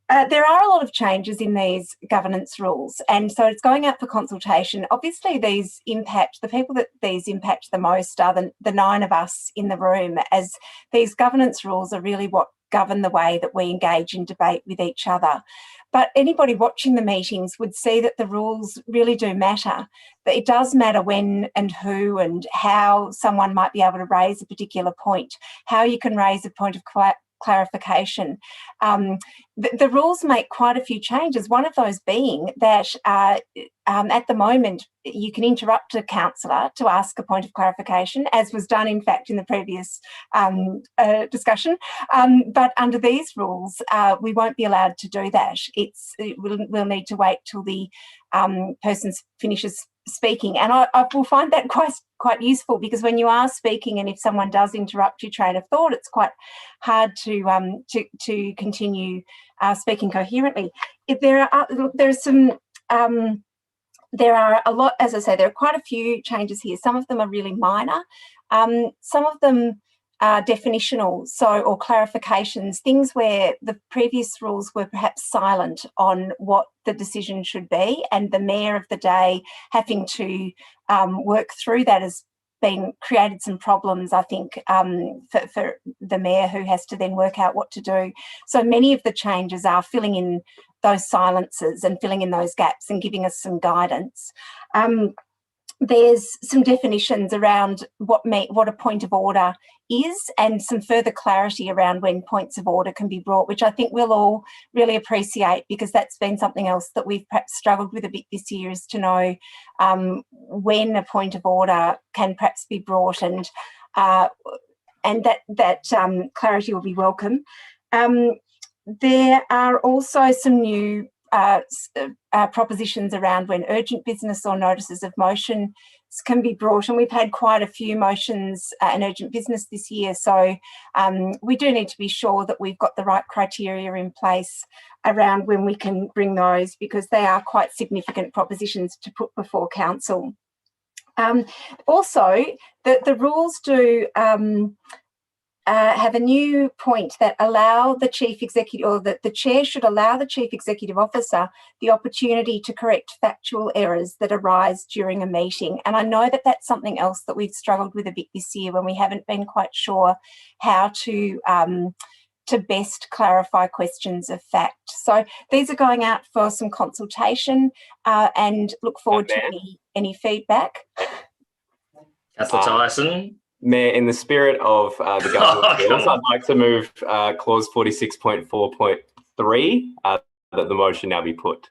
There are a lot of changes in these governance rules, and so it's going out for consultation. Obviously, the people that these impact the most are the 9 of us in the room, as these governance rules are really what govern the way that we engage in debate with each other. But anybody watching the meetings would see that the rules really do matter. That it does matter when and who and how someone might be able to raise a particular point, how you can raise a point of clarification. The rules make quite a few changes, one of those being that at the moment you can interrupt a councillor to ask a point of clarification, as was done in fact in the previous discussion, but under these rules we won't be allowed to do that. We'll need to wait till the person finishes speaking, and I will find that quite useful, because when you are speaking and if someone does interrupt your train of thought, it's quite hard to continue speaking coherently. There are a lot, as I say, there are quite a few changes here. Some of them are really minor. Some of them are definitional, or clarifications, things where the previous rules were perhaps silent on what the decision should be, and the mayor of the day having to work through that has created some problems, I think, for the mayor, who has to then work out what to do. So many of the changes are filling in those silences and filling in those gaps and giving us some guidance. There's some definitions around what a point of order is, and some further clarity around when points of order can be brought, which I think we'll all really appreciate, because that's been something else that we've perhaps struggled with a bit this year, is to know when a point of order can perhaps be brought, and that clarity will be welcome. There are also some new propositions around when urgent business or notices of motion can be brought, and we've had quite a few motions and urgent business this year, so we do need to be sure that we've got the right criteria in place around when we can bring those, because they are quite significant propositions to put before council. Also, the rules do have a new point that allow the chief executive, or that the chair should allow the chief executive officer the opportunity to correct factual errors that arise during a meeting. And I know that that's something else that we've struggled with a bit this year, when we haven't been quite sure how to best clarify questions of fact. So these are going out for some consultation, and look forward to any feedback. Councillor Tyson. Mayor, in the spirit of the government rules, I'd like to move clause 46.4.3 that the motion now be put.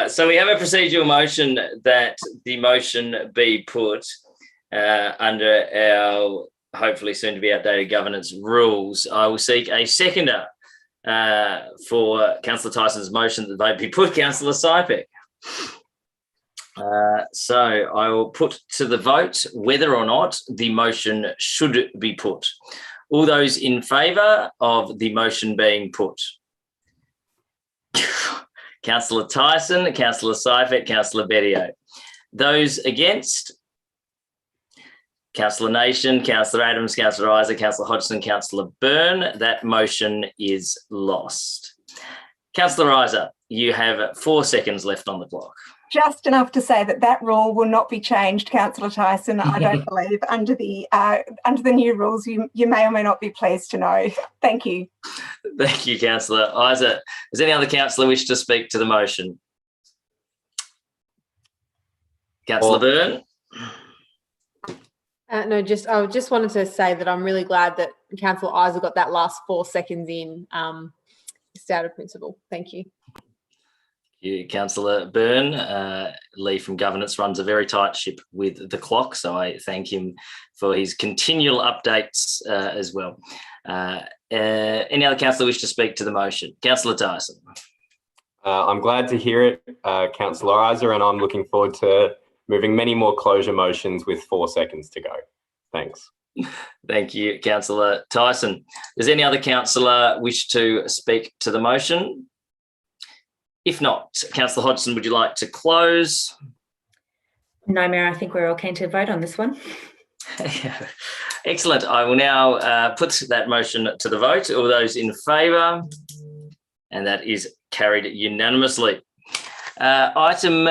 So we have a procedural motion that the motion be put under our hopefully soon to be outdated governance rules. I will seek a seconder for Councillor Tyson's motion that they be put. Councillor Sypek. So I will put to the vote whether or not the motion should be put. All those in favour of the motion being put? Councillor Tyson, Councillor Sypek, Councillor Bedio. Those against? Councillor Nation, Councillor Adams, Councillor Isaac, Councillor Hodgson, Councillor Byrne. That motion is lost. Councillor Isaac, you have 4 seconds left on the clock. Just enough to say that rule will not be changed, Councillor Tyson. I don't believe under the new rules. You may or may not be pleased to know. Thank you. Thank you, Councillor Isaac. Does any other councillor wish to speak to the motion? Councillor Byrne. No, I just wanted to say that I'm really glad that Councillor Isaac got that last 4 seconds in. Just out of principle. Thank you. You, Councillor Byrne. Lee from Governance runs a very tight ship with the clock, so I thank him for his continual updates as well. Any other councillor wish to speak to the motion? Councillor Tyson. I'm glad to hear it, Councillor Isaac, and I'm looking forward to moving many more closure motions with 4 seconds to go. Thanks. Thank you, Councillor Tyson. Does any other councillor wish to speak to the motion? If not, Councillor Hodgson, would you like to close? No, Mayor, I think we're all keen to vote on this one. Excellent. I will now put that motion to the vote. All those in favour? And that is carried unanimously. Item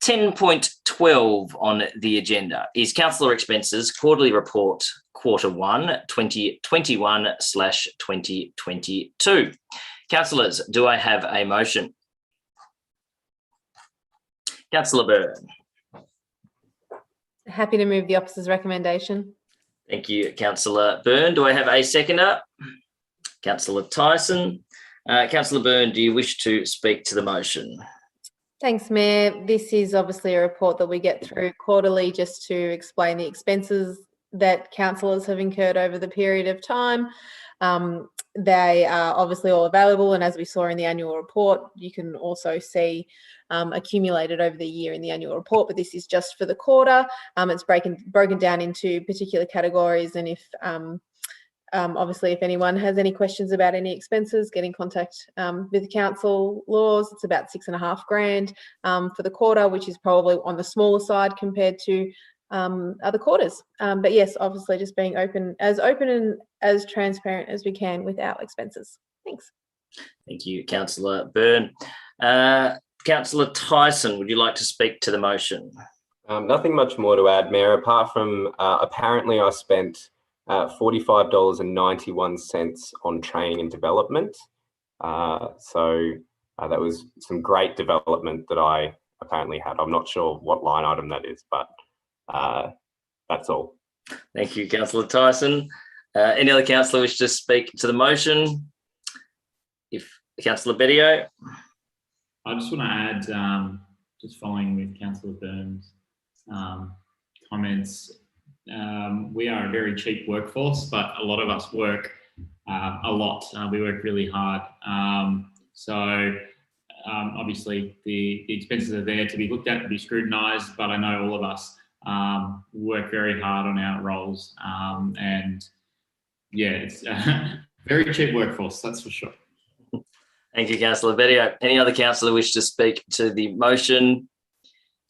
10.12 12 on the agenda is Councillor Expenses Quarterly Report Quarter 1 2021/2022. Councillors, do I have a motion? Councillor Byrne. Happy to move the officer's recommendation. Thank you, Councillor Byrne. Do I have a seconder? Councillor Tyson. Councillor Byrne, do you wish to speak to the motion? Thanks, Mayor. This is obviously a report that we get through quarterly just to explain the expenses that councillors have incurred over the period of time. They are obviously all available, and as we saw in the annual report, you can also see accumulated over the year in the annual report, but this is just for the quarter. It's broken down into particular categories, and if obviously if anyone has any questions about any expenses, get in contact with the council laws. It's about $6,500 for the quarter, which is probably on the smaller side compared to other quarters. But yes, obviously just being open and as transparent as we can with our expenses. Thanks. Thank you, Councillor Byrne. Councillor Tyson, would you like to speak to the motion? Nothing much more to add, Mayor, apart from apparently I spent $45.91 on training and development. So that was some great development that I apparently had. I'm not sure what line item that is, but that's all. Thank you, Councillor Tyson. Any other councillor wish to speak to the motion? If Councillor Bedio. I just want to add, just following with Councillor Byrne's comments, we are a very cheap workforce, but a lot of us work a lot. We work really hard. Obviously the expenses are there to be looked at, to be scrutinised, but I know all of us work very hard on our roles. And yeah, it's a very cheap workforce, that's for sure. Thank you, Councillor Bedio. Any other councillor wish to speak to the motion?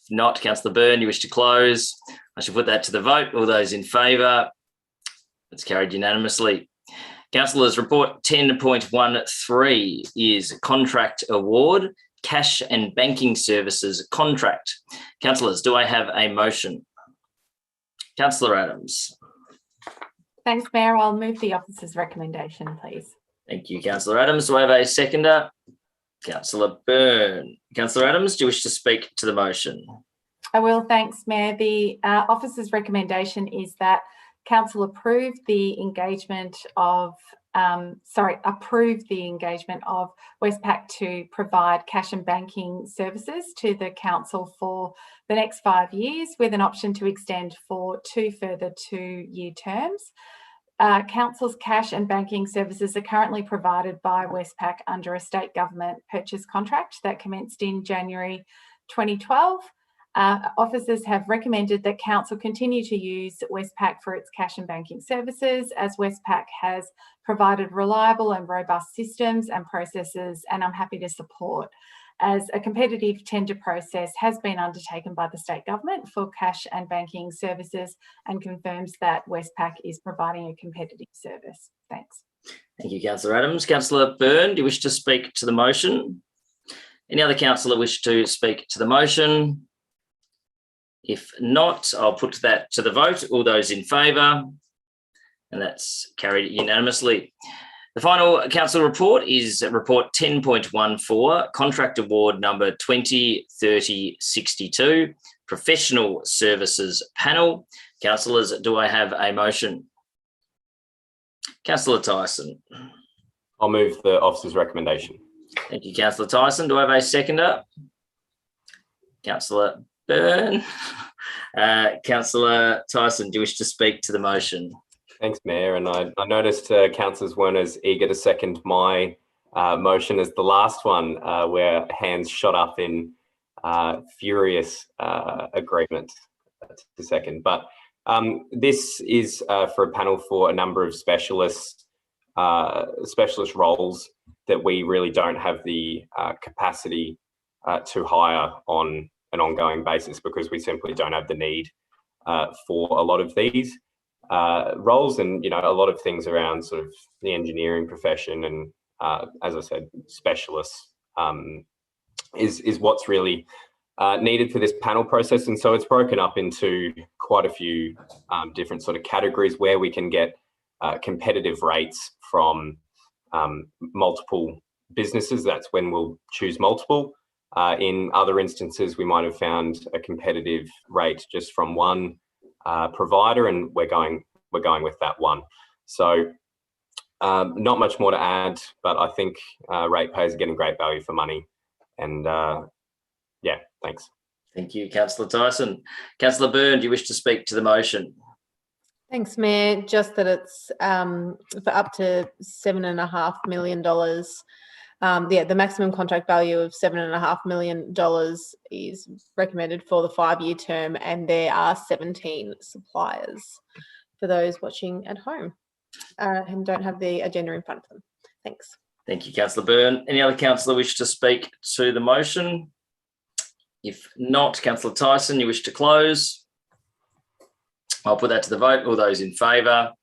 If not, Councillor Byrne, you wish to close? I shall put that to the vote. All those in favour? It's carried unanimously. Councillors, report 10.13 is Contract Award, Cash and Banking Services Contract. Councillors, do I have a motion? Councillor Adams. Thanks, Mayor. I'll move the officer's recommendation, please. Thank you, Councillor Adams. Do I have a seconder? Councillor Byrne. Councillor Adams, do you wish to speak to the motion? I will, thanks, Mayor. The officer's recommendation is that Council approve the engagement of Westpac to provide cash and banking services to the Council for the next 5 years, with an option to extend for 2 further 2-year terms. Council's cash and banking services are currently provided by Westpac under a state government purchase contract that commenced in January 2012. Officers have recommended that Council continue to use Westpac for its cash and banking services, as Westpac has provided reliable and robust systems and processes, and I'm happy to support, as a competitive tender process has been undertaken by the state government for cash and banking services, and confirms that Westpac is providing a competitive service. Thanks. Thank you, Councillor Adams. Councillor Byrne, do you wish to speak to the motion? Any other councillor wish to speak to the motion? If not, I'll put that to the vote. All those in favour? And that's carried unanimously. The final council report is report 10.14, Contract Award number 203062, Professional Services Panel. Councillors, do I have a motion? Councillor Tyson. I'll move the officer's recommendation. Thank you, Councillor Tyson. Do I have a seconder? Councillor Byrne. Councillor Tyson, do you wish to speak to the motion? Thanks, Mayor. And I noticed councillors weren't as eager to second my motion as the last one, where hands shot up in furious agreement to second. But this is for a panel for a number of specialist roles that we really don't have the capacity to hire on an ongoing basis, because we simply don't have the need for a lot of these roles, and a lot of things around sort of the engineering profession and as I said, specialists is what's really needed for this panel process. And so it's broken up into quite a few different sort of categories where we can get competitive rates from multiple businesses. That's when we'll choose multiple. In other instances, we might have found a competitive rate just from one provider, and we're going with that one. So not much more to add, but I think ratepayers are getting great value for money. And yeah, thanks. Thank you, Councillor Tyson. Councillor Byrne, do you wish to speak to the motion? Thanks, Mayor. Just that it's for up to $7.5 million. The maximum contract value of $7.5 million is recommended for the 5-year term, and there are 17 suppliers for those watching at home and don't have the agenda in front of them. Thanks. Thank you, Councillor Byrne. Any other councillor wish to speak to the motion? If not, Councillor Tyson, you wish to close? I'll put that to the vote. All those in favour?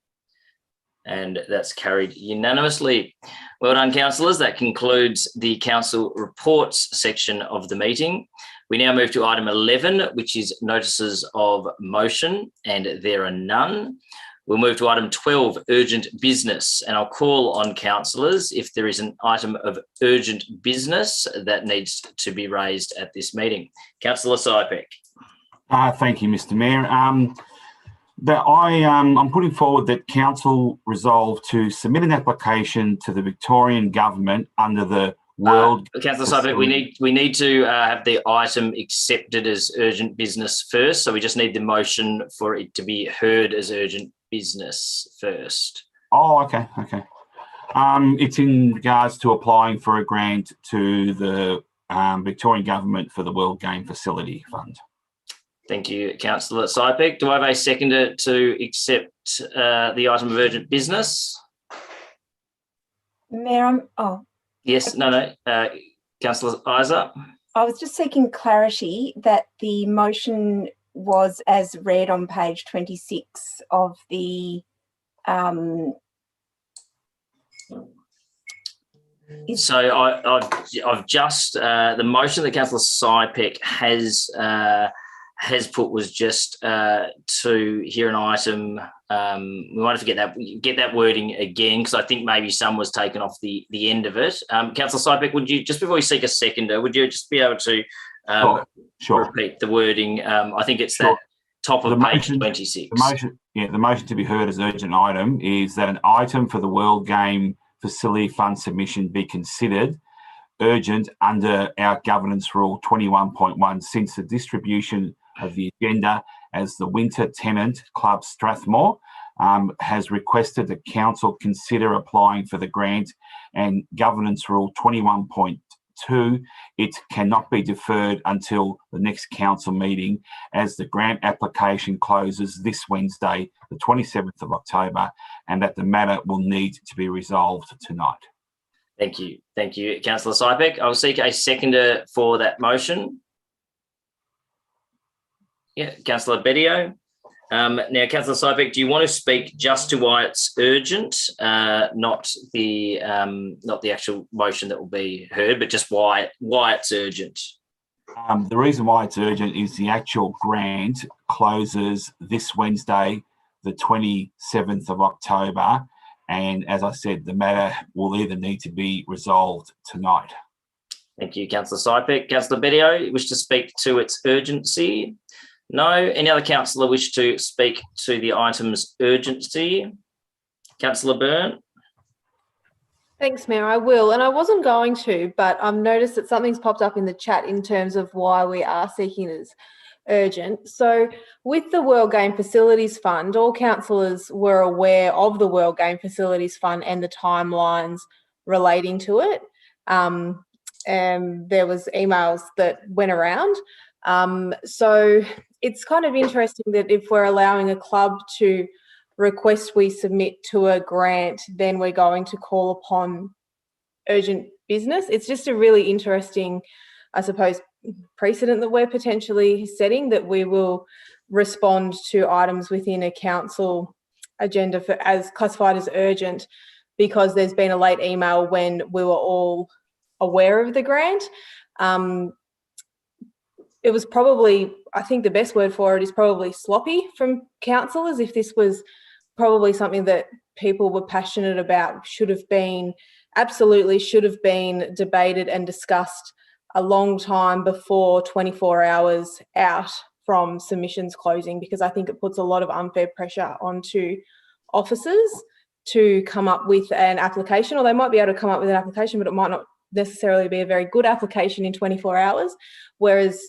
And that's carried unanimously. Well done, councillors. That concludes the council reports section of the meeting. We now move to item 11, which is notices of motion, and there are none. We'll move to item 12, urgent business, and I'll call on councillors if there is an item of urgent business that needs to be raised at this meeting. Councillor Sypek. Thank you, Mr. Mayor. I'm putting forward that council resolve to submit an application to the Victorian government under the World. Councillor Sypek, we need to have the item accepted as urgent business first, so we just need the motion for it to be heard as urgent business first. Oh, okay. It's in regards to applying for a grant to the Victorian government for the World Game Facility Fund. Thank you, Councillor Sypek. Do I have a seconder to accept the item of urgent business? Mayor, Yes, no. Councillor Isa. I was just seeking clarity that the motion was as read on page 26 of the So I've just the motion that Councillor Sypek has put was just to hear an item. We might have to get that wording again, because I think maybe some was taken off the end of it. Councillor Sypek, would you, just before we seek a seconder, would you just be able to Sure. repeat the wording? I think it's that top of page 26. The motion to be heard as urgent item is that an item for the World Game Facility Fund submission be considered urgent under our governance rule 21.1 since the distribution of the agenda as the winter tenant club Strathmore has requested the council consider applying for the grant, and governance rule 21.2, it cannot be deferred until the next council meeting as the grant application closes this Wednesday, the 27th of October, and that the matter will need to be resolved tonight. Thank you, Councillor Sypek. I will seek a seconder for that motion. Yeah, Councillor Bedio. Now, Councillor Sypek, do you want to speak just to why it's urgent, not the actual motion that will be heard, but just why it's urgent? The reason why it's urgent is the actual grant closes this Wednesday, the 27th of October, and as I said, the matter will either need to be resolved tonight. Thank you, Councillor Sypek. Councillor Bedio, you wish to speak to its urgency? No. Any other councillor wish to speak to the item's urgency? Councillor Byrne. Thanks, Mayor. I will, and I wasn't going to, but I've noticed that something's popped up in the chat in terms of why we are seeking as urgent. So with the World Game Facilities Fund, all councillors were aware of the World Game Facilities Fund and the timelines relating to it. And there was emails that went around. So it's kind of interesting that if we're allowing a club to request we submit to a grant, then we're going to call upon urgent business. It's just a really interesting, I suppose, precedent that we're potentially setting, that we will respond to items within a council agenda as classified as urgent because there's been a late email when we were all aware of the grant. it was probably, I think the best word for it is probably sloppy from councillors. If this was probably something that people were passionate about, absolutely should have been debated and discussed a long time before 24 hours out from submissions closing, because I think it puts a lot of unfair pressure onto officers to come up with an application, or they might be able to come up with an application, but it might not necessarily be a very good application in 24 hours, whereas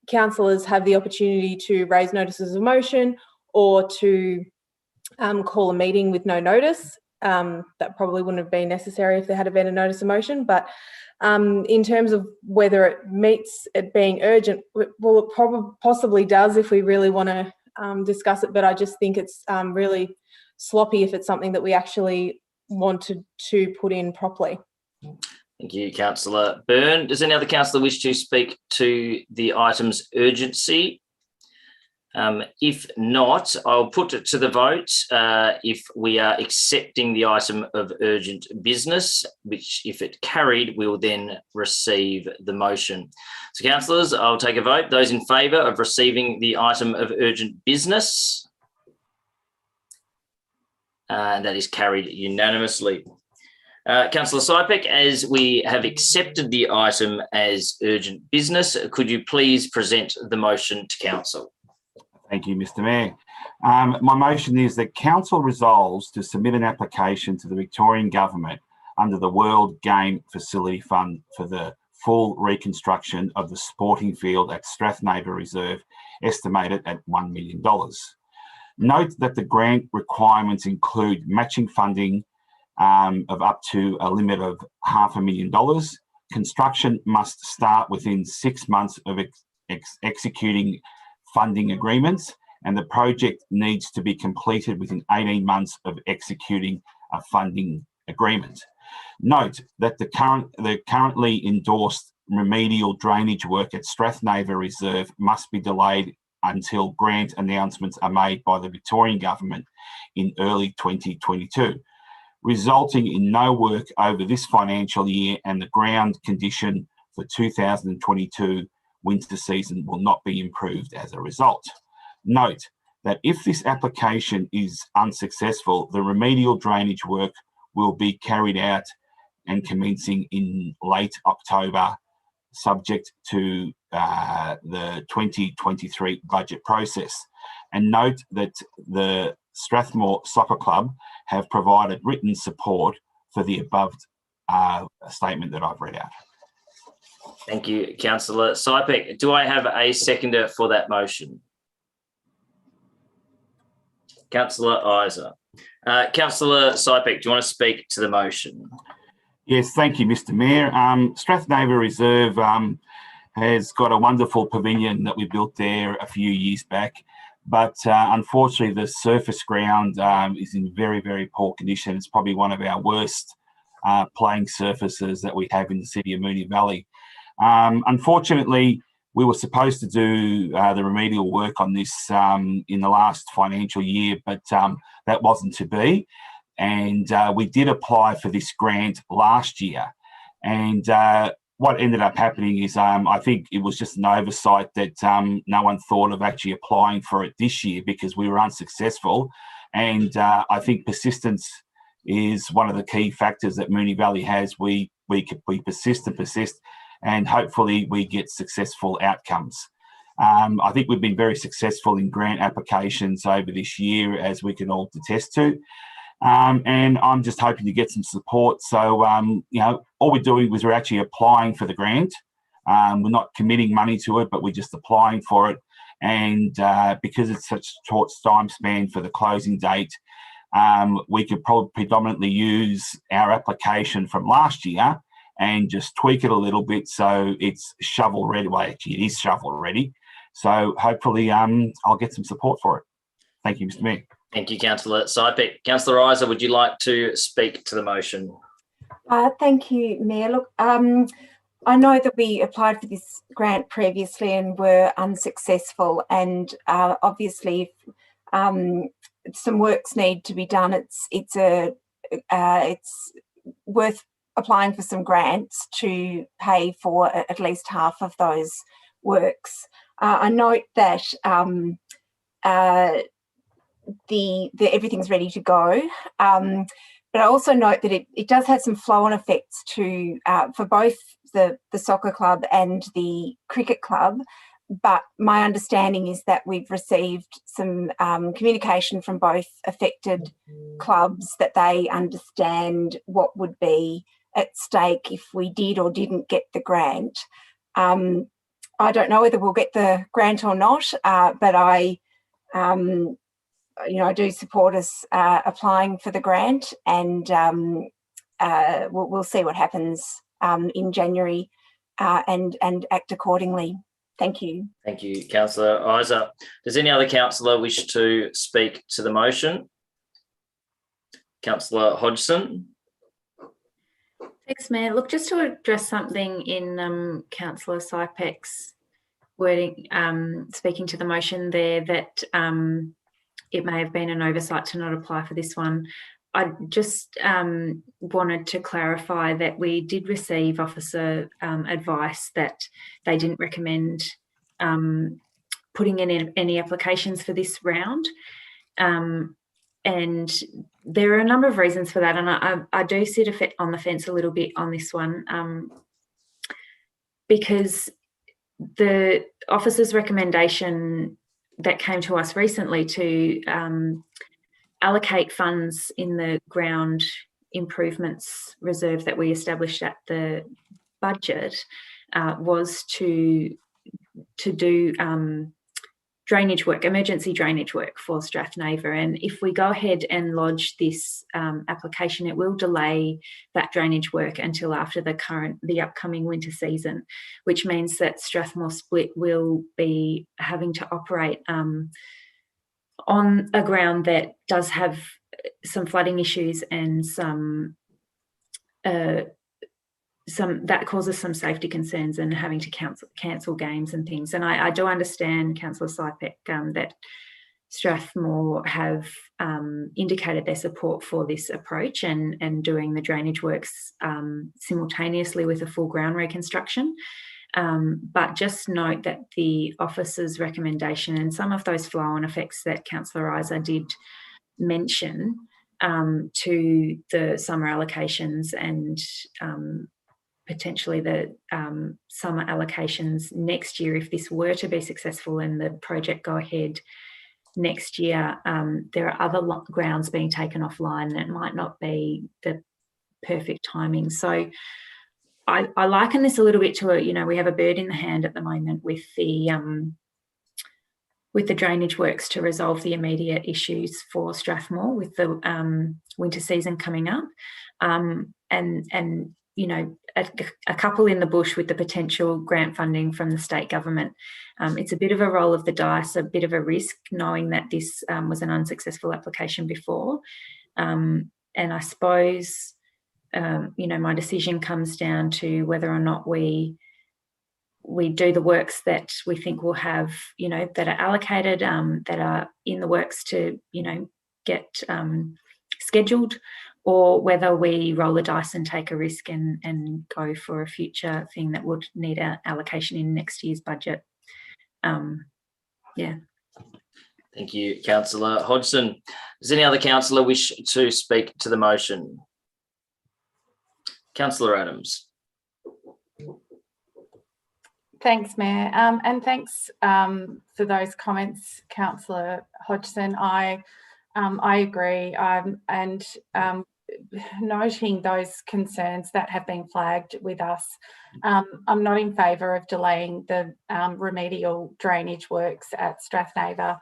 councillors have the opportunity to raise notices of motion or to call a meeting with no notice. That probably wouldn't have been necessary if there had been a notice of motion, but in terms of whether it meets it being urgent, well, it possibly does if we really want to discuss it, but I just think it's really sloppy if it's something that we actually wanted to put in properly. Thank you, Councillor Byrne. Does any other councillor wish to speak to the item's urgency? If not, I'll put it to the vote if we are accepting the item of urgent business, which if it carried, we will then receive the motion. So councillors, I'll take a vote. Those in favour of receiving the item of urgent business? That is carried unanimously. Councillor Sypek, as we have accepted the item as urgent business, could you please present the motion to council? Thank you, Mr. Mayor. My motion is that council resolves to submit an application to the Victorian Government under the World Game Facility Fund for the full reconstruction of the sporting field at Strathnavor Reserve, estimated at $1 million. Note that the grant requirements include matching funding of up to a limit of $500,000. Construction must start within 6 months of executing funding agreements, and the project needs to be completed within 18 months of executing a funding agreement. Note that the currently endorsed remedial drainage work at Strathnavor Reserve must be delayed until grant announcements are made by the Victorian Government in early 2022, resulting in no work over this financial year, and the ground condition for 2022 winter season will not be improved as a result. Note that if this application is unsuccessful, the remedial drainage work will be carried out and commencing in late October, subject to the 2023 budget process. And note that the Strathmore Soccer Club have provided written support for the above statement that I've read out. Thank you, Councillor Sypek. Do I have a seconder for that motion? Councillor Isa. Councillor Sypek, do you want to speak to the motion? Yes, thank you, Mr. Mayor. Strathnavor Reserve has got a wonderful pavilion that we built there a few years back, but unfortunately the surface ground is in very, very poor condition. It's probably one of our worst playing surfaces that we have in the city of Moonee Valley. Unfortunately, we were supposed to do the remedial work on this in the last financial year, but that wasn't to be. And we did apply for this grant last year. And what ended up happening is I think it was just an oversight that no one thought of actually applying for it this year because we were unsuccessful. And I think persistence is one of the key factors that Moonee Valley has. We persist and persist, and hopefully we get successful outcomes. I think we've been very successful in grant applications over this year, as we can all attest to. And I'm just hoping to get some support. So, all we're doing was we're actually applying for the grant. We're not committing money to it, but we're just applying for it. And because it's such a short time span for the closing date, we could probably predominantly use our application from last year and just tweak it a little bit so it's shovel ready. Well, actually, it is shovel ready. So hopefully I'll get some support for it. Thank you, Mr. Mayor. Thank you, Councillor Sypek. Councillor Isa, would you like to speak to the motion? Thank you, Mayor. Look, I know that we applied for this grant previously and were unsuccessful, and obviously some works need to be done. It's worth applying for some grants to pay for at least half of those works. I note that everything's ready to go, but I also note that it does have some flow-on effects to for both the soccer club and the cricket club. But my understanding is that we've received some communication from both affected clubs that they understand what would be at stake if we did or didn't get the grant. I don't know whether we'll get the grant or not, but I do support us applying for the grant, and we'll see what happens in January and act accordingly. Thank you. Thank you, Councillor Isa. Does any other councillor wish to speak to the motion? Councillor Hodgson. Thanks, Mayor. Look, just to address something in Councillor Sypek's wording, speaking to the motion there, that it may have been an oversight to not apply for this one. I just wanted to clarify that we did receive officer advice that they didn't recommend putting in any applications for this round. And there are a number of reasons for that. And I do sit on the fence a little bit on this one, because the officer's recommendation that came to us recently to allocate funds in the ground improvements reserve that we established at the budget was to do drainage work, emergency drainage work for Strathnava. And if we go ahead and lodge this application, it will delay that drainage work until after the upcoming winter season, which means that Strathmore Split will be having to operate on a ground that does have some flooding issues and some that causes some safety concerns and having to cancel games and things. And I do understand, Councillor Sypek, that Strathmore have indicated their support for this approach and doing the drainage works simultaneously with a full ground reconstruction. But just note that the officer's recommendation and some of those flow-on effects that Councillor Isa did mention to the summer allocations and potentially the summer allocations next year, if this were to be successful and the project go ahead next year, there are other grounds being taken offline and it might not be the perfect timing. So I liken this a little bit to we have a bird in the hand at the moment with the drainage works to resolve the immediate issues for Strathmore with the winter season coming up, and a couple in the bush with the potential grant funding from the state government. It's a bit of a roll of the dice, a bit of a risk, knowing that this was an unsuccessful application before, and I suppose. My decision comes down to whether or not we do the works that we think will have, that are allocated, that are in the works to, get scheduled, or whether we roll the dice and take a risk and go for a future thing that would need an allocation in next year's budget. Yeah. Thank you, Councillor Hodgson. Does any other councillor wish to speak to the motion? Councillor Adams. Thanks, Mayor, and thanks for those comments, Councillor Hodgson. I agree, and noting those concerns that have been flagged with us, I'm not in favour of delaying the remedial drainage works at Strathnava.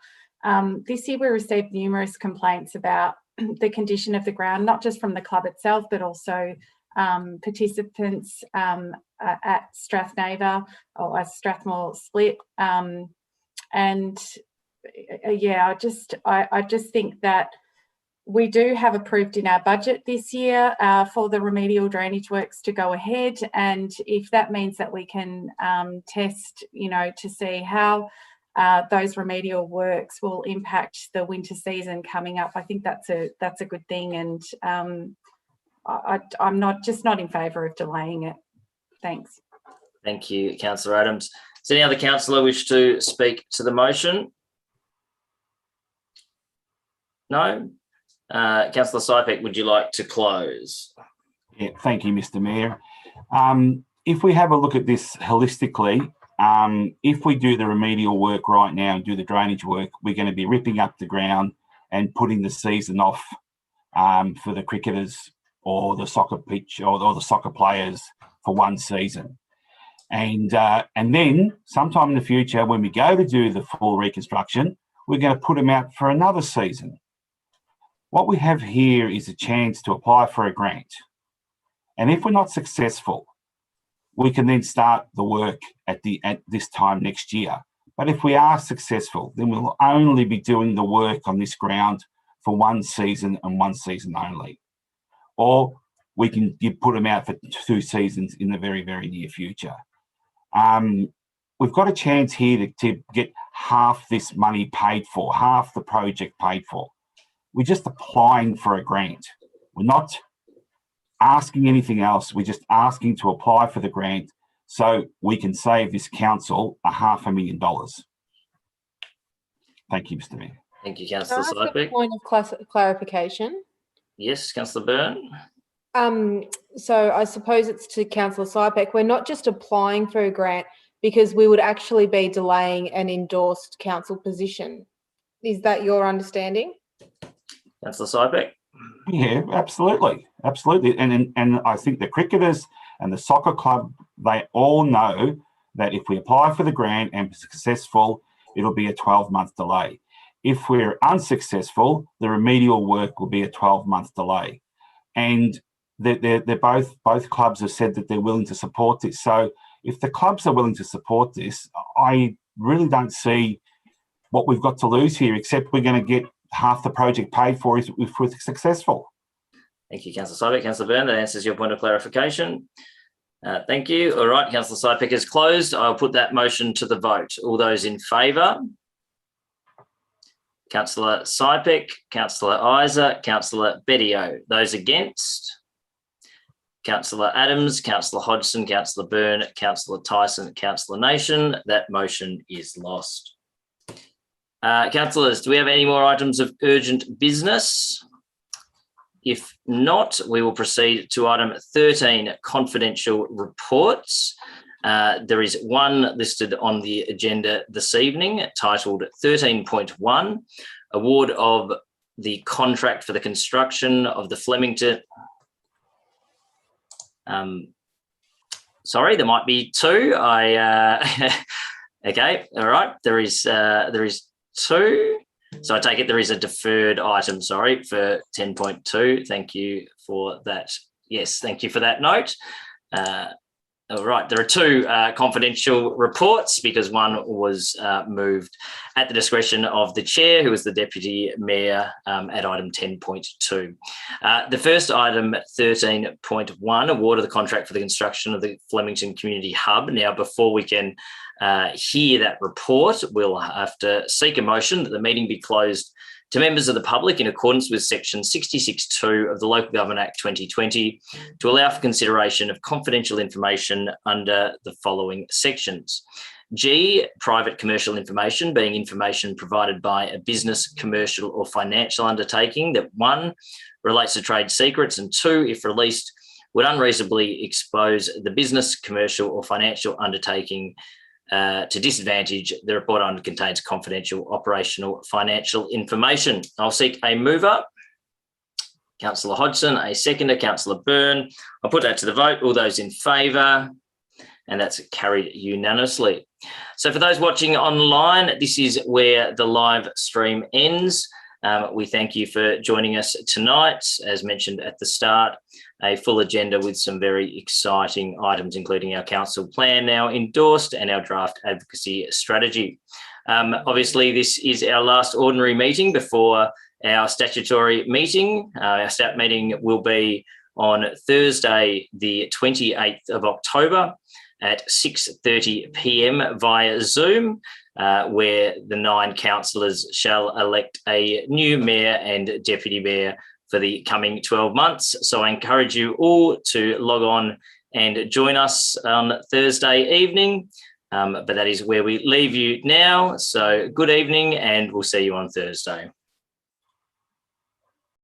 This year we received numerous complaints about the condition of the ground, not just from the club itself, but also participants at Strathnava or Strathmore Split, and I just think that we do have approved in our budget this year for the remedial drainage works to go ahead, and if that means that we can test, to see how those remedial works will impact the winter season coming up, I think that's a good thing, and I'm not in favour of delaying it. Thanks. Thank you, Councillor Adams. Does any other councillor wish to speak to the motion? No? Councillor Sypek, would you like to close? Yeah, thank you, Mr. Mayor. If we have a look at this holistically, if we do the remedial work right now and do the drainage work, we're going to be ripping up the ground and putting the season off for the cricketers or the soccer pitch or the soccer players for one season. And then sometime in the future, when we go to do the full reconstruction, we're going to put them out for another season. What we have here is a chance to apply for a grant. And if we're not successful, we can then start the work at this time next year. But if we are successful, then we'll only be doing the work on this ground for one season and one season only. Or we can put them out for 2 seasons in the very, very near future. We've got a chance here to get half this money paid for, half the project paid for. We're just applying for a grant. We're not asking anything else. We're just asking to apply for the grant so we can save this council $500,000. Thank you, Mr. Mayor. Thank you, Councillor Can I ask a Sypek. point of clarification? Yes, Councillor Byrne. So I suppose it's to Councillor Sypek. We're not just applying for a grant because we would actually be delaying an endorsed council position. Is that your understanding? Councillor Sypek. Yeah, absolutely. Absolutely. And I think the cricketers and the soccer club, they all know that if we apply for the grant and be successful, it'll be a 12-month delay. If we're unsuccessful, the remedial work will be a 12-month delay. And they're both clubs have said that they're willing to support this. So if the clubs are willing to support this, I really don't see what we've got to lose here, except we're going to get half the project paid for if we're successful. Thank you, Councillor Sypek. Councillor Byrne, that answers your point of clarification. Thank you. All right, Councillor Sypek is closed. I'll put that motion to the vote. All those in favour? Councillor Sypek, Councillor Isa, Councillor Bedio. Those against? Councillor Adams, Councillor Hodgson, Councillor Byrne, Councillor Tyson, Councillor Nation. That motion is lost. Councillors, do we have any more items of urgent business? If not, we will proceed to item 13, confidential reports. There is one listed on the agenda this evening titled 13.1, award of the contract for the construction of the Flemington. Sorry, there might be two. Okay, all right. There is two. So I take it there is a deferred item, sorry, for 10.2. Thank you for that. Yes, thank you for that note. All right, there are two confidential reports because one was moved at the discretion of the chair, who was the deputy mayor, at item 10.2. The first item, 13.1, award of the contract for the construction of the Flemington Community Hub. Now, before we can hear that report, we'll have to seek a motion that the meeting be closed to members of the public in accordance with section 66(2) of the Local Government Act 2020 to allow for consideration of confidential information under the following sections. G, private commercial information, being information provided by a business, commercial or financial undertaking that 1, relates to trade secrets, and 2, if released, would unreasonably expose the business, commercial or financial undertaking to disadvantage. The report on contains confidential operational financial information. I'll seek a mover. Councillor Hodgson, a seconder. Councillor Byrne. I'll put that to the vote. All those in favour? And that's carried unanimously. So for those watching online, this is where the live stream ends. We thank you for joining us tonight. As mentioned at the start, a full agenda with some very exciting items, including our council plan now endorsed and our draft advocacy strategy. Obviously, this is our last ordinary meeting before our statutory meeting. Our stat meeting will be on Thursday, the 28th of October at 6:30 p.m. via Zoom, where the 9 councillors shall elect a new mayor and deputy mayor for the coming 12 months. So I encourage you all to log on and join us on Thursday evening. But that is where we leave you now. So good evening, and we'll see you on Thursday.